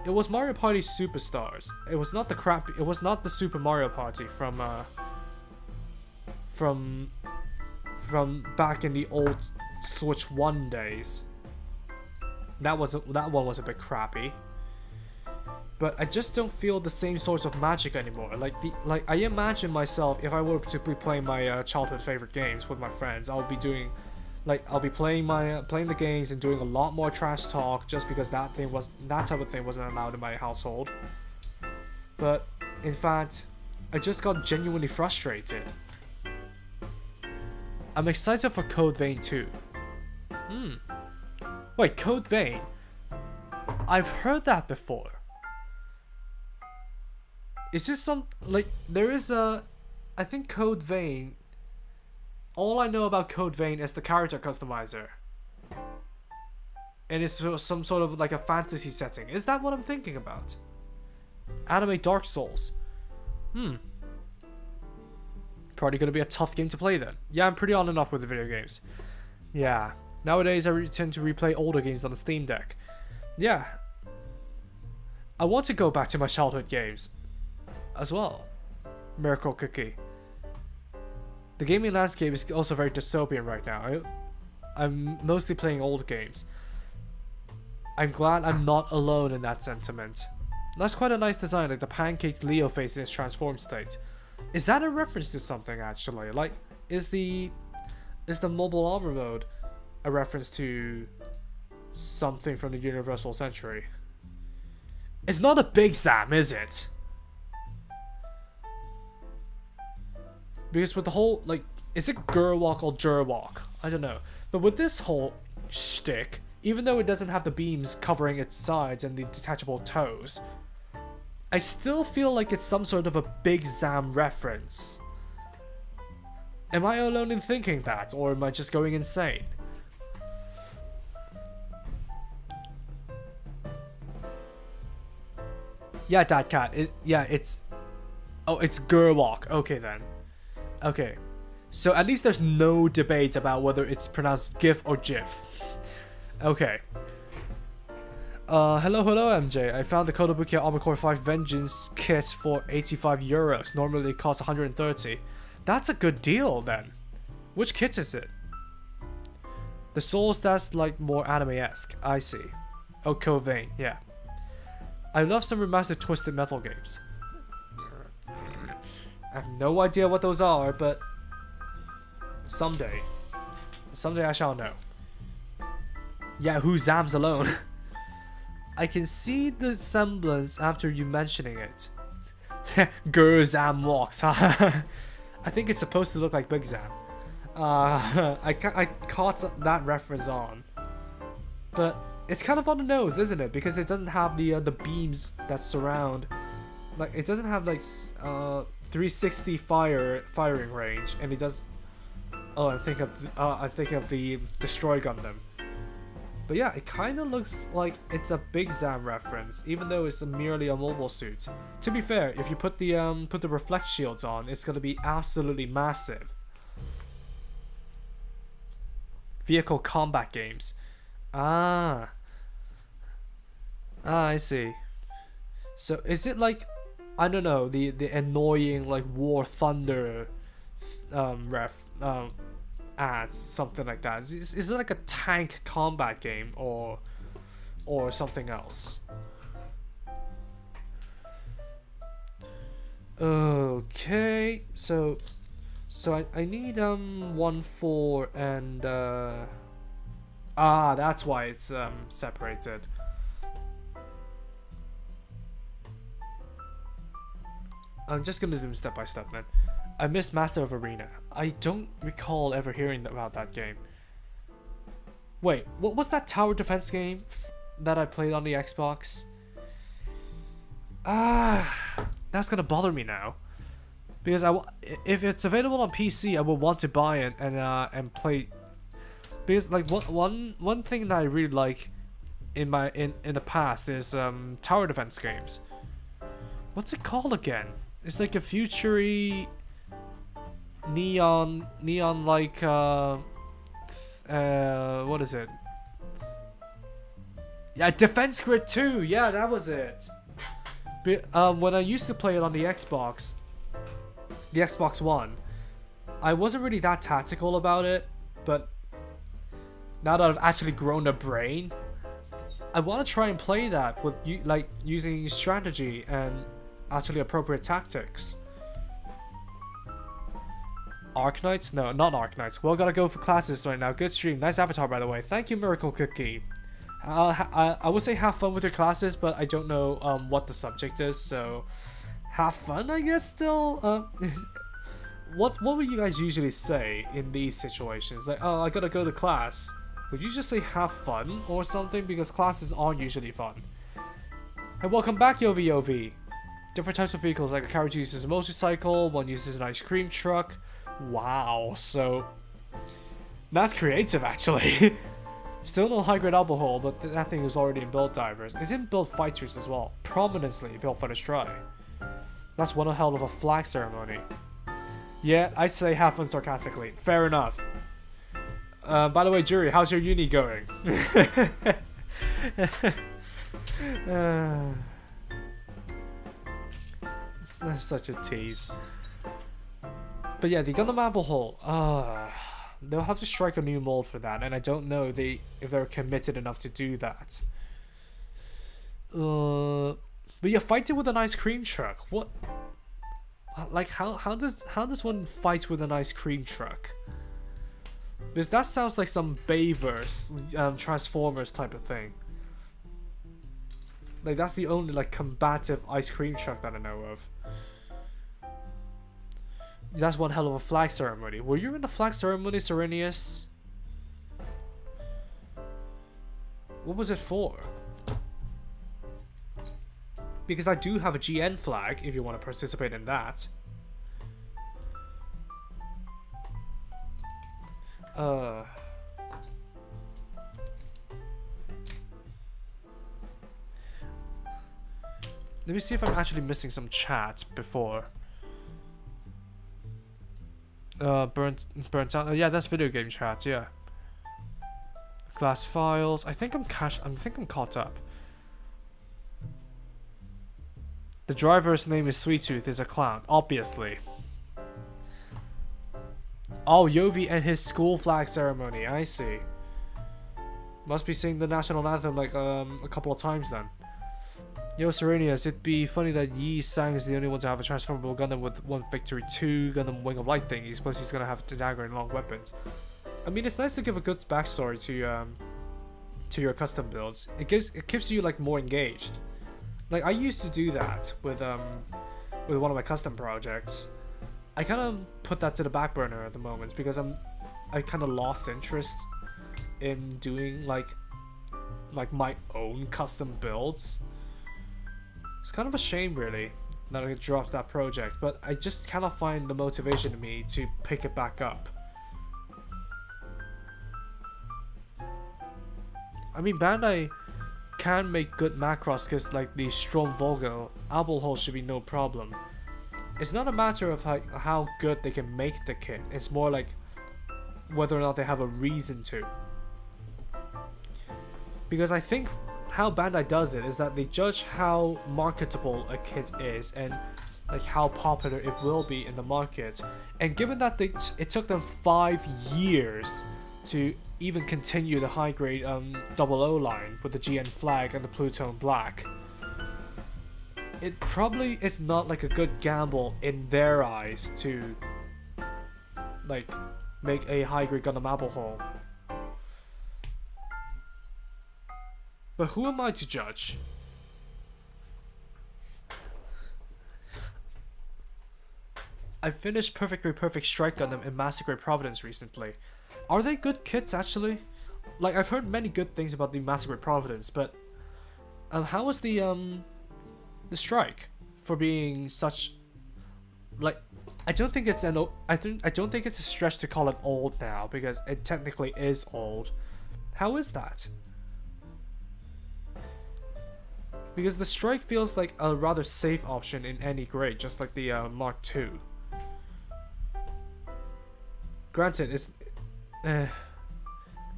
A: it was Mario Party Superstars. It was not the Super Mario Party from back in the old Switch 1 days. That one was a bit crappy. But I just don't feel the same sort of magic anymore. Like I imagine myself, if I were to be playing my childhood favorite games with my friends, I'll be playing the games and doing a lot more trash talk, just because that type of thing wasn't allowed in my household. But in fact, I just got genuinely frustrated. I'm excited for Code Vein 2. Wait, Code Vein? I've heard that before. Is this there is I think Code Vein. All I know about Code Vein is the character customizer. And it's some sort of like a fantasy setting. Is that what I'm thinking about? Anime Dark Souls. Probably gonna be a tough game to play then. Yeah, I'm pretty on and off with the video games. Yeah. Nowadays I tend to replay older games on the Steam Deck. Yeah. I want to go back to my childhood games as well. Miracle Cookie. The gaming landscape is also very dystopian right now. I'm mostly playing old games. I'm glad I'm not alone in that sentiment. That's quite a nice design, like the pancaked Leo face in its transformed state. Is that a reference to something actually? Like, is the mobile armor mode a reference to something from the Universal Century? It's not a Big Sam, is it? Because with the whole, like, is it Gerwalk or Jerwalk? I don't know. But with this whole shtick, even though it doesn't have the beams covering its sides and the detachable toes, I still feel like it's some sort of a Big Zam reference. Am I alone in thinking that, or am I just going insane? Yeah, Dad Cat. It's Gerwalk. Okay then. Okay. So at least there's no debate about whether it's pronounced GIF or GIF. Okay. Hello MJ. I found the Kotobukiya Armor Core 5 Vengeance kit for €85. Normally it costs 130. That's a good deal then. Which kit is it? The Souls, that's like more anime-esque. I see. Oh, Code Vein, yeah. I love some remastered Twisted Metal games. I have no idea what those are, but someday I shall know. Yeah, who Zams alone? I can see the semblance after you mentioning it. Zam walks, huh? I think it's supposed to look like Big Zam. I caught that reference on. But it's kind of on the nose, isn't it? Because it doesn't have the beams that surround. Like, it doesn't have like 360 firing range, and it does. Oh, I'm thinking of the Destroy Gundam. But yeah, it kind of looks like it's a Big Zam reference, even though it's merely a mobile suit. To be fair, if you put the reflect shields on, it's gonna be absolutely massive. Vehicle combat games. I see. So is it like, I don't know, the annoying like War Thunder ads, something like that? Is it like a tank combat game or something else? Okay, so I need 1-4 and that's why it's separated. I'm just gonna do them step by step, man. I missed Master of Arena. I don't recall ever hearing about that game. Wait, what was that tower defense game that I played on the Xbox? That's gonna bother me now, because if it's available on PC, I will want to buy it and play. Because like one thing that I really like in the past is tower defense games. What's it called again? It's like a futury neon like what is it? Yeah, Defense Grid 2. Yeah, that was it. But when I used to play it on the Xbox One, I wasn't really that tactical about it, but now that I've actually grown a brain, I want to try and play that with like using strategy and actually appropriate tactics. Arknights? No, not Arknights. Well, gotta go for classes right now. Good stream. Nice avatar, by the way. Thank you, Miracle Cookie. I would say have fun with your classes, but I don't know what the subject is, so have fun, I guess, still. What would you guys usually say in these situations? Like, oh, I gotta go to class. Would you just say have fun or something? Because classes aren't usually fun. And welcome back, Yovi Yovi. Different types of vehicles, like a character uses a motorcycle, one uses an ice cream truck. Wow, so that's creative, actually. Still no high-grade alcohol, but that thing is already in build divers. It's in build fighters as well, prominently built fighters try. That's one hell of a flag ceremony. Yeah, I'd say have fun sarcastically. Fair enough. By the way, Jury, how's your uni going? It's such a tease. But yeah, the Gundam Apple Hole. They'll have to strike a new mold for that, and I don't know if they're committed enough to do that. But yeah, fight it with an ice cream truck. What? Like how does one fight with an ice cream truck? Because that sounds like some Bayverse, Transformers type of thing. Like that's the only like combative ice cream truck that I know of. That's one hell of a flag ceremony. Were you in the flag ceremony, Serenius? What was it for? Because I do have a GN flag if you want to participate in that. Let me see if I'm actually missing some chat before. Burnt out. Yeah, that's video game chat. Yeah. Glass files. I think I'm caught up. The driver's name is Sweet Tooth. Is a clown, obviously. Oh, Yovi and his school flag ceremony. I see. Must be singing the national anthem like a couple of times then. Yo, Serenius, it'd be funny that Yi Sang is the only one to have a transformable Gundam with one Victory 2 Gundam Wing of Light thingies, plus he's gonna have a dagger and long weapons. I mean, it's nice to give a good backstory to your custom builds, it keeps you like more engaged. Like I used to do that with one of my custom projects. I kind of put that to the back burner at the moment because I kind of lost interest in doing like my own custom builds. It's kind of a shame really that I dropped that project, but I just cannot find the motivation in me to pick it back up. I mean, Bandai can make good Macross kits like the Strom Volgo. Apple hole should be no problem. It's not a matter of how good they can make the kit, it's more like whether or not they have a reason to. Because I think how Bandai does it is that they judge how marketable a kit is and like how popular it will be in the market. And given that it took them 5 years to even continue the high grade 00 line with the GN flag and the Plutone black, it's not like a good gamble in their eyes to like make a high grade Gundam apple hole. But who am I to judge? I finished Perfect Strike Gundam and Massacre Providence recently. Are they good kits actually? Like I've heard many good things about the Massacre Providence, but how was the strike for being such like I don't think it's a stretch to call it old now because it technically is old. How is that? Because the strike feels like a rather safe option in any grade, just like the Mark II. Granted, it's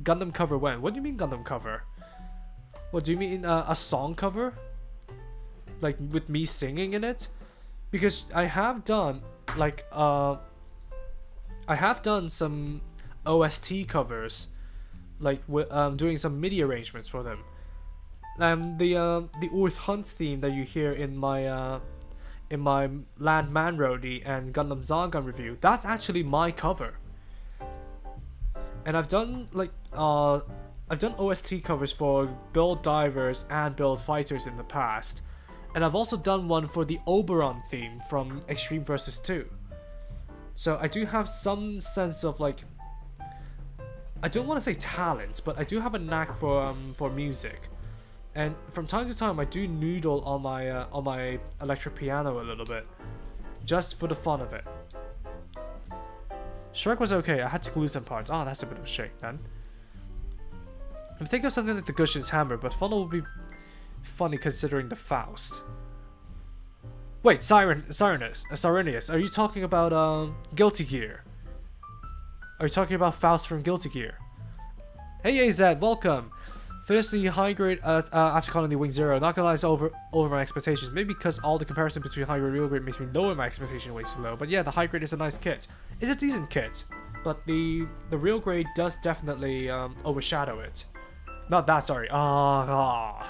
A: Gundam cover when? What do you mean Gundam cover? What do you mean a song cover? Like with me singing in it? Because I have done like I have done some OST covers, like with doing some MIDI arrangements for them. The Urth Hunt theme that you hear in my Land Man Roadie and Gundam Zagun review, that's actually my cover. And I've done like I've done OST covers for Build Divers and Build Fighters in the past, and I've also done one for the Oberon theme from Extreme Versus 2. So I do have some sense of like, I don't want to say talent, but I do have a knack for music. And from time to time, I do noodle on my electric piano a little bit, just for the fun of it. Shrek was okay. I had to glue some parts. Oh, that's a bit of a shame, then. I'm thinking of something like the Gushin's Hammer, but Funnel would be funny considering the Faust. Wait, Cyrenius, are you talking about Guilty Gear? Are you talking about Faust from Guilty Gear? Hey AZ, welcome! Finished the high grade after calling the Wing Zero. Not gonna lie, it's over my expectations. Maybe because all the comparison between high grade and real grade makes me lower my expectation way too low. But yeah, the high grade is a nice kit. It's a decent kit, but the real grade does definitely overshadow it. Not that, sorry. I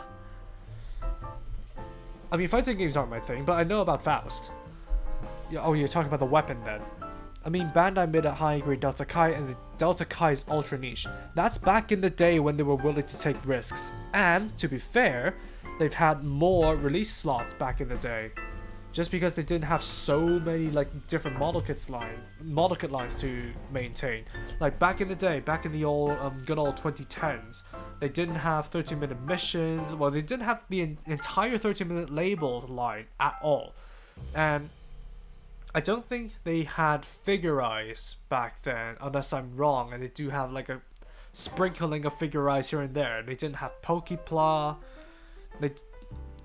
A: mean, fighting games aren't my thing, but I know about Faust. Oh, you're talking about the weapon then. I mean, Bandai made a high-grade Delta Kai, and the Delta Kai is ultra niche. That's back in the day when they were willing to take risks. And, to be fair, they've had more release slots back in the day. Just because they didn't have so many, like, different model kit lines to maintain. Like, back in the day, back in the old, good old 2010s, they didn't have 30-minute missions. Well, they didn't have the entire 30-minute labels line at all. And I don't think they had Figure Eyes back then, unless I'm wrong, and they do have like a sprinkling of Figure Eyes here and there. They didn't have Pokepla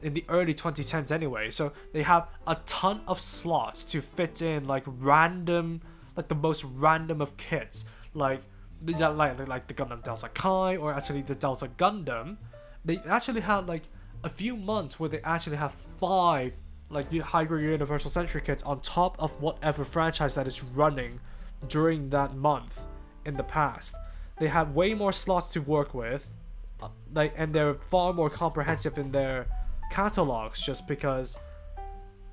A: in the early 2010s anyway, so they have a ton of slots to fit in like random, like the most random of kits, like the Gundam Delta Kai, or actually the Delta Gundam. They actually had like a few months where they actually have 5 like high-grade Universal Century kits on top of whatever franchise that is running during that month in the past. They have way more slots to work with, and they're far more comprehensive in their catalogs just because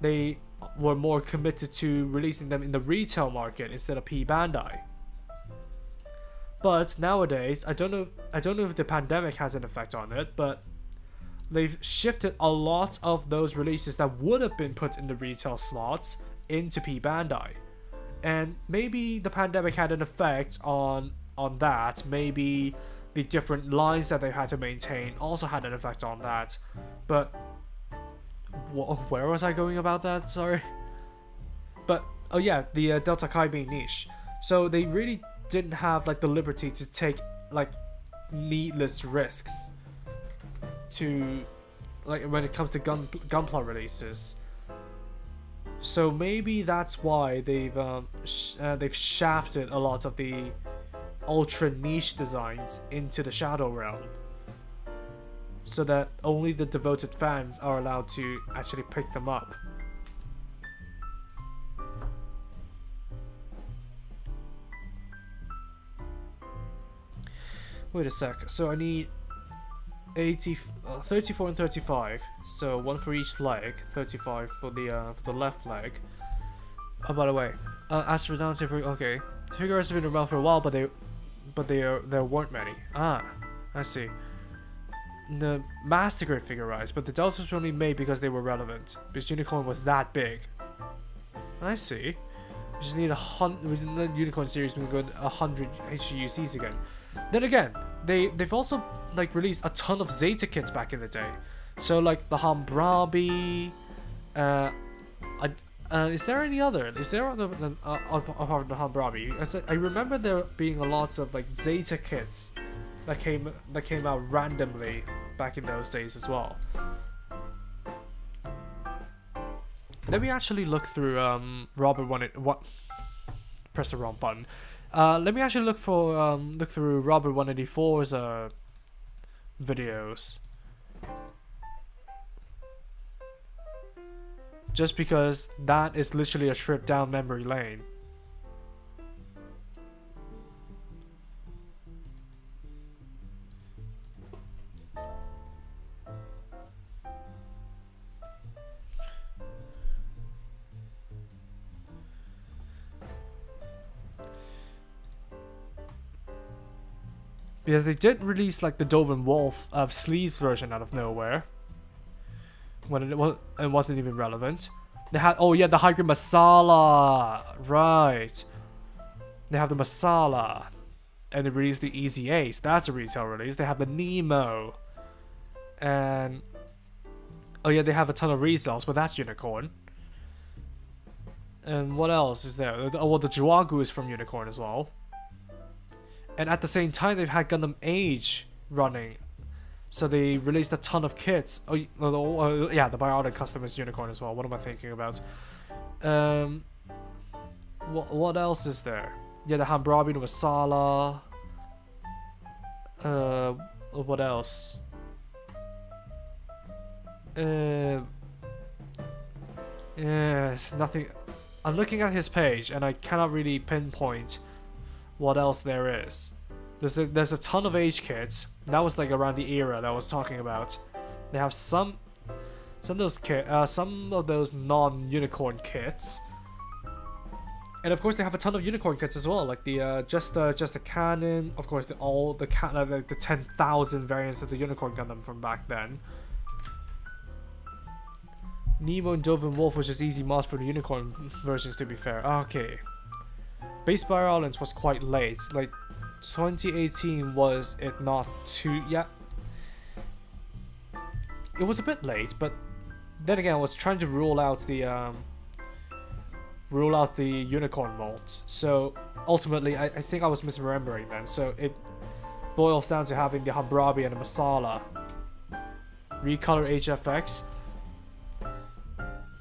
A: they were more committed to releasing them in the retail market instead of P Bandai. But nowadays, I don't know if the pandemic has an effect on it, but they've shifted a lot of those releases that would have been put in the retail slots into P Bandai. And maybe the pandemic had an effect on that. Maybe the different lines that they had to maintain also had an effect on that. But where was I going about that? Sorry. But oh yeah, the Delta Kai being niche. So they really didn't have like the liberty to take like needless risks to like when it comes to gunpla releases. So maybe that's why they've shafted a lot of the ultra niche designs into the Shadow Realm, so that only the devoted fans are allowed to actually pick them up. Wait a sec. So I need 34 and 35. So one for each leg. 35 for the left leg. Oh, by the way, as for down okay, the figures have been around for a while, but there weren't many. Ah, I see. The Master Grade figurize, but the deltas were only made because they were relevant. Because Unicorn was that big. I see. We just need with the Unicorn series, we can go 100 HUCs again. Then again, they've also like released a ton of Zeta kits back in the day. So like the Hambrabi, is there any other? Is there other than apart from the Hambrabi? I remember there being a lot of like Zeta kits that came out randomly back in those days as well. Let me actually look through Robert what press the wrong button. Let me actually look through Robert 184's videos. Just because that is literally a trip down memory lane. Because they did release like the Dovin Wolf sleeves version out of nowhere. When it wasn't even relevant. They had, oh yeah, the High Grade Masala, right? They have the Masala, and they released the Easy Ace. That's a retail release. They have the Nemo, and oh yeah, they have a ton of resells, but that's Unicorn. And what else is there? Oh well, the Juagu is from Unicorn as well. And at the same time, they've had Gundam Age running. So they released a ton of kits. Oh yeah, the Biotic Custom is Unicorn as well. What am I thinking about? What else is there? Yeah, the Hambrabi, the Masala. What else? Yes, nothing. I'm looking at his page and I cannot really pinpoint what else there is. There's a ton of Age kits. That was like around the era that I was talking about. They have some of those non-unicorn kits, and of course they have a ton of unicorn kits as well, like the just the canon. Of course, the 10,000 variants of the Unicorn Gundam from back then. Nemo and Dovin Wolf was just easy mods for the Unicorn versions, to be fair. Okay. Base Bio Islands was quite late, like 2018 was it not too, yeah. It was a bit late, but then again I was trying to rule out the Unicorn molds. So ultimately I think I was misremembering then. So it boils down to having the Hambrabi and the Masala. Recolor HFX.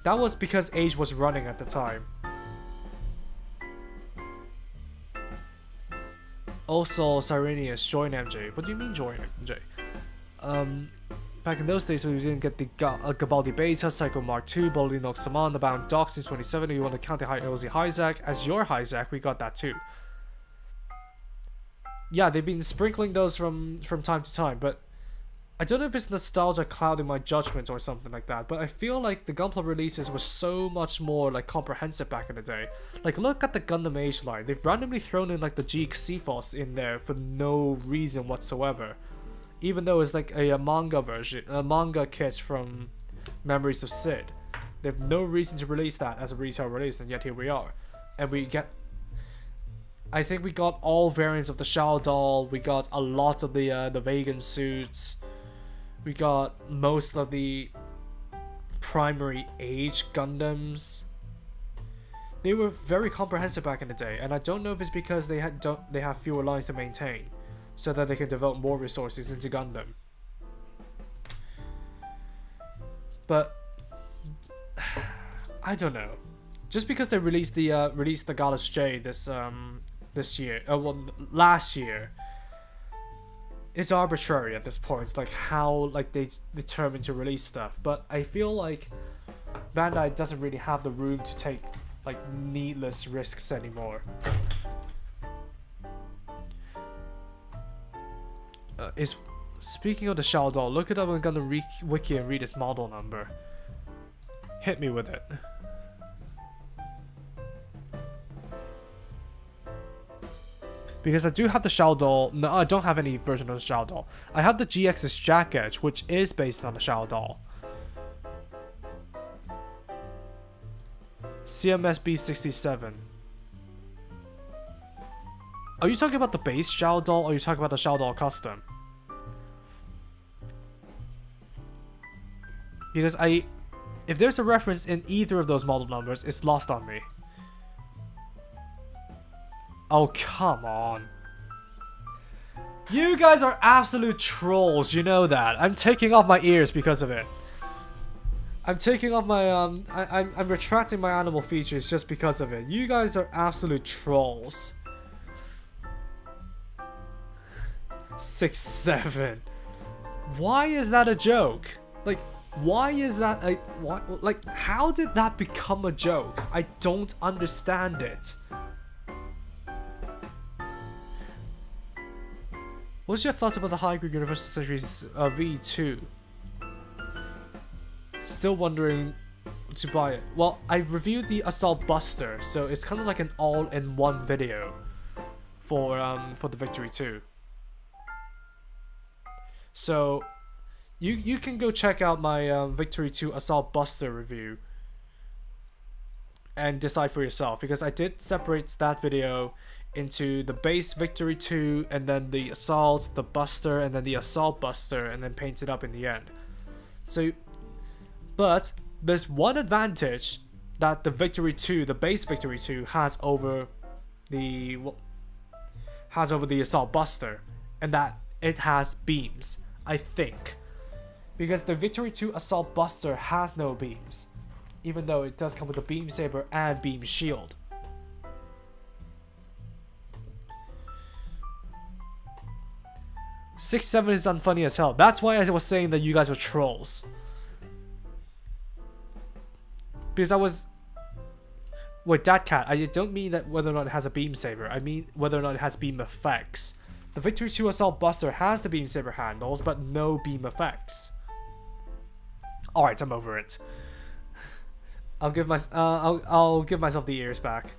A: That was because Age was running at the time. Also, Cyrenius, join MJ. What do you mean join MJ? Back in those days, we didn't get the Gabaldi Beta, Psycho Mark II, Bolly Nox Saman, the Bound Docs in 2070. You want to count the High Ozzy Hyzak as your Hyzak? We got that too. Yeah, they've been sprinkling those from time to time, but I don't know if it's nostalgia clouding my judgment or something like that, but I feel like the Gunpla releases were so much more like comprehensive back in the day. Like look at the Gundam Age line. They've randomly thrown in like the GX CFOS in there for no reason whatsoever. Even though it's like a manga version, a manga kit from Memories of Sid. They have no reason to release that as a retail release, and yet here we are. And we get... I think we got all variants of the Shao doll, we got a lot of the vegan suits, we got most of the primary age Gundams. They were very comprehensive back in the day, and I don't know if it's because they have fewer lines to maintain, so that they can devote more resources into Gundam. But I don't know. Just because they released the Gallus J this year, last year, it's arbitrary at this point. It's like how like they determine to release stuff. But I feel like Bandai doesn't really have the room to take like needless risks anymore. Speaking of the Shao doll, look it up on Gundam Wiki and read its model number. Hit me with it. Because I do have the Shao doll. No, I don't have any version of the Shao doll. I have the GX's Jack Edge, which is based on the Shao doll. CMSB 67. Are you talking about the base Shao doll, or are you talking about the Shao doll custom? Because if there's a reference in either of those model numbers, it's lost on me. Oh, come on. You guys are absolute trolls, you know that. I'm taking off my ears because of it. I'm taking off my, I'm retracting my animal features just because of it. You guys are absolute trolls. 6'7". Why is that a joke? Like, why is that a, what, like, how did that become a joke? I don't understand it. What's your thoughts about the High Grade Universal Series V2? Still wondering to buy it. Well, I reviewed the Assault Buster, so it's kind of like an all-in-one video for the Victory 2. So you can go check out my Victory 2 Assault Buster review and decide for yourself, because I did separate that video into the base Victory 2 and then the Assault, the Buster, and then the Assault Buster, and then paint it up in the end. So, but there's one advantage that the Victory 2, the base Victory 2, has over the Assault Buster, and that it has beams, I think. Because the Victory 2 Assault Buster has no beams, even though it does come with a beam saber and beam shield. "6'7" is unfunny as hell. That's why I was saying that you guys were trolls. Because I was... Wait, that cat. I don't mean that whether or not it has a beam saber. I mean whether or not it has beam effects. The Victory 2 Assault Buster has the beam saber handles, but no beam effects. Alright, I'm over it. I'll give myself the ears back.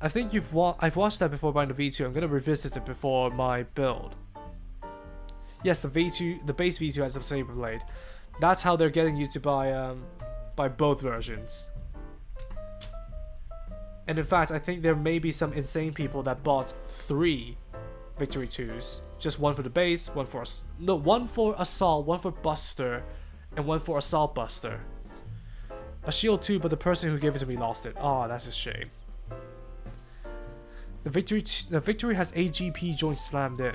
A: I think I've watched that before buying the V2. I'm gonna revisit it before my build. Yes, the V2, the base V2 has a saber blade. That's how they're getting you to buy both versions. And in fact, I think there may be some insane people that bought 3 Victory 2s. Just one for the base, one for Assault, one for Buster, and one for Assault Buster. A shield too, but the person who gave it to me lost it. Oh, that's a shame. The Victory has AGP joint slammed in.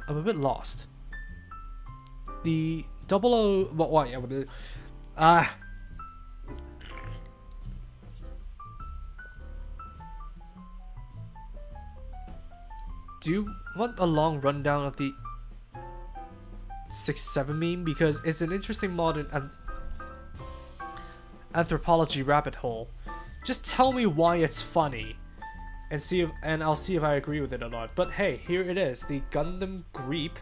A: I'm a bit lost. The 00... What? Yeah. Do you want a long rundown of the 6'7" meme? Because it's an interesting modern anthropology rabbit hole. Just tell me why it's funny. and I'll see if I agree with it or not. But hey, here it is, the Gundam Griepe,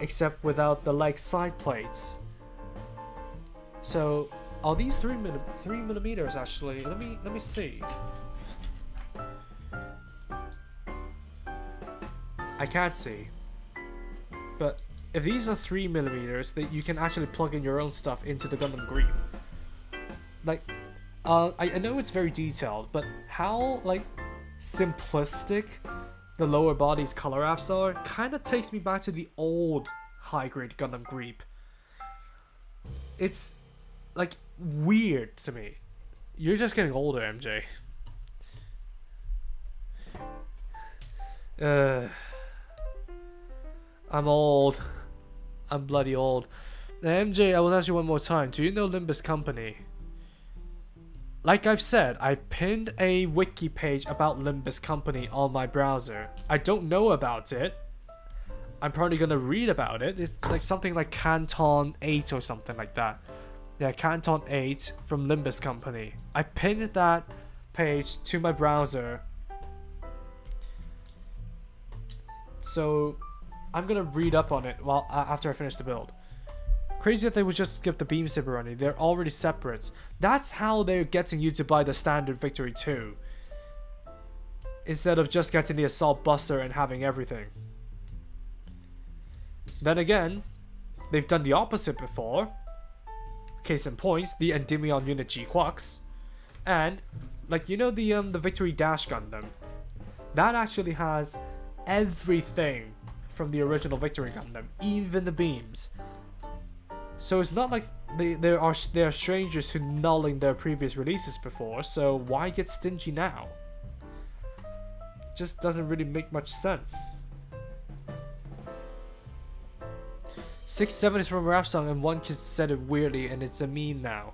A: except without the like side plates. So are these 3mm actually? Let me see. I can't see. But if these are 3mm, that you can actually plug in your own stuff into the Gundam Griepe. Like, I know it's very detailed, but how like simplistic the lower body's color apps are kind of takes me back to the old high-grade Gundam Griepe. It's like weird to me. You're just getting older, MJ. I'm old. I'm bloody old. Now, MJ, I will ask you one more time. Do you know Limbus Company? Like I've said, I pinned a wiki page about Limbus Company on my browser. I don't know about it. I'm probably gonna read about it. It's like something like Canton 8 or something like that. Yeah, Canton 8 from Limbus Company. I pinned that page to my browser. So I'm gonna read up on it while after I finish the build. Crazy that they would just skip the beam saber running. They're already separate. That's how they're getting you to buy the standard Victory 2. Instead of just getting the Assault Buster and having everything. Then again, they've done the opposite before. Case in point, the Endymion Unit G-Quux. And, like, you know the Victory Dash Gundam? That actually has everything from the original Victory Gundam, even the beams. So it's not like they are strangers to nulling their previous releases before, so why get stingy now? Just doesn't really make much sense. 6-7 is from a rap song and one kid said it weirdly and it's a meme now.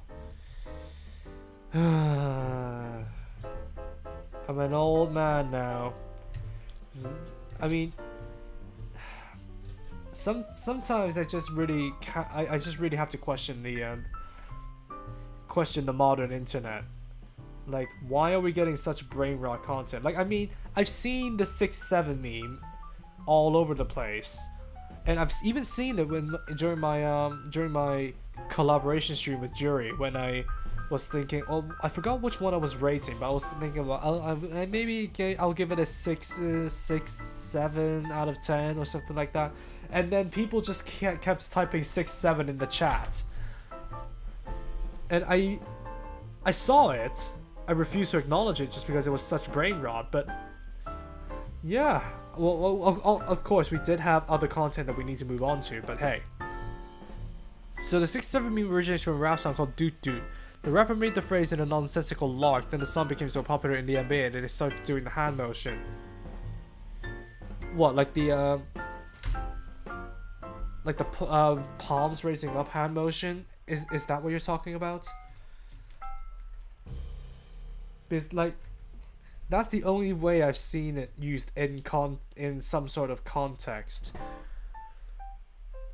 A: I'm an old man now. I mean, sometimes I just really have to question the modern internet. Like, why are we getting such brain rot content? Like, I mean, I've seen the 6-7 meme all over the place, and I've even seen it during my collaboration stream with Jury when I was thinking, oh, I forgot which one I was rating, but I was thinking about I'll give it a 6-7 out of 10 or something like that. And then people just kept typing 6-7 in the chat. And I saw it. I refused to acknowledge it just because it was such brain rot. But yeah, well, of course we did have other content that we need to move on to. But hey. So the 6-7 meme originates from a rap song called Doot Doot. The rapper made the phrase in a nonsensical lark. Then the song became so popular in the NBA that they started doing the hand motion. What, like the palms raising up hand motion? Is that what you're talking about? Because, like, that's the only way I've seen it used in some sort of context.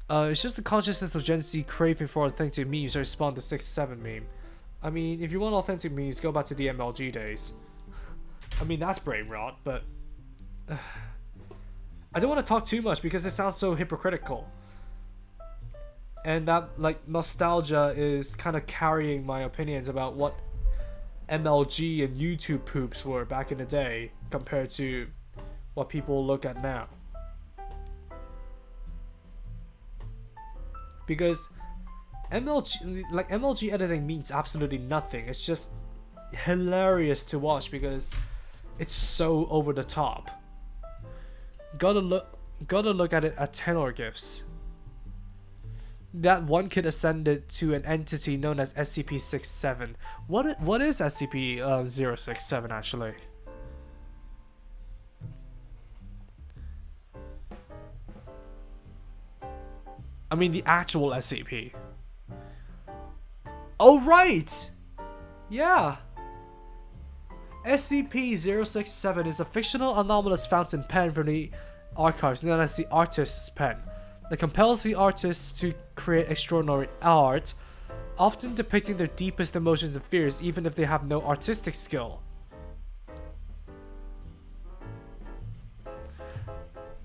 A: It's just the consciousness of Gen Z craving for authentic memes that spawned the 6-7 meme. I mean, if you want authentic memes, go back to the MLG days. I mean, that's brain rot, but I don't want to talk too much because it sounds so hypocritical. And that, like, nostalgia is kind of carrying my opinions about what MLG and YouTube poops were back in the day compared to what people look at now. Because MLG editing means absolutely nothing. It's just hilarious to watch because it's so over the top. Gotta look at it at tenor gifs. That one kid ascended to an entity known as SCP-67. What is SCP-067 actually? I mean the actual SCP. Oh right! Yeah! SCP-067 is a fictional anomalous fountain pen from the archives known as the Artist's Pen that compels the artists to create extraordinary art, often depicting their deepest emotions and fears even if they have no artistic skill.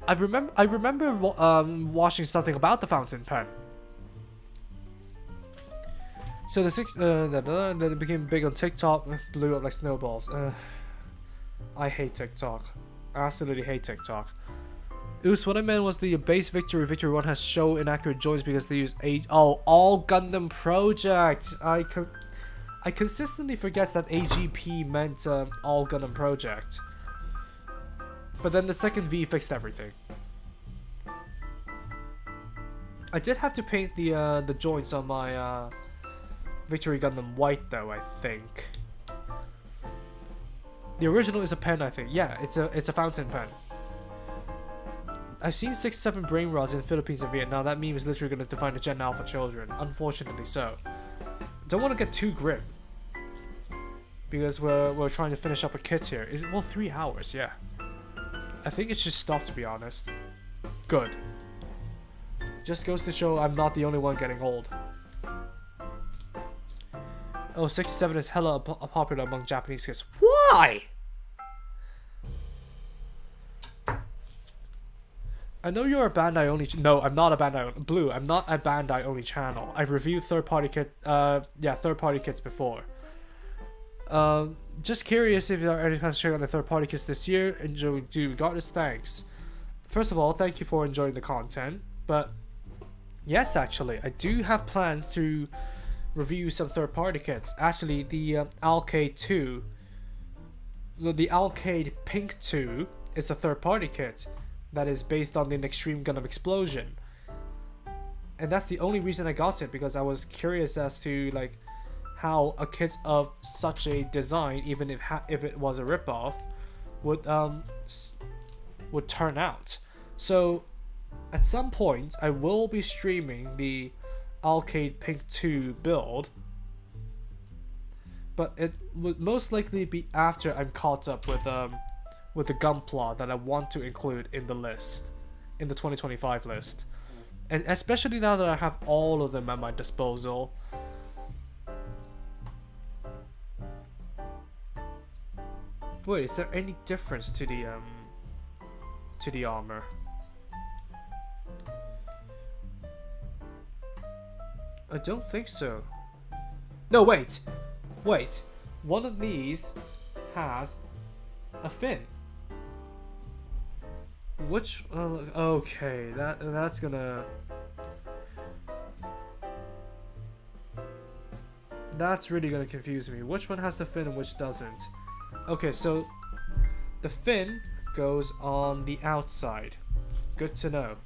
A: I remember watching something about the fountain pen. So then it became big on TikTok, blew up like snowballs. I hate TikTok. I absolutely hate TikTok. What I meant was the base Victory 1 has show inaccurate joints because they use all Gundam Project. I consistently forget that AGP meant all Gundam Project. But then the second V fixed everything. I did have to paint the joints on my Victory Gundam white though, I think. The original is a pen, I think. Yeah, it's a fountain pen. I've seen 6-7 brain rods in the Philippines and Vietnam. That meme is literally going to define the Gen Alpha children. Unfortunately so. Don't want to get too grim. Because we're trying to finish up a kit here. Is it, well, 3 hours, yeah. I think it should stop, to be honest. Good. Just goes to show I'm not the only one getting old. Oh, 67 is hella popular among Japanese kids. Why? I know you're a Bandai only. No, I'm not a Bandai. Blue, I'm not a Bandai only channel. I've reviewed third-party kit. Third-party kits before. Just curious if there are any plans to check out the third-party kits this year. Enjoy, do regardless. Thanks. First of all, thank you for enjoying the content. But yes, actually, I do have plans to review some third-party kits. Actually, the Alcade 2, the Alcade Pink 2 is a third-party kit that is based on the Extreme Gundam Explosion, and that's the only reason I got it, because I was curious as to like how a kit of such a design, even if it was a ripoff, would turn out. So at some point I will be streaming the Alcade Pink 2 build, but it would most likely be after I'm caught up with the gunpla that I want to include in the list, in the 2025 list. And especially now that I have all of them at my disposal. Wait, is there any difference to the armor? I don't think so. No, wait. One of these has a fin. Which okay, that's gonna, that's really gonna confuse me. Which one has the fin and which doesn't? Okay, so the fin goes on the outside. Good to know.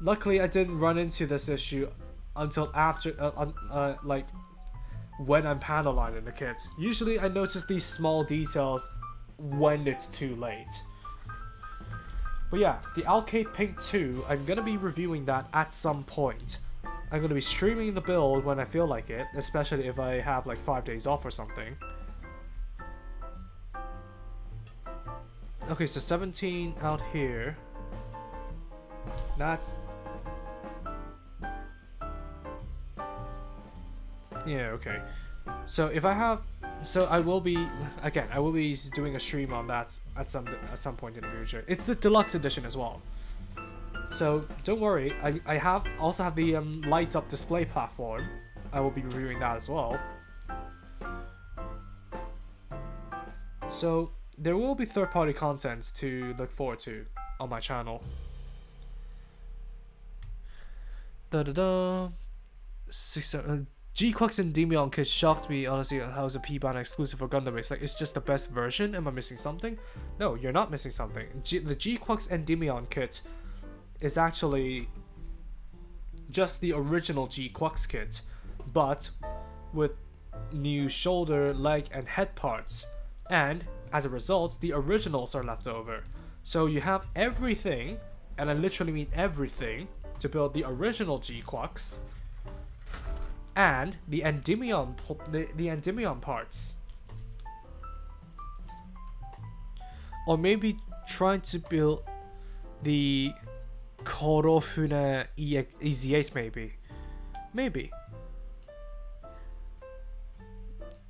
A: Luckily, I didn't run into this issue until after like when I'm panel lining the kit. Usually I notice these small details when it's too late. But yeah, the Alcade Pink 2, I'm gonna be reviewing that at some point. I'm gonna be streaming the build when I feel like it, especially if I have like 5 days off or something. Okay, so 17 out here. That's... yeah, okay. So if I have... so I will be... again, I will be doing a stream on that at some point in the future. It's the deluxe edition as well. So don't worry, I also have the light up display platform. I will be reviewing that as well. So there will be third-party content to look forward to on my channel. G-Quux and Demion kit shocked me, honestly, how is a P-Band exclusive for Gundam. It's like, it's just the best version? Am I missing something? No, you're not missing something. The G-Quux and Demion kit is actually just the original G-Quux kit, but with new shoulder, leg, and head parts. And as a result, the originals are left over. So you have everything, and I literally mean everything, to build the original G-Quux and the Endymion parts. Or maybe trying to build the Korofune EZ8 maybe.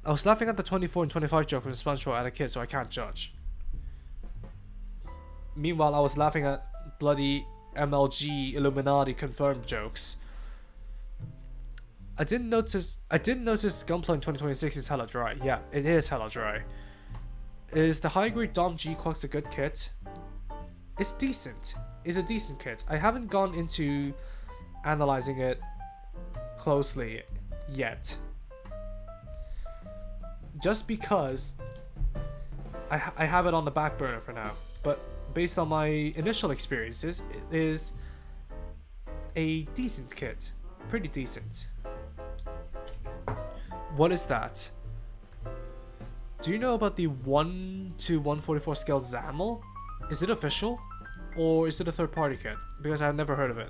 A: I was laughing at the 24 and 25 joke from SpongeBob as a kid, so I can't judge. Meanwhile, I was laughing at bloody MLG Illuminati confirmed jokes. I didn't notice Gunpla in 2026 is hella dry. Yeah, it is hella dry. Is the high grade Dom G Quacks a good kit? It's decent. It's a decent kit. I haven't gone into analyzing it closely yet. Just because I have it on the back burner for now. But based on my initial experiences, it is a decent kit. Pretty decent. What is that? Do you know about the 1 to 144 scale XAML? Is it official? Or is it a third party kit? Because I've never heard of it.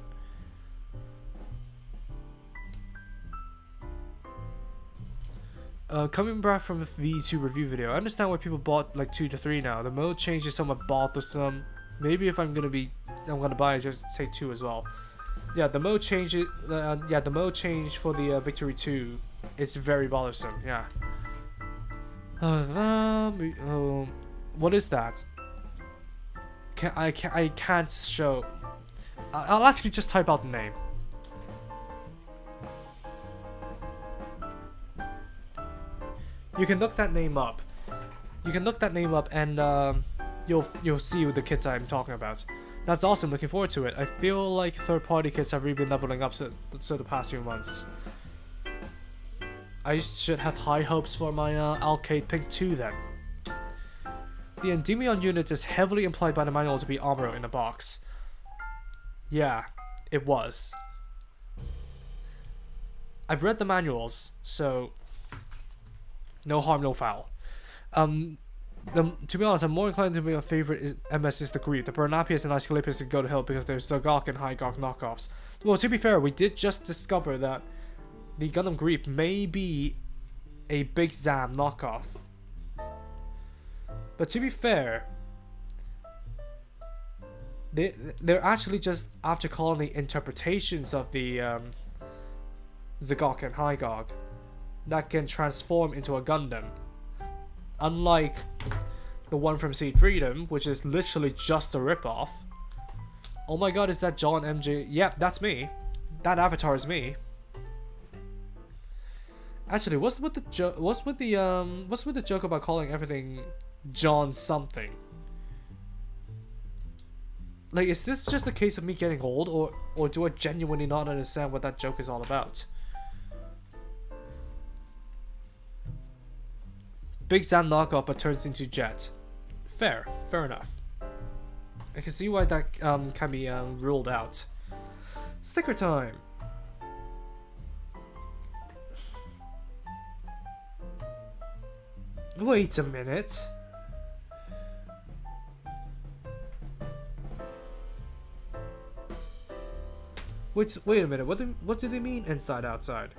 A: Coming back from the V2 review video, I understand why people bought like 2 to 3 now. The mode change is somewhat bothersome. Maybe if I'm gonna buy it, just say 2 as well. Yeah, the mode change. The mode change for the Victory 2 is very bothersome. Yeah. What is that? I can't show. I'll actually just type out the name. You can look that name up. And you'll see the kits I'm talking about. That's awesome. Looking forward to it. I feel like third-party kits have really been leveling up so the past few months. I should have high hopes for my Alcade Pink 2 then. The Endymion unit is heavily implied by the manual to be Amuro in a box. Yeah, it was. I've read the manuals, so no harm, no foul. To be honest, I'm more inclined to be my favorite MS is the Griepe. The Bernapius and Asclepius can go to hell because there's Zagok and Hygok knockoffs. Well, to be fair, we did just discover that the Gundam Griepe may be a Big Zam knockoff. But to be fair, they're actually just after colony interpretations of the Zagok and Hygok that can transform into a Gundam. Unlike the one from Seed Freedom, which is literally just a ripoff. Oh my god, is that John MJ? Yep, that's me. That avatar is me. Actually, what's with the joke about calling everything John something? Like, is this just a case of me getting old, or do I genuinely not understand what that joke is all about? Big Zam knockoff but turns into Jet. Fair enough. I can see why that can be ruled out. Sticker time. Wait a minute. Wait a minute. What do they mean inside outside?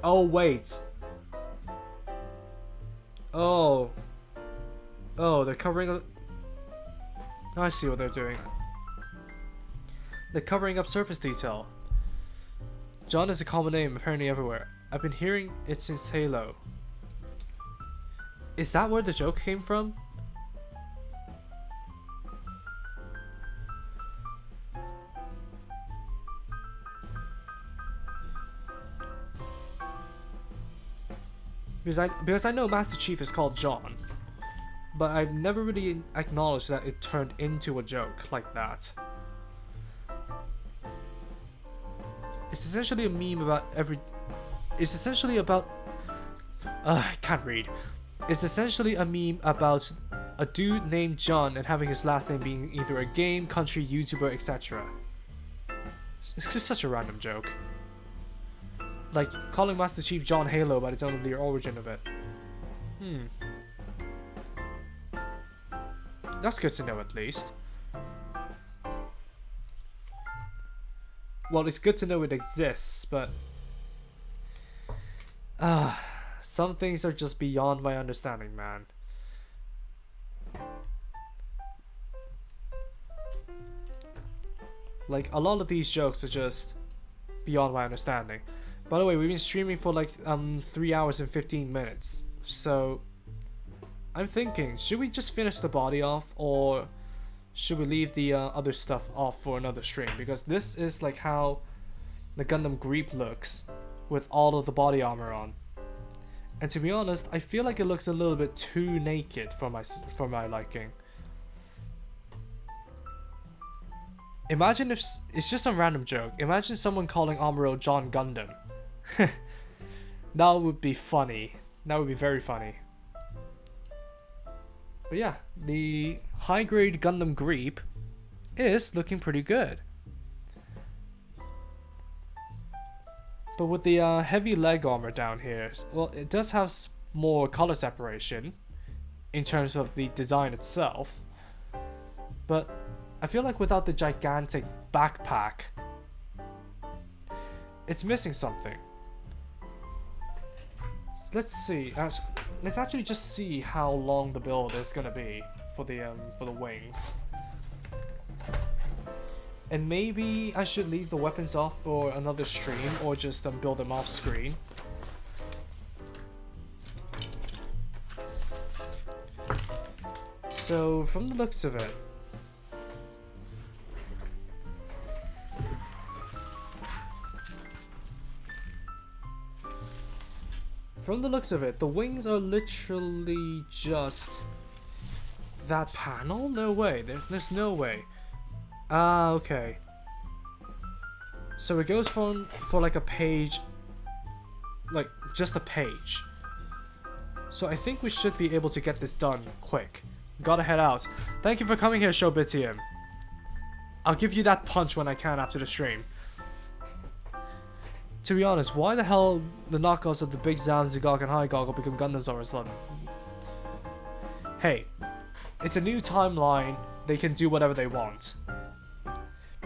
A: Oh wait. Oh, they're covering. I see what they're doing. They're covering up surface detail. John is a common name apparently everywhere. I've been hearing it since Halo. Is that where the joke came from? Because I know Master Chief is called John, but I've never really acknowledged that it turned into a joke like that. It's essentially a meme about It's essentially about... I can't read. It's essentially a meme about a dude named John and having his last name being either a game, country, YouTuber, etc. It's just such a random joke. Like calling Master Chief John Halo, but I don't know the origin of it. That's good to know at least. Well, it's good to know it exists, but... some things are just beyond my understanding, man. Like, a lot of these jokes are just beyond my understanding. By the way, we've been streaming for like 3 hours and 15 minutes. So I'm thinking, should we just finish the body off, or should we leave the other stuff off for another stream? Because this is like how the Gundam Griepe looks with all of the body armor on. And to be honest, I feel like it looks a little bit too naked for my liking. Imagine if it's just a random joke. Imagine someone calling Amuro John Gundam. That would be funny. That would be very funny. But yeah, the high-grade Gundam Griepe is looking pretty good. But with the heavy leg armor down here, well, it does have more color separation in terms of the design itself. But I feel like without the gigantic backpack, it's missing something. So let's see. Let's actually just see how long the build is gonna be for the wings. And maybe I should leave the weapons off for another stream, or just build them off screen. So from the looks of it, the wings are literally just that panel? No way. There's no way. Ah, okay. So it goes for like a page, like just a page. So I think we should be able to get this done quick. Gotta head out. Thank you for coming here, Shobitium. I'll give you that punch when I can after the stream. To be honest, why the hell the knockouts of the Big Zam, Zigok, and High Goggle become Gundams all of a sudden? Hey, it's a new timeline. They can do whatever they want.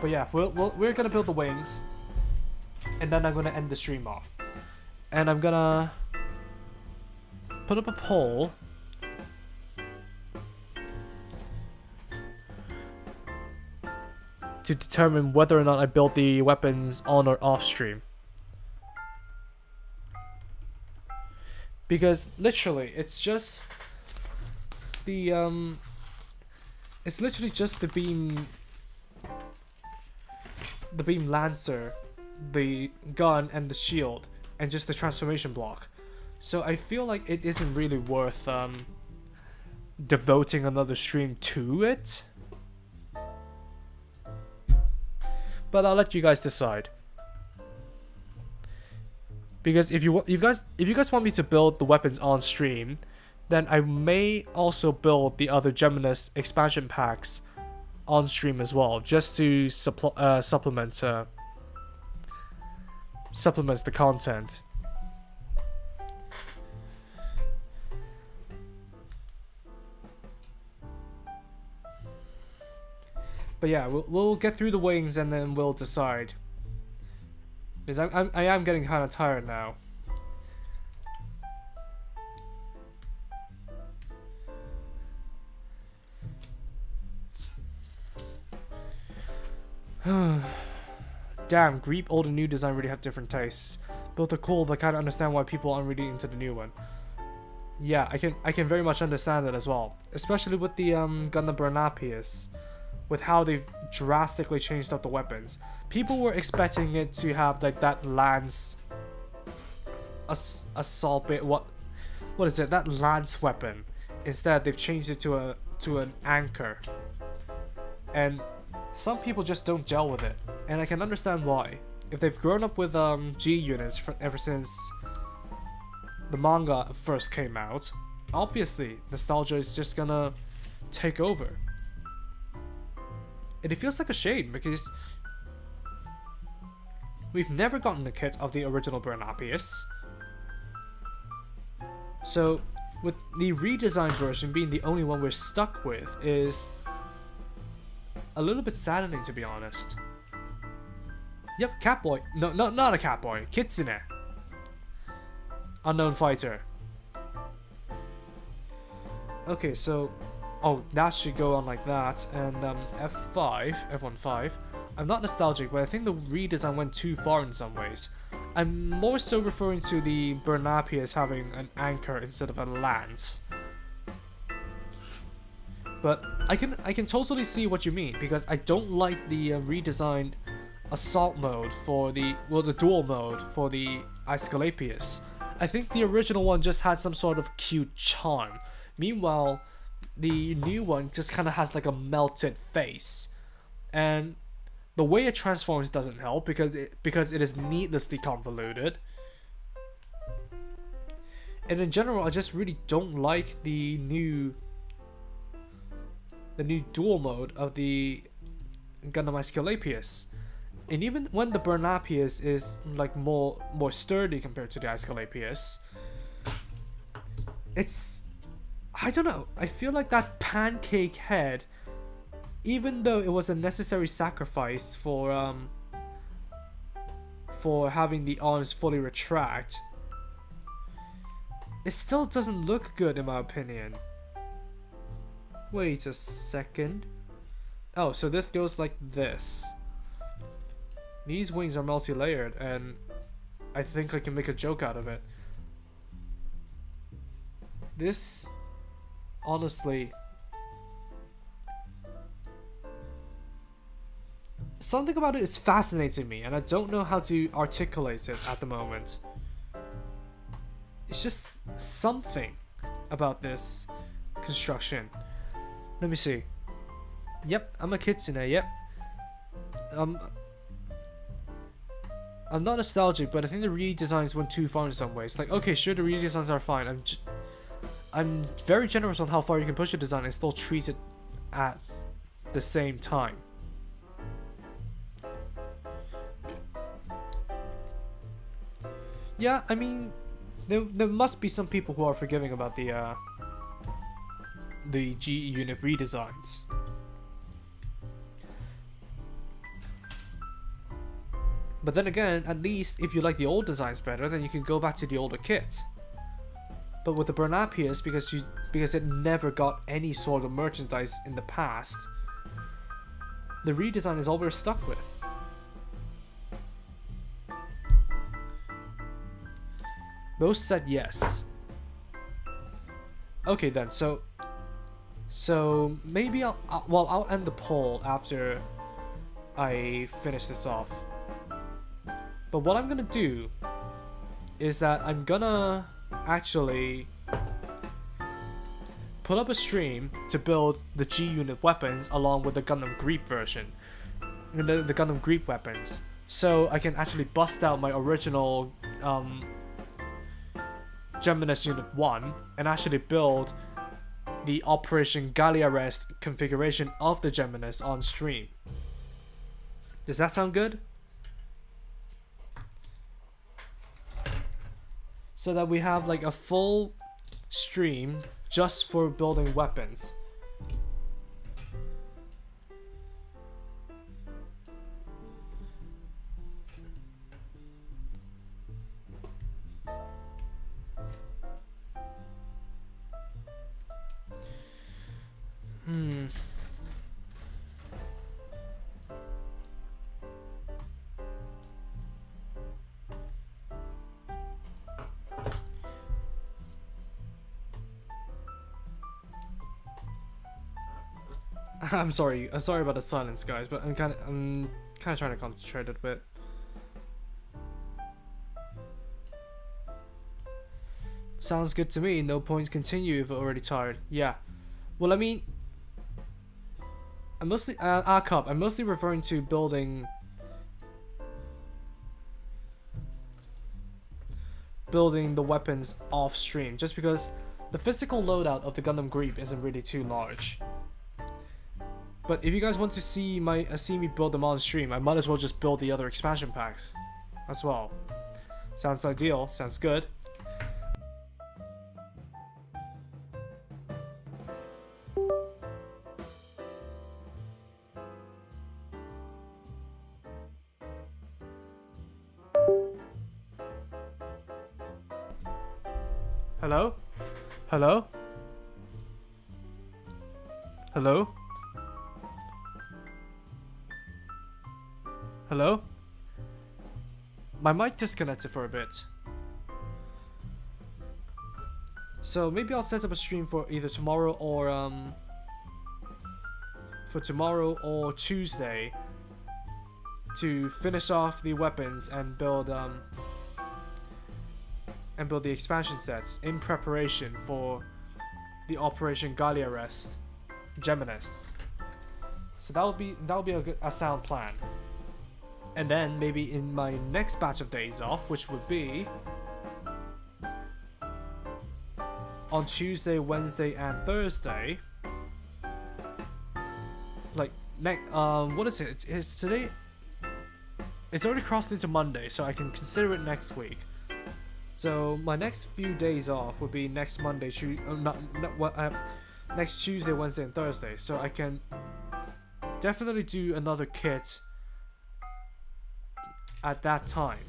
A: But yeah, we're gonna build the wings, and then I'm gonna end the stream off. And I'm gonna put up a poll to determine whether or not I build the weapons on or off stream. Because literally, it's just the it's literally just the beam lancer, the gun, and the shield, and just the transformation block. So I feel like it isn't really worth devoting another stream to it. But I'll let you guys decide. Because if you guys want me to build the weapons on stream, then I may also build the other Geminus expansion packs on stream as well, just to supplement the content. But yeah, we'll get through the wings and then we'll decide. Because I am getting kind of tired now. Damn, Griepe old and new design really have different tastes. Both are cool, but kind of understand why people aren't really into the new one. Yeah, I can very much understand that as well, especially with the Gundam Bernapius, with how they've drastically changed up the weapons. People were expecting it to have like that lance, assault bit. What is it? That lance weapon. Instead, they've changed it to an anchor, and some people just don't gel with it, and I can understand why. If they've grown up with G units ever since the manga first came out, obviously nostalgia is just gonna take over. And it feels like a shame because we've never gotten a kit of the original Bernapius. So with the redesigned version being the only one we're stuck with is a little bit saddening, to be honest. Yep, Catboy. No, not a Catboy. Kitsune. Unknown fighter. Okay, so oh, that should go on like that, and F15. I'm not nostalgic, but I think the redesign went too far in some ways. I'm more so referring to the Bernapius having an anchor instead of a lance. But I can totally see what you mean, because I don't like the redesigned assault mode for the dual mode for the Aesculapius. I think the original one just had some sort of cute charm. Meanwhile, the new one just kind of has like a melted face, and the way it transforms doesn't help because it is needlessly convoluted. And in general, I just really don't like the new dual mode of the Gundam Aesculapius. And even when the Burnapius is like more sturdy compared to the Aesculapius, I don't know. I feel like that pancake head, even though it was a necessary sacrifice for having the arms fully retract, it still doesn't look good in my opinion. Wait a second. Oh, so this goes like this. These wings are multi-layered, and I think I can make a joke out of it. This, honestly, something about it is fascinating me, and I don't know how to articulate it at the moment. It's just something about this construction. Let me see. Yep, I'm a kitsune, yep. I'm not nostalgic, but I think the redesigns went too far in some ways. Like, okay, sure, the redesigns are fine. I'm very generous on how far you can push a design and still treat it at the same time. Yeah, I mean, there must be some people who are forgiving about the G unit redesigns. But then again, at least if you like the old designs better, then you can go back to the older kit. But with the Burnapius, because it never got any sort of merchandise in the past, the redesign is all we're stuck with. Most said yes. Okay then, so maybe I'll end the poll after I finish this off. But what I'm gonna do is that I'm gonna actually put up a stream to build the G unit weapons along with the Gundam Griepe version, the Gundam Griepe weapons, so I can actually bust out my original Geminus Unit 1 and actually build the Operation Galliarest configuration of the Geminus on stream. Does that sound good? So that we have like a full stream just for building weapons. I'm sorry about the silence, guys, but I'm kind of trying to concentrate a bit. Sounds good to me. No point continue if you're already tired. Yeah. Well, I mean, I'm mostly I'm mostly referring to building the weapons off stream, just because the physical loadout of the Gundam Griepe isn't really too large. But if you guys want to see me build them on stream, I might as well just build the other expansion packs as well. Sounds ideal. Sounds good. Hello? Hello? Hello? Hello? My mic disconnected for a bit. So maybe I'll set up a stream for either tomorrow or for tomorrow or Tuesday to finish off the weapons and build the expansion sets in preparation for the Operation Gallia Rest Geminis. So that would be a sound plan. And then maybe in my next batch of days off, which would be on Tuesday, Wednesday, and Thursday. Like what is it? Is today? It's already crossed into Monday, so I can consider it next week. So my next few days off would be next Monday, next Tuesday, Wednesday, and Thursday. So I can definitely do another kit at that time.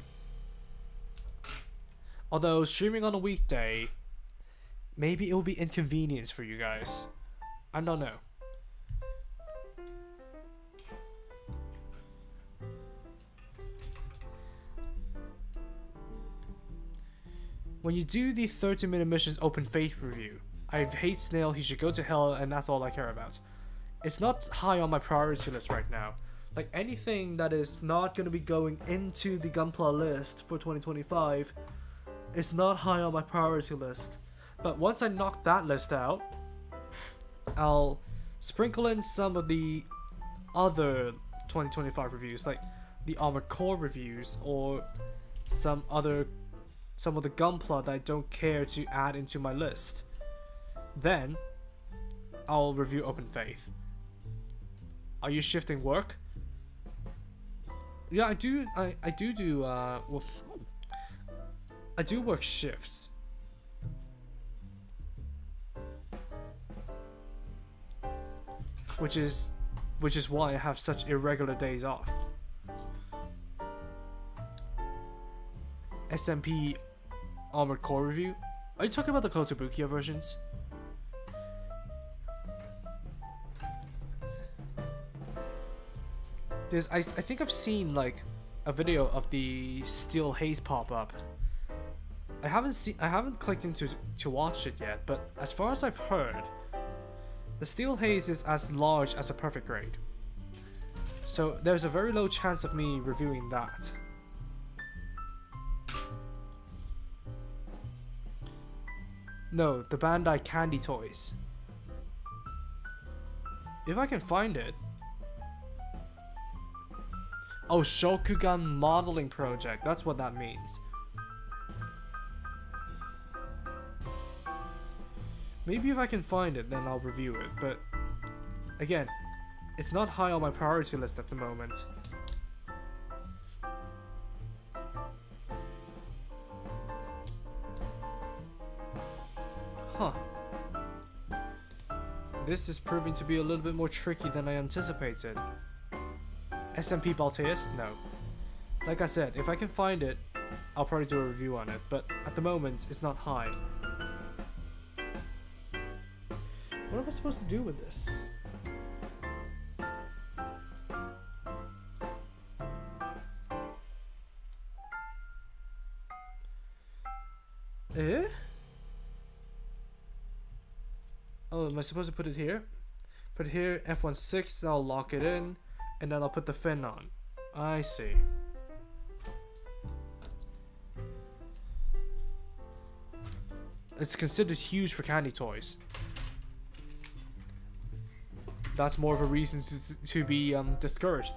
A: Although streaming on a weekday, maybe it will be inconvenience for you guys. I don't know. When you do the 30-minute missions open faith review, I hate Snail, he should go to hell, and that's all I care about. It's not high on my priority list right now. Like, anything that is not going to be going into the gunpla list for 2025 is not high on my priority list. But once I knock that list out, I'll sprinkle in some of the other 2025 reviews, like the Armored Core reviews, or some of the gunpla that I don't care to add into my list. Then I'll review Open Faith. Are you shifting work? Yeah, I do. I do. Well, I do work shifts. Which is why I have such irregular days off. SMP Armored Core review? Are you talking about the Kotobukiya versions? Because I think I've seen like a video of the Steel Haze pop up. I haven't clicked into to watch it yet, but as far as I've heard, the Steel Haze is as large as a perfect grade. So there's a very low chance of me reviewing that. No, the Bandai Candy Toys. If I can find it. Oh, Shokugan Modeling Project. That's what that means. Maybe if I can find it, then I'll review it. But again, it's not high on my priority list at the moment. Huh. This is proving to be a little bit more tricky than I anticipated. SMP Balteus? No. Like I said, if I can find it, I'll probably do a review on it, but at the moment, it's not high. What am I supposed to do with this? Eh? Oh, am I supposed to put it here? Put it here, F16, I'll lock it in, and then I'll put the fin on. I see. It's considered huge for candy toys. That's more of a reason to be discouraged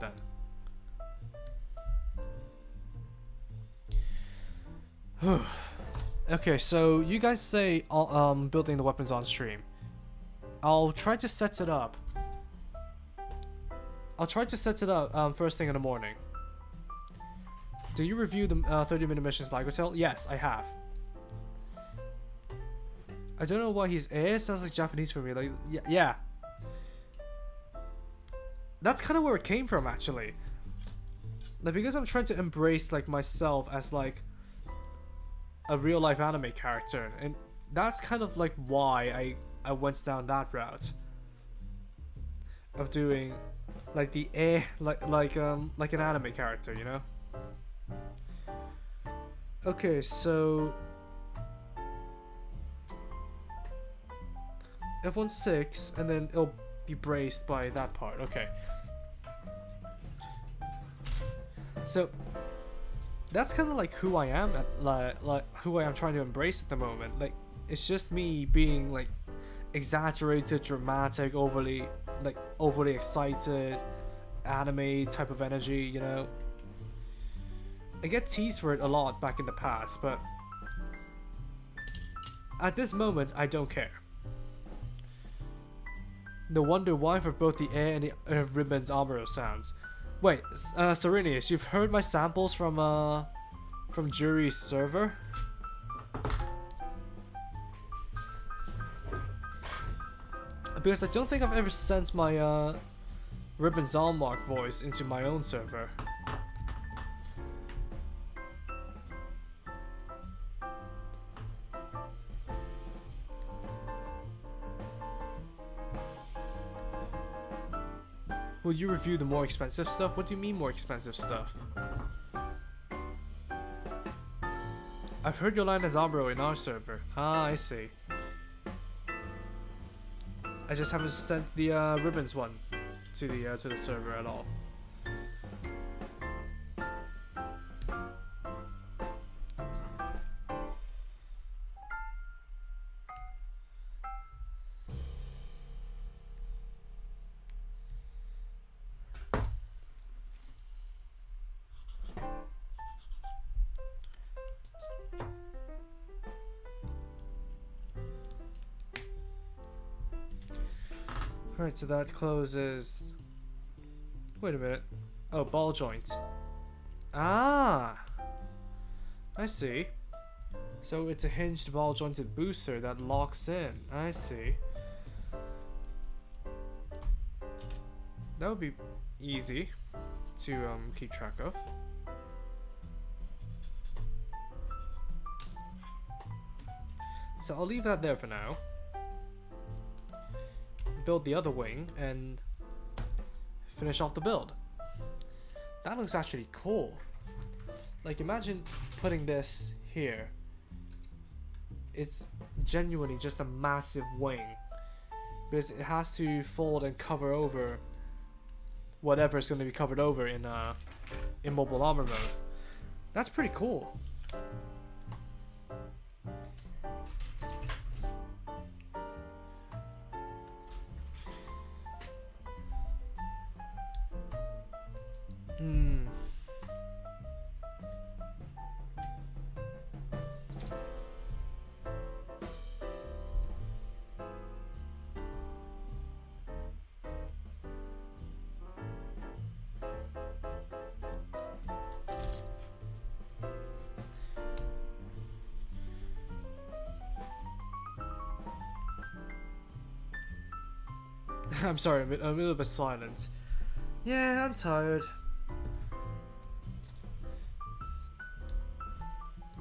A: then. Okay, so you guys say building the weapons on stream. I'll try to set it up. First thing in the morning. Do you review the 30-minute missions like Hotel? Yes, I have. I don't know why he's it sounds like Japanese for me. Like yeah. That's kind of where it came from actually. Like because I'm trying to embrace like myself as like a real life anime character, and that's kind of like why I went down that route of doing like the like an anime character, you know? Okay, so F16, and then it'll be braced by that part. Okay. So that's kind of like who I am like who I am trying to embrace at the moment. Like it's just me being like exaggerated, dramatic, overly excited, anime type of energy, you know. I get teased for it a lot back in the past, but at this moment I don't care. No wonder why for both the air and the ribbons armor sounds. Wait, Serenius, you've heard my samples from Jury's server? Because I don't think I've ever sent my Ribbon Zalmark voice into my own server. Will you review the more expensive stuff? What do you mean more expensive stuff? I've heard your line as Abro in our server. Ah, I see. I just haven't sent the ribbons one to the server at all. Alright, so that closes... Wait a minute. Oh, ball joint. Ah! I see. So it's a hinged ball jointed booster that locks in. I see. That would be easy to keep track of. So I'll leave that there for now. Build the other wing and finish off the build. That looks actually cool. Like imagine putting this here. It's genuinely just a massive wing because it has to fold and cover over whatever is going to be covered over in mobile armor mode. That's pretty cool. I'm sorry, I'm a little bit silent. Yeah, I'm tired.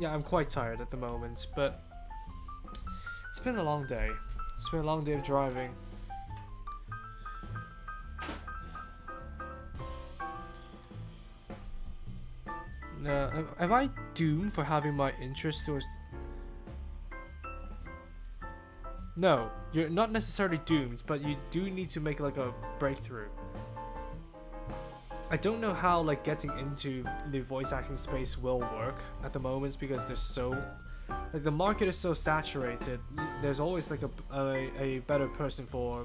A: Yeah, I'm quite tired at the moment, but it's been a long day. It's been a long day of driving. Am I doomed for having my interest towards... No, you're not necessarily doomed, but you do need to make like a breakthrough. I don't know how like getting into the voice acting space will work at the moment because there's so like the market is so saturated. There's always like a better person for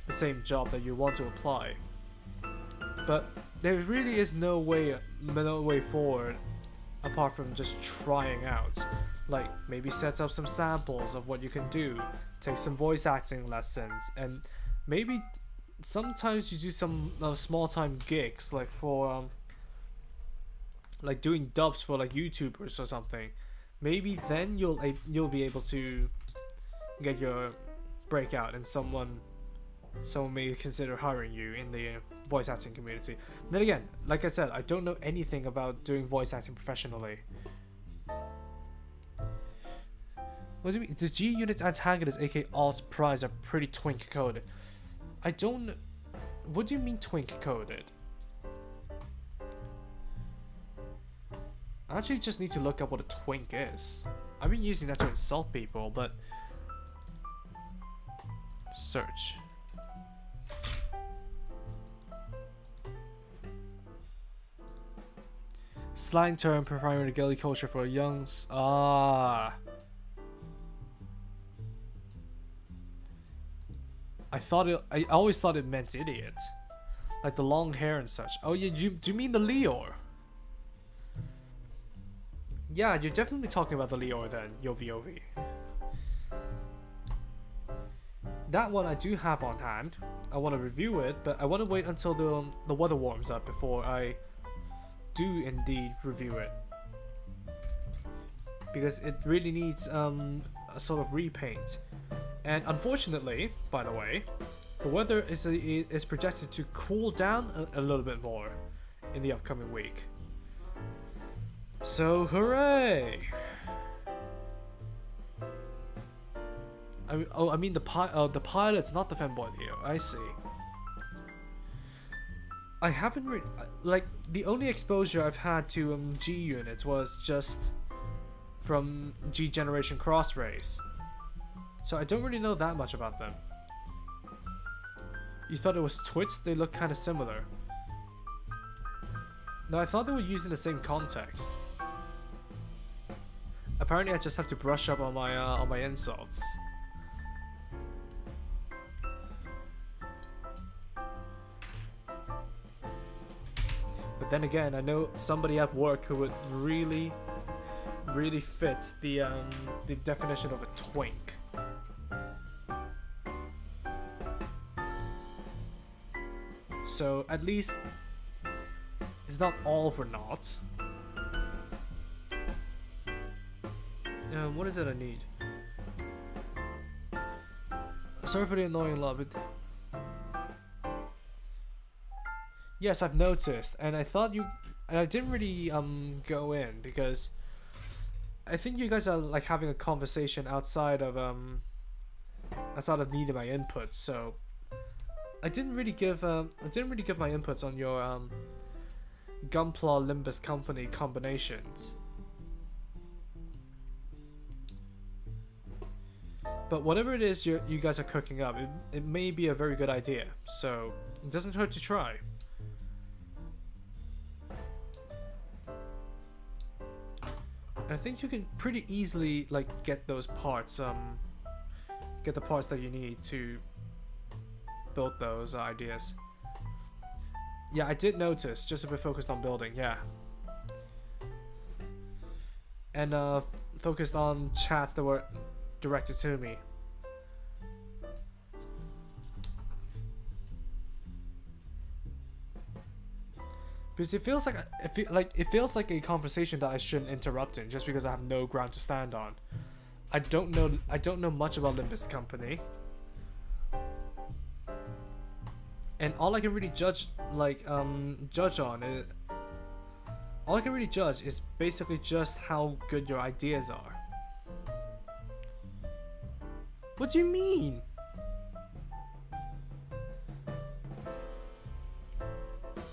A: the same job that you want to apply. But there really is no way forward apart from just trying out. Like maybe set up some samples of what you can do, take some voice acting lessons, and maybe sometimes you do some small time gigs like for like doing dubs for like YouTubers or something. Maybe then you'll be able to get your breakout and someone may consider hiring you in the voice acting community. Then again, like I said, I don't know anything about doing voice acting professionally. What do you mean? The G-Unit antagonists, aka Oz Prize, are pretty twink coded. I don't... What do you mean twink coded? I actually just need to look up what a twink is. I've been using that to insult people, but... Search. slang term preparing the galley culture for young. Ah. I always thought it meant idiot, like the long hair and such. Oh yeah, do you mean the Leor? Yeah, you're definitely talking about the Leor then, Yovi. That one I do have on hand. I want to review it, but I want to wait until the weather warms up before I do indeed review it, because it really needs a sort of repaint. And unfortunately, by the way, the weather is projected to cool down a little bit more in the upcoming week. So hooray! I mean the pilot's not the fanboy Leo. I see. I haven't really, like, the only exposure I've had to G units was just from G Generation Cross Race, so I don't really know that much about them. You thought it was twits? They look kind of similar. No, I thought they were used in the same context. Apparently, I just have to brush up on my insults. But then again, I know somebody at work who would really fit the definition of a twink. So at least it's not all for naught. What is it I need? Sorry for the annoying love. Yes, I've noticed, and I thought you, and I didn't really go in because I think you guys are like having a conversation outside of needing my input, so I didn't really give my inputs on your Gunpla Limbus Company combinations. But whatever it is you guys are cooking up, it may be a very good idea, so it doesn't hurt to try. I think you can pretty easily like get those parts, get the parts that you need to build those ideas. Yeah, I did notice, just a bit focused on building, yeah. And focused on chats that were directed to me. Because it feels like a conversation that I shouldn't interrupt in just because I have no ground to stand on. I don't know much about Limbus Company. And all I can really judge is basically just how good your ideas are. What do you mean?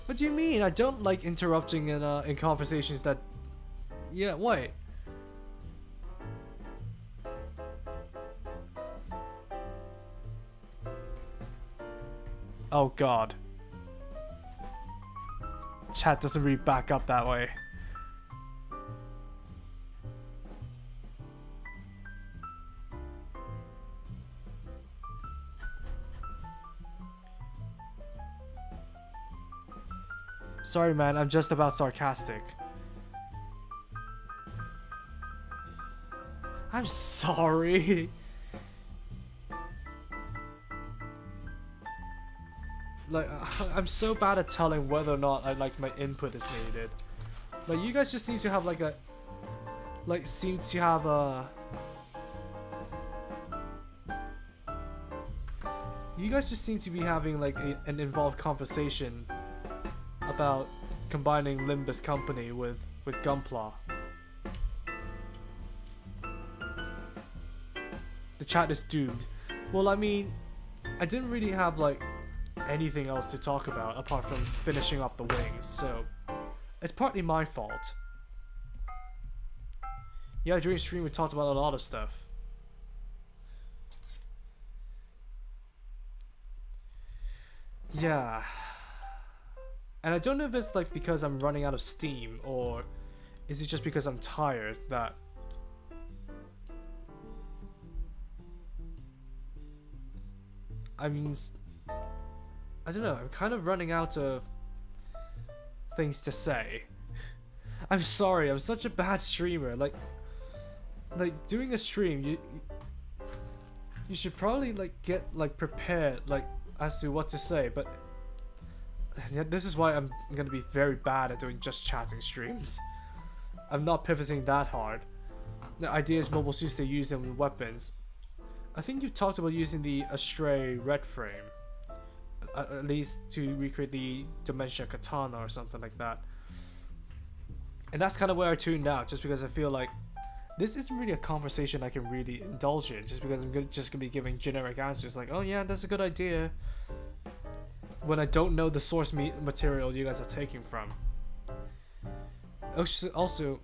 A: What do you mean? I don't like interrupting in conversations that... Yeah, wait. Oh god. Chat doesn't really back up that way. Sorry man, I'm just about sarcastic. I'm sorry. Like, I'm so bad at telling whether or not my input is needed. Like, you guys just seem to have you guys just seem to be having like an involved conversation about combining Limbus Company with Gunpla. The chat is doomed. Well, I mean, I didn't really have like anything else to talk about apart from finishing off the wings, so it's partly my fault. Yeah, during stream we talked about a lot of stuff. Yeah. And I don't know if it's like because I'm running out of steam or Is it just because I'm tired that... I mean, I don't know, I'm kind of running out of things to say. I'm sorry, I'm such a bad streamer. Like doing a stream, you should probably like get like prepared like as to what to say, but this is why I'm gonna be very bad at doing just chatting streams. I'm not pivoting that hard. The idea is mobile suits, they use them with weapons. I think you talked about using the Astray red frame, at least to recreate the Dementia Katana or something like that. And that's kind of where I tuned out, just because I feel like this isn't really a conversation I can really indulge in, just because I'm just gonna be giving generic answers like, oh yeah, that's a good idea, when I don't know the source material you guys are taking from. Also,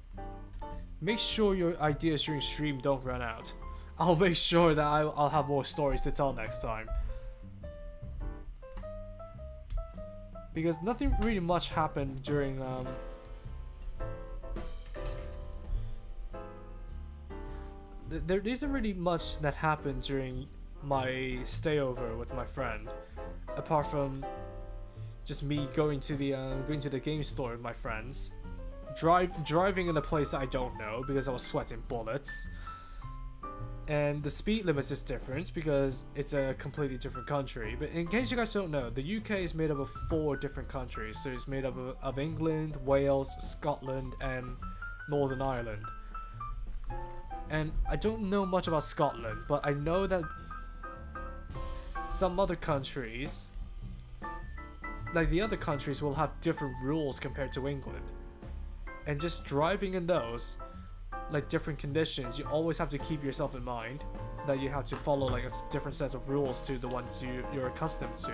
A: make sure your ideas during stream don't run out. I'll make sure that I'll have more stories to tell next time. Because nothing really much happened during there isn't really much that happened during my stayover with my friend, apart from just me going to the game store with my friends, driving in a place that I don't know because I was sweating bullets, and the speed limit is different because it's a completely different country. But in case you guys don't know, the UK is made up of 4 different countries. So it's made up of England, Wales, Scotland, and Northern Ireland. And I don't know much about Scotland, but I know that some other countries, like the other countries, will have different rules compared to England. And just driving in those, like different conditions, you always have to keep yourself in mind that you have to follow like a different set of rules to the ones you're accustomed to.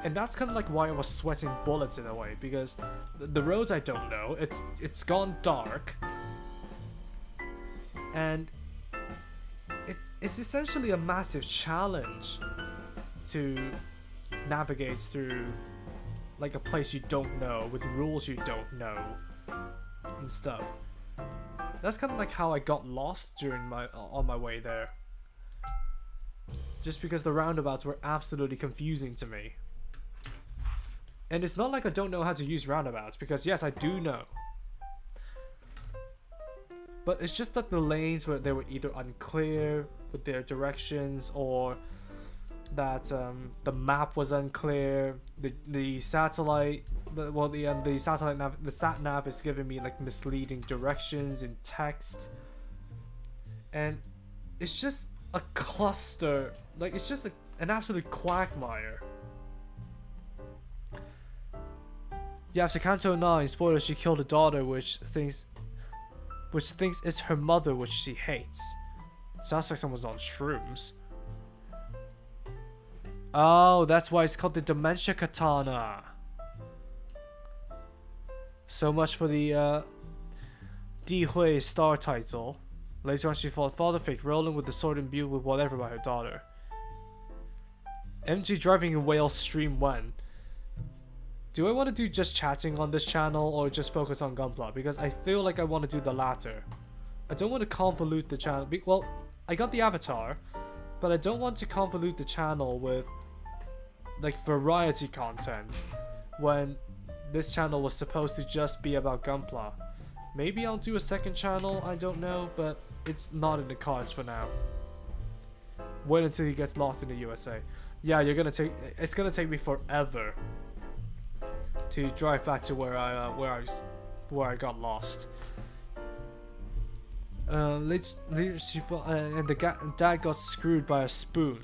A: And that's kind of like why I was sweating bullets in a way, because the roads I don't know, it's gone dark, and it's essentially a massive challenge to navigate through like a place you don't know with rules you don't know and stuff. That's kind of like how I got lost during on my way there, just because the roundabouts were absolutely confusing to me. And it's not like I don't know how to use roundabouts, because yes, I do know. But it's just that the lanes they were either unclear with their directions, or that the map was unclear. The satellite, the satellite nav, the sat nav is giving me like misleading directions in text, and it's just a cluster. Like it's just an absolute quagmire. Yeah, after Kanto 9, spoilers, she killed a daughter which thinks it's her mother, which she hates. Sounds like someone's on shrooms. Oh, that's why it's called the Dementia Katana. So much for the Di Hui star title. Later on, she fought Father Fake, rolling with the sword imbued with whatever by her daughter. MG driving in Wales stream when? Do I want to do just chatting on this channel or just focus on Gunpla? Because I feel like I want to do the latter. I don't want to convolute the channel. Well, I got the avatar, but I don't want to convolute the channel with like variety content when this channel was supposed to just be about Gunpla. Maybe I'll do a second channel, I don't know, but it's not in the cards for now. Wait until he gets lost in the USA. Yeah, it's gonna take me forever to drive back to where I got lost. And the dad got screwed by a spoon.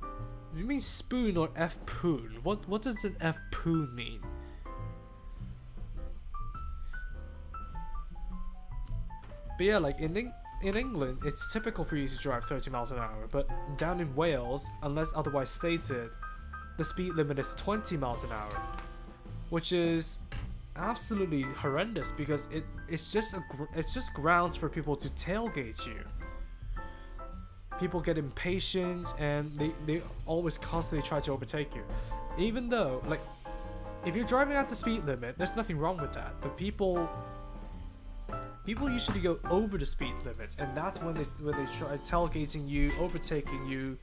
A: Do you mean spoon or F-poon? What does an F-poon mean? But yeah, like in England, it's typical for you to drive 30 miles an hour, but down in Wales, unless otherwise stated, the speed limit is 20 miles an hour, which is absolutely horrendous because it's just grounds for people to tailgate you. People get impatient and they always constantly try to overtake you, even though like if you're driving at the speed limit, there's nothing wrong with that. But people people usually go over the speed limit, and that's when they try tailgating you, overtaking you,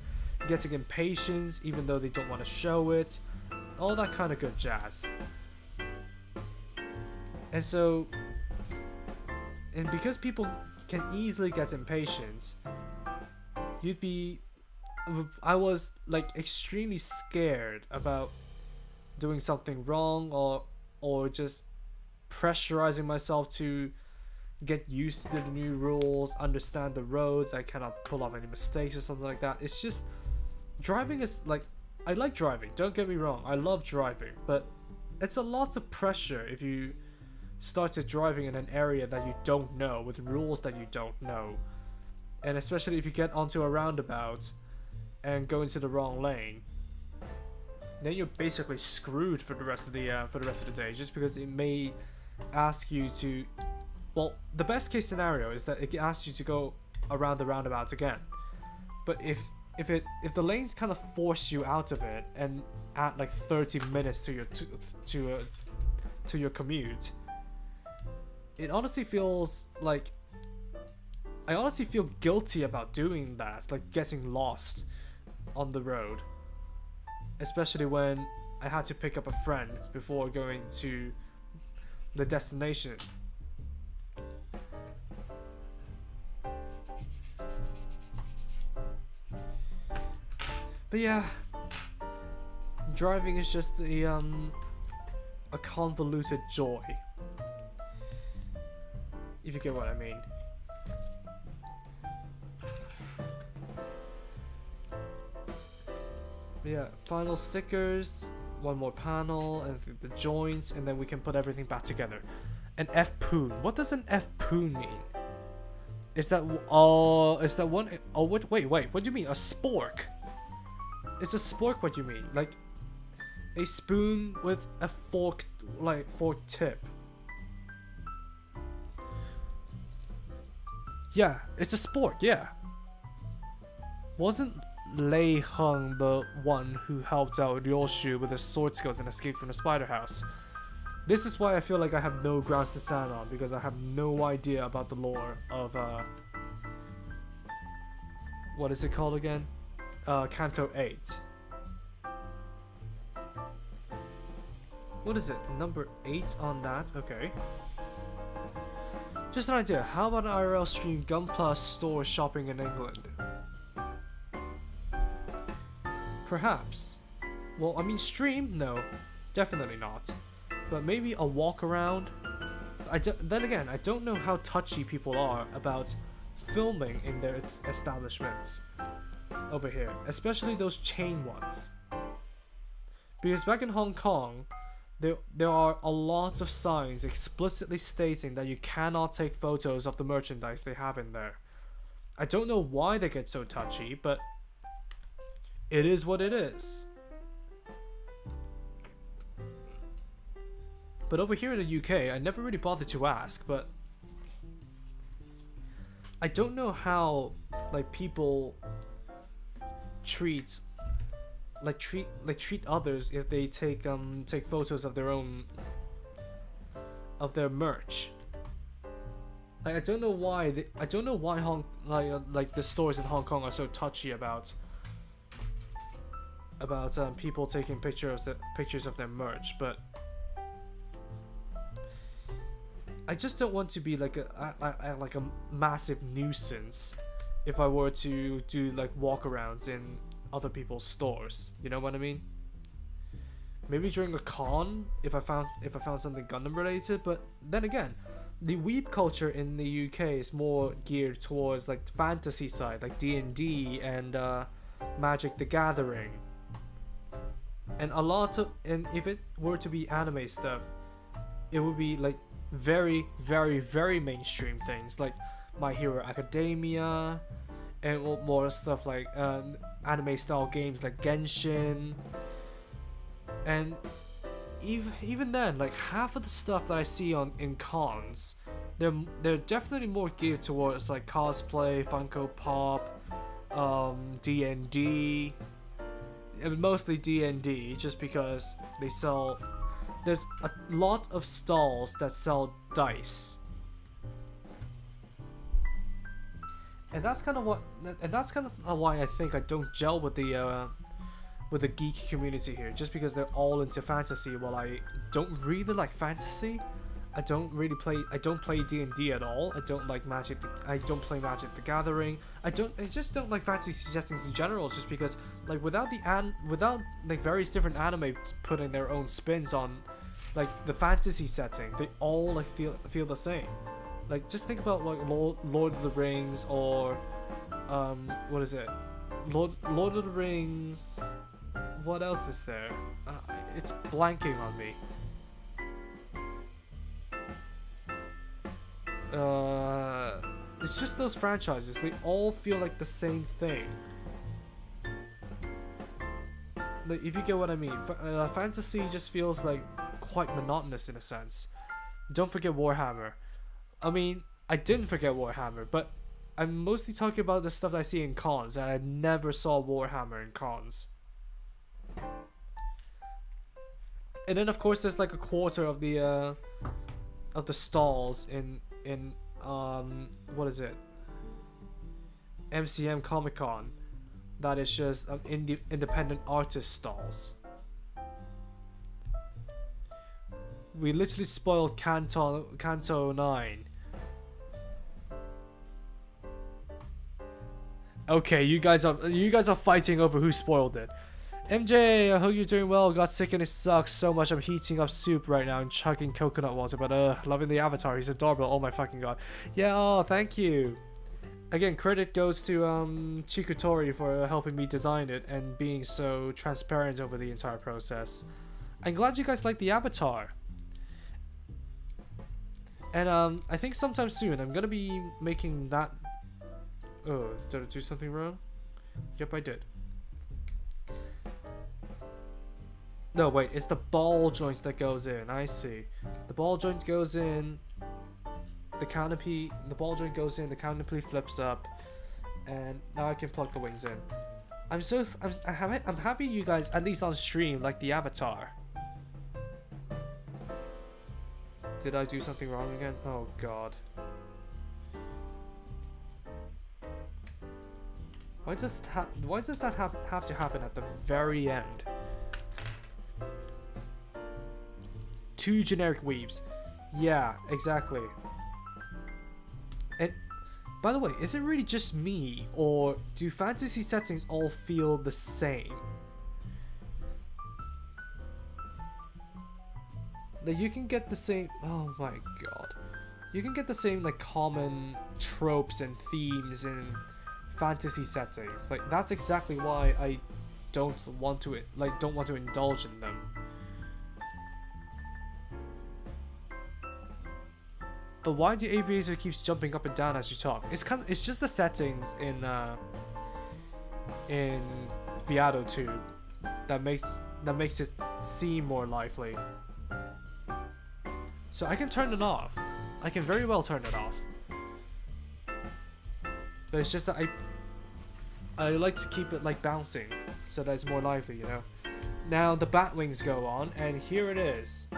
A: getting impatient even though they don't want to show it, all that kind of good jazz. And so, and because people can easily get impatient, I was like extremely scared about doing something wrong, or just pressurizing myself to get used to the new rules, understand the roads, I cannot pull off any mistakes or something like that. It's just, driving is like, I like driving, don't get me wrong, I love driving, but it's a lot of pressure if you started driving in an area that you don't know, with rules that you don't know. And especially if you get onto a roundabout and go into the wrong lane, then you're basically screwed for the rest of the day, just because it may ask you to, well, the best case scenario is that it asks you to go around the roundabout again. But if the lanes kind of force you out of it and add like 30 minutes to your commute, it honestly feels like, I honestly feel guilty about doing that, like getting lost on the road. Especially when I had to pick up a friend before going to the destination. But yeah, driving is just a convoluted joy, if you get what I mean. But yeah, final stickers, one more panel, and the joints, and then we can put everything back together. An F-poon. What does an F-poon mean? Is that one? Oh, wait, what do you mean? A spork? Is a spork what you mean? Like a spoon with a fork tip? Yeah, it's a spork. Yeah. Wasn't Lei Heng the one who helped out Ryoushu with his sword skills and escaped from the spider house? This is why I feel like I have no grounds to stand on, because I have no idea about the lore of what is it called again? Canto 8. What is it? Number 8 on that? Okay. Just an idea. How about an IRL stream Gunpla store shopping in England? Perhaps. Well, I mean, stream? No. Definitely not. But maybe a walk around? Then again, I don't know how touchy people are about filming in their establishments over here, especially those chain ones. Because back in Hong Kong, there are a lot of signs explicitly stating that you cannot take photos of the merchandise they have in there. I don't know why they get so touchy, but it is what it is. But over here in the UK, I never really bothered to ask, but I don't know how like people treat others if they take photos of their merch. Like I don't know why the stores in Hong Kong are so touchy about people taking pictures of their merch, but I just don't want to be like a massive nuisance if I were to do like walkarounds in other people's stores. You know what I mean? Maybe during a con if I found something Gundam related, but then again, the weeb culture in the UK is more geared towards like the fantasy side, like D&D and Magic the Gathering. And if it were to be anime stuff, it would be like very, very, very mainstream things like My Hero Academia, and more stuff like anime style games like Genshin. And even then, like half of the stuff that I see in cons, they're definitely more geared towards like cosplay, Funko Pop, D&D, and mostly D&D, just because they sell. There's a lot of stalls that sell dice, And that's kind of what, and that's kind of why I think I don't gel with the geek community here, just because they're all into fantasy while I don't really like fantasy. I don't play D&D at all. I don't like Magic. I don't play Magic the Gathering. I just don't like fantasy settings in general, just because like without like various different anime putting their own spins on like the fantasy setting, they all like feel the same. Like just think about like Lord of the Rings or what is it? Lord of the Rings. What else is there? It's blanking on me. It's just those franchises. They all feel like the same thing. Like, if you get what I mean. Fantasy just feels like quite monotonous in a sense. Don't forget Warhammer. I mean, I didn't forget Warhammer, but I'm mostly talking about the stuff that I see in cons, and I never saw Warhammer in cons. And then of course there's like a quarter of the stalls in what is it? MCM Comic Con. That is just independent artist stalls. We literally spoiled Kanto 9. Okay, you guys are fighting over who spoiled it. MJ, I hope you're doing well. Got sick and it sucks so much. I'm heating up soup right now and chugging coconut water, but loving the avatar. He's adorable. Oh my fucking god. Yeah, oh, thank you. Again, credit goes to Chikutori for helping me design it and being so transparent over the entire process. I'm glad you guys like the avatar. And I think sometime soon I'm gonna be making that. Oh, did I do something wrong? Yep, I did. No, wait, it's the ball joint that goes in. I see. The ball joint goes in. The ball joint goes in. The canopy flips up, and now I can plug the wings in. I'm happy you guys at least on stream like the avatar. Did I do something wrong again? Oh god. Why does that have to happen at the very end? Two generic weebs. Yeah, exactly. And by the way, is it really just me, or do fantasy settings all feel the same? Like you can get the same. Oh my god, you can get the same like common tropes and themes in fantasy settings. Like that's exactly why I don't want to indulge in them. But why the aviator keeps jumping up and down as you talk? It's just the settings in Viado 2 that makes it seem more lively. So I can turn it off. I can very well turn it off. But it's just that I like to keep it like bouncing so that it's more lively, you know. Now the bat wings go on, and here it is,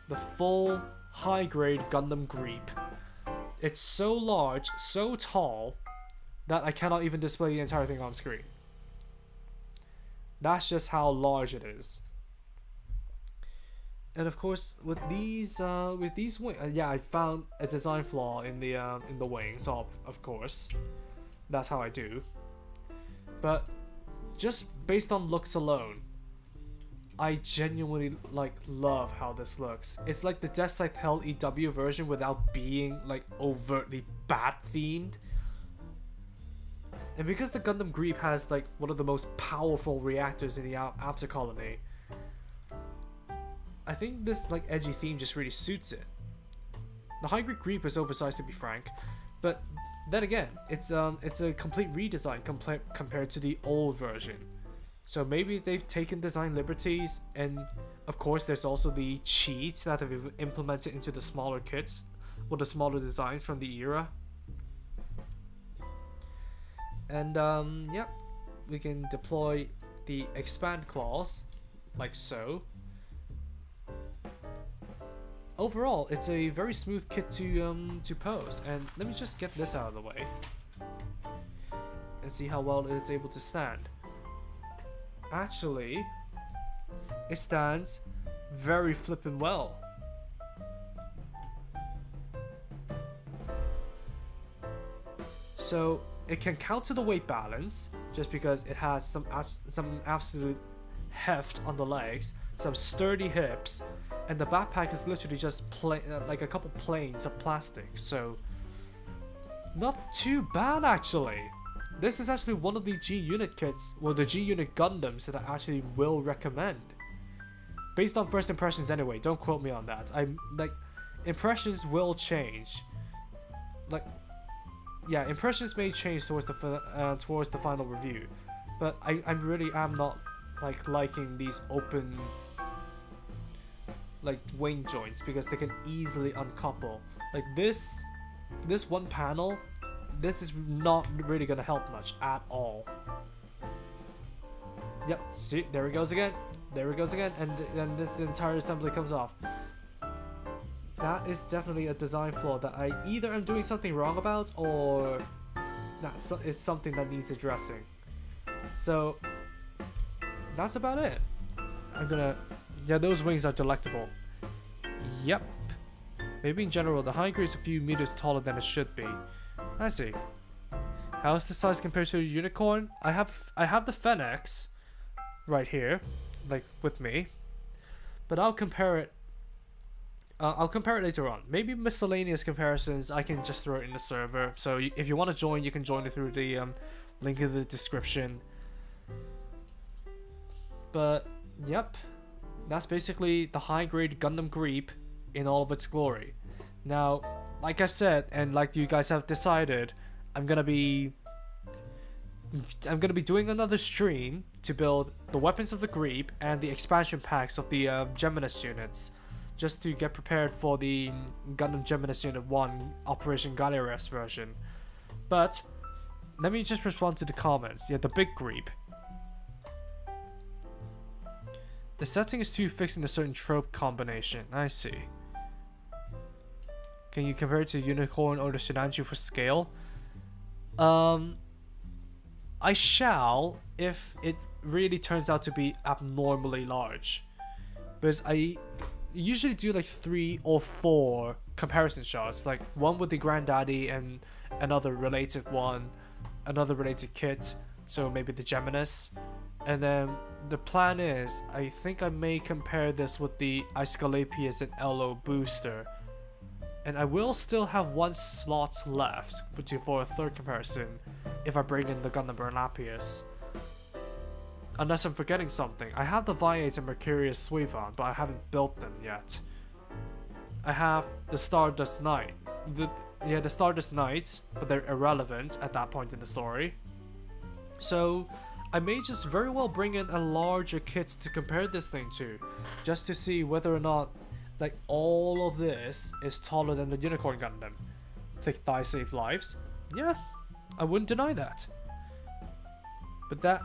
A: the full high-grade Gundam Griepe. It's so large, so tall, that I cannot even display the entire thing on screen. That's just how large it is. And of course, with these wings, yeah, I found a design flaw in the wings. Of course, that's how I do. But just based on looks alone, I genuinely love how this looks. It's like the Death Cycle EW version without being like overtly bat themed. And because the Gundam Griepe has like one of the most powerful reactors in the After Colony, I think this like edgy theme just really suits it. The high-grade Griepe is oversized, to be frank, but then again, it's a complete redesign compared to the old version. So maybe they've taken design liberties, and of course there's also the cheats that have been implemented into the smaller kits, or the smaller designs from the era. And yeah, we can deploy the expand claws, like so. Overall, it's a very smooth kit to pose, and let me just get this out of the way. and see how well it is able to stand. Actually, it stands very flippin' well. So it can counter the weight balance just because it has some absolute heft on the legs, some sturdy hips, and the backpack is literally just like a couple planes of plastic. So not too bad actually. This is actually one of the G unit kits, well, the G unit Gundams that I actually will recommend. Based on first impressions anyway, don't quote me on that. Impressions will change. Yeah, impressions may change towards the final review, but I really am not liking these open wing joints because they can easily uncouple. Like this one panel, this is not really gonna help much at all. Yep, see, there it goes again. There it goes again, and then this entire assembly comes off. That is definitely a design flaw that I either am doing something wrong about, or that is something that needs addressing. So that's about it. Yeah, those wings are delectable. Yep. Maybe in general, the high grade is a few meters taller than it should be. I see. How is the size compared to a unicorn? I have the Fenix right here, with me, but I'll compare it. I'll compare it later on. Maybe miscellaneous comparisons I can just throw it in the server. So if you want to join, you can join it through the link in the description. But yep, that's basically the high-grade Gundam Griepe in all of its glory. Now, like I said, and like you guys have decided, I'm gonna be doing another stream to build the weapons of the Griepe and the expansion packs of the Geminis units, just to get prepared for the Gundam Geminis Unit 1 Operation Galliarus version. But let me just respond to the comments. Yeah, the big Griepe. The setting is too fixed in a certain trope combination. I see. Can you compare it to Unicorn or the Shinanju for scale? I shall if it really turns out to be abnormally large. Because I usually do 3 or 4 comparison shots, like one with the Granddaddy and another related kit, so maybe the Geminis. And then the plan is, I think I may compare this with the Aesculapius and Elo booster. And I will still have 1 slot left for a third comparison if I bring in the Gundam Bernapius. Unless I'm forgetting something. I have the Viate and Mercurius Suivon, but I haven't built them yet. I have the Stardust Knight. The Stardust Knights, but they're irrelevant at that point in the story. So I may just very well bring in a larger kit to compare this thing to, just to see whether or not all of this is taller than the Unicorn Gundam. Thick thighs save lives. Yeah, I wouldn't deny that. But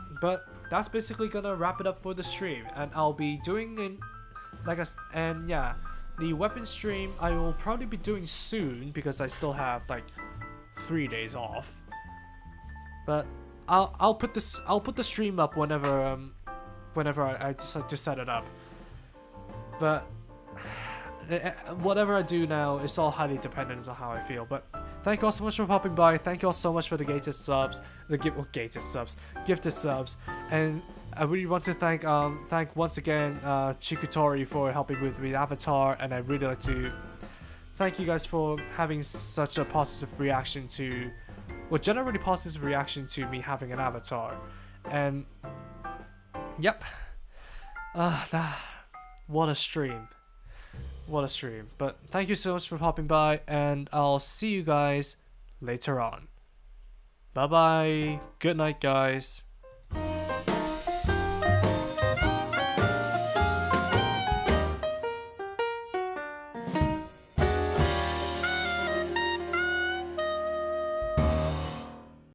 A: that's basically gonna wrap it up for the stream, and I'll be doing the weapon stream I will probably be doing soon because I still have 3 days off. But I'll put the stream up whenever I decide to set it up. But whatever I do now, it's all highly dependent on how I feel. But thank you all so much for popping by. Thank you all so much for the gifted subs, and I really want to thank once again Chikutori for helping with the avatar, and I'd really like to thank you guys for having such a positive reaction to, well, generally positive reaction to me having an avatar. And yep, what a stream. What a stream. But thank you so much for popping by, and I'll see you guys later on. Bye bye. Good night, guys.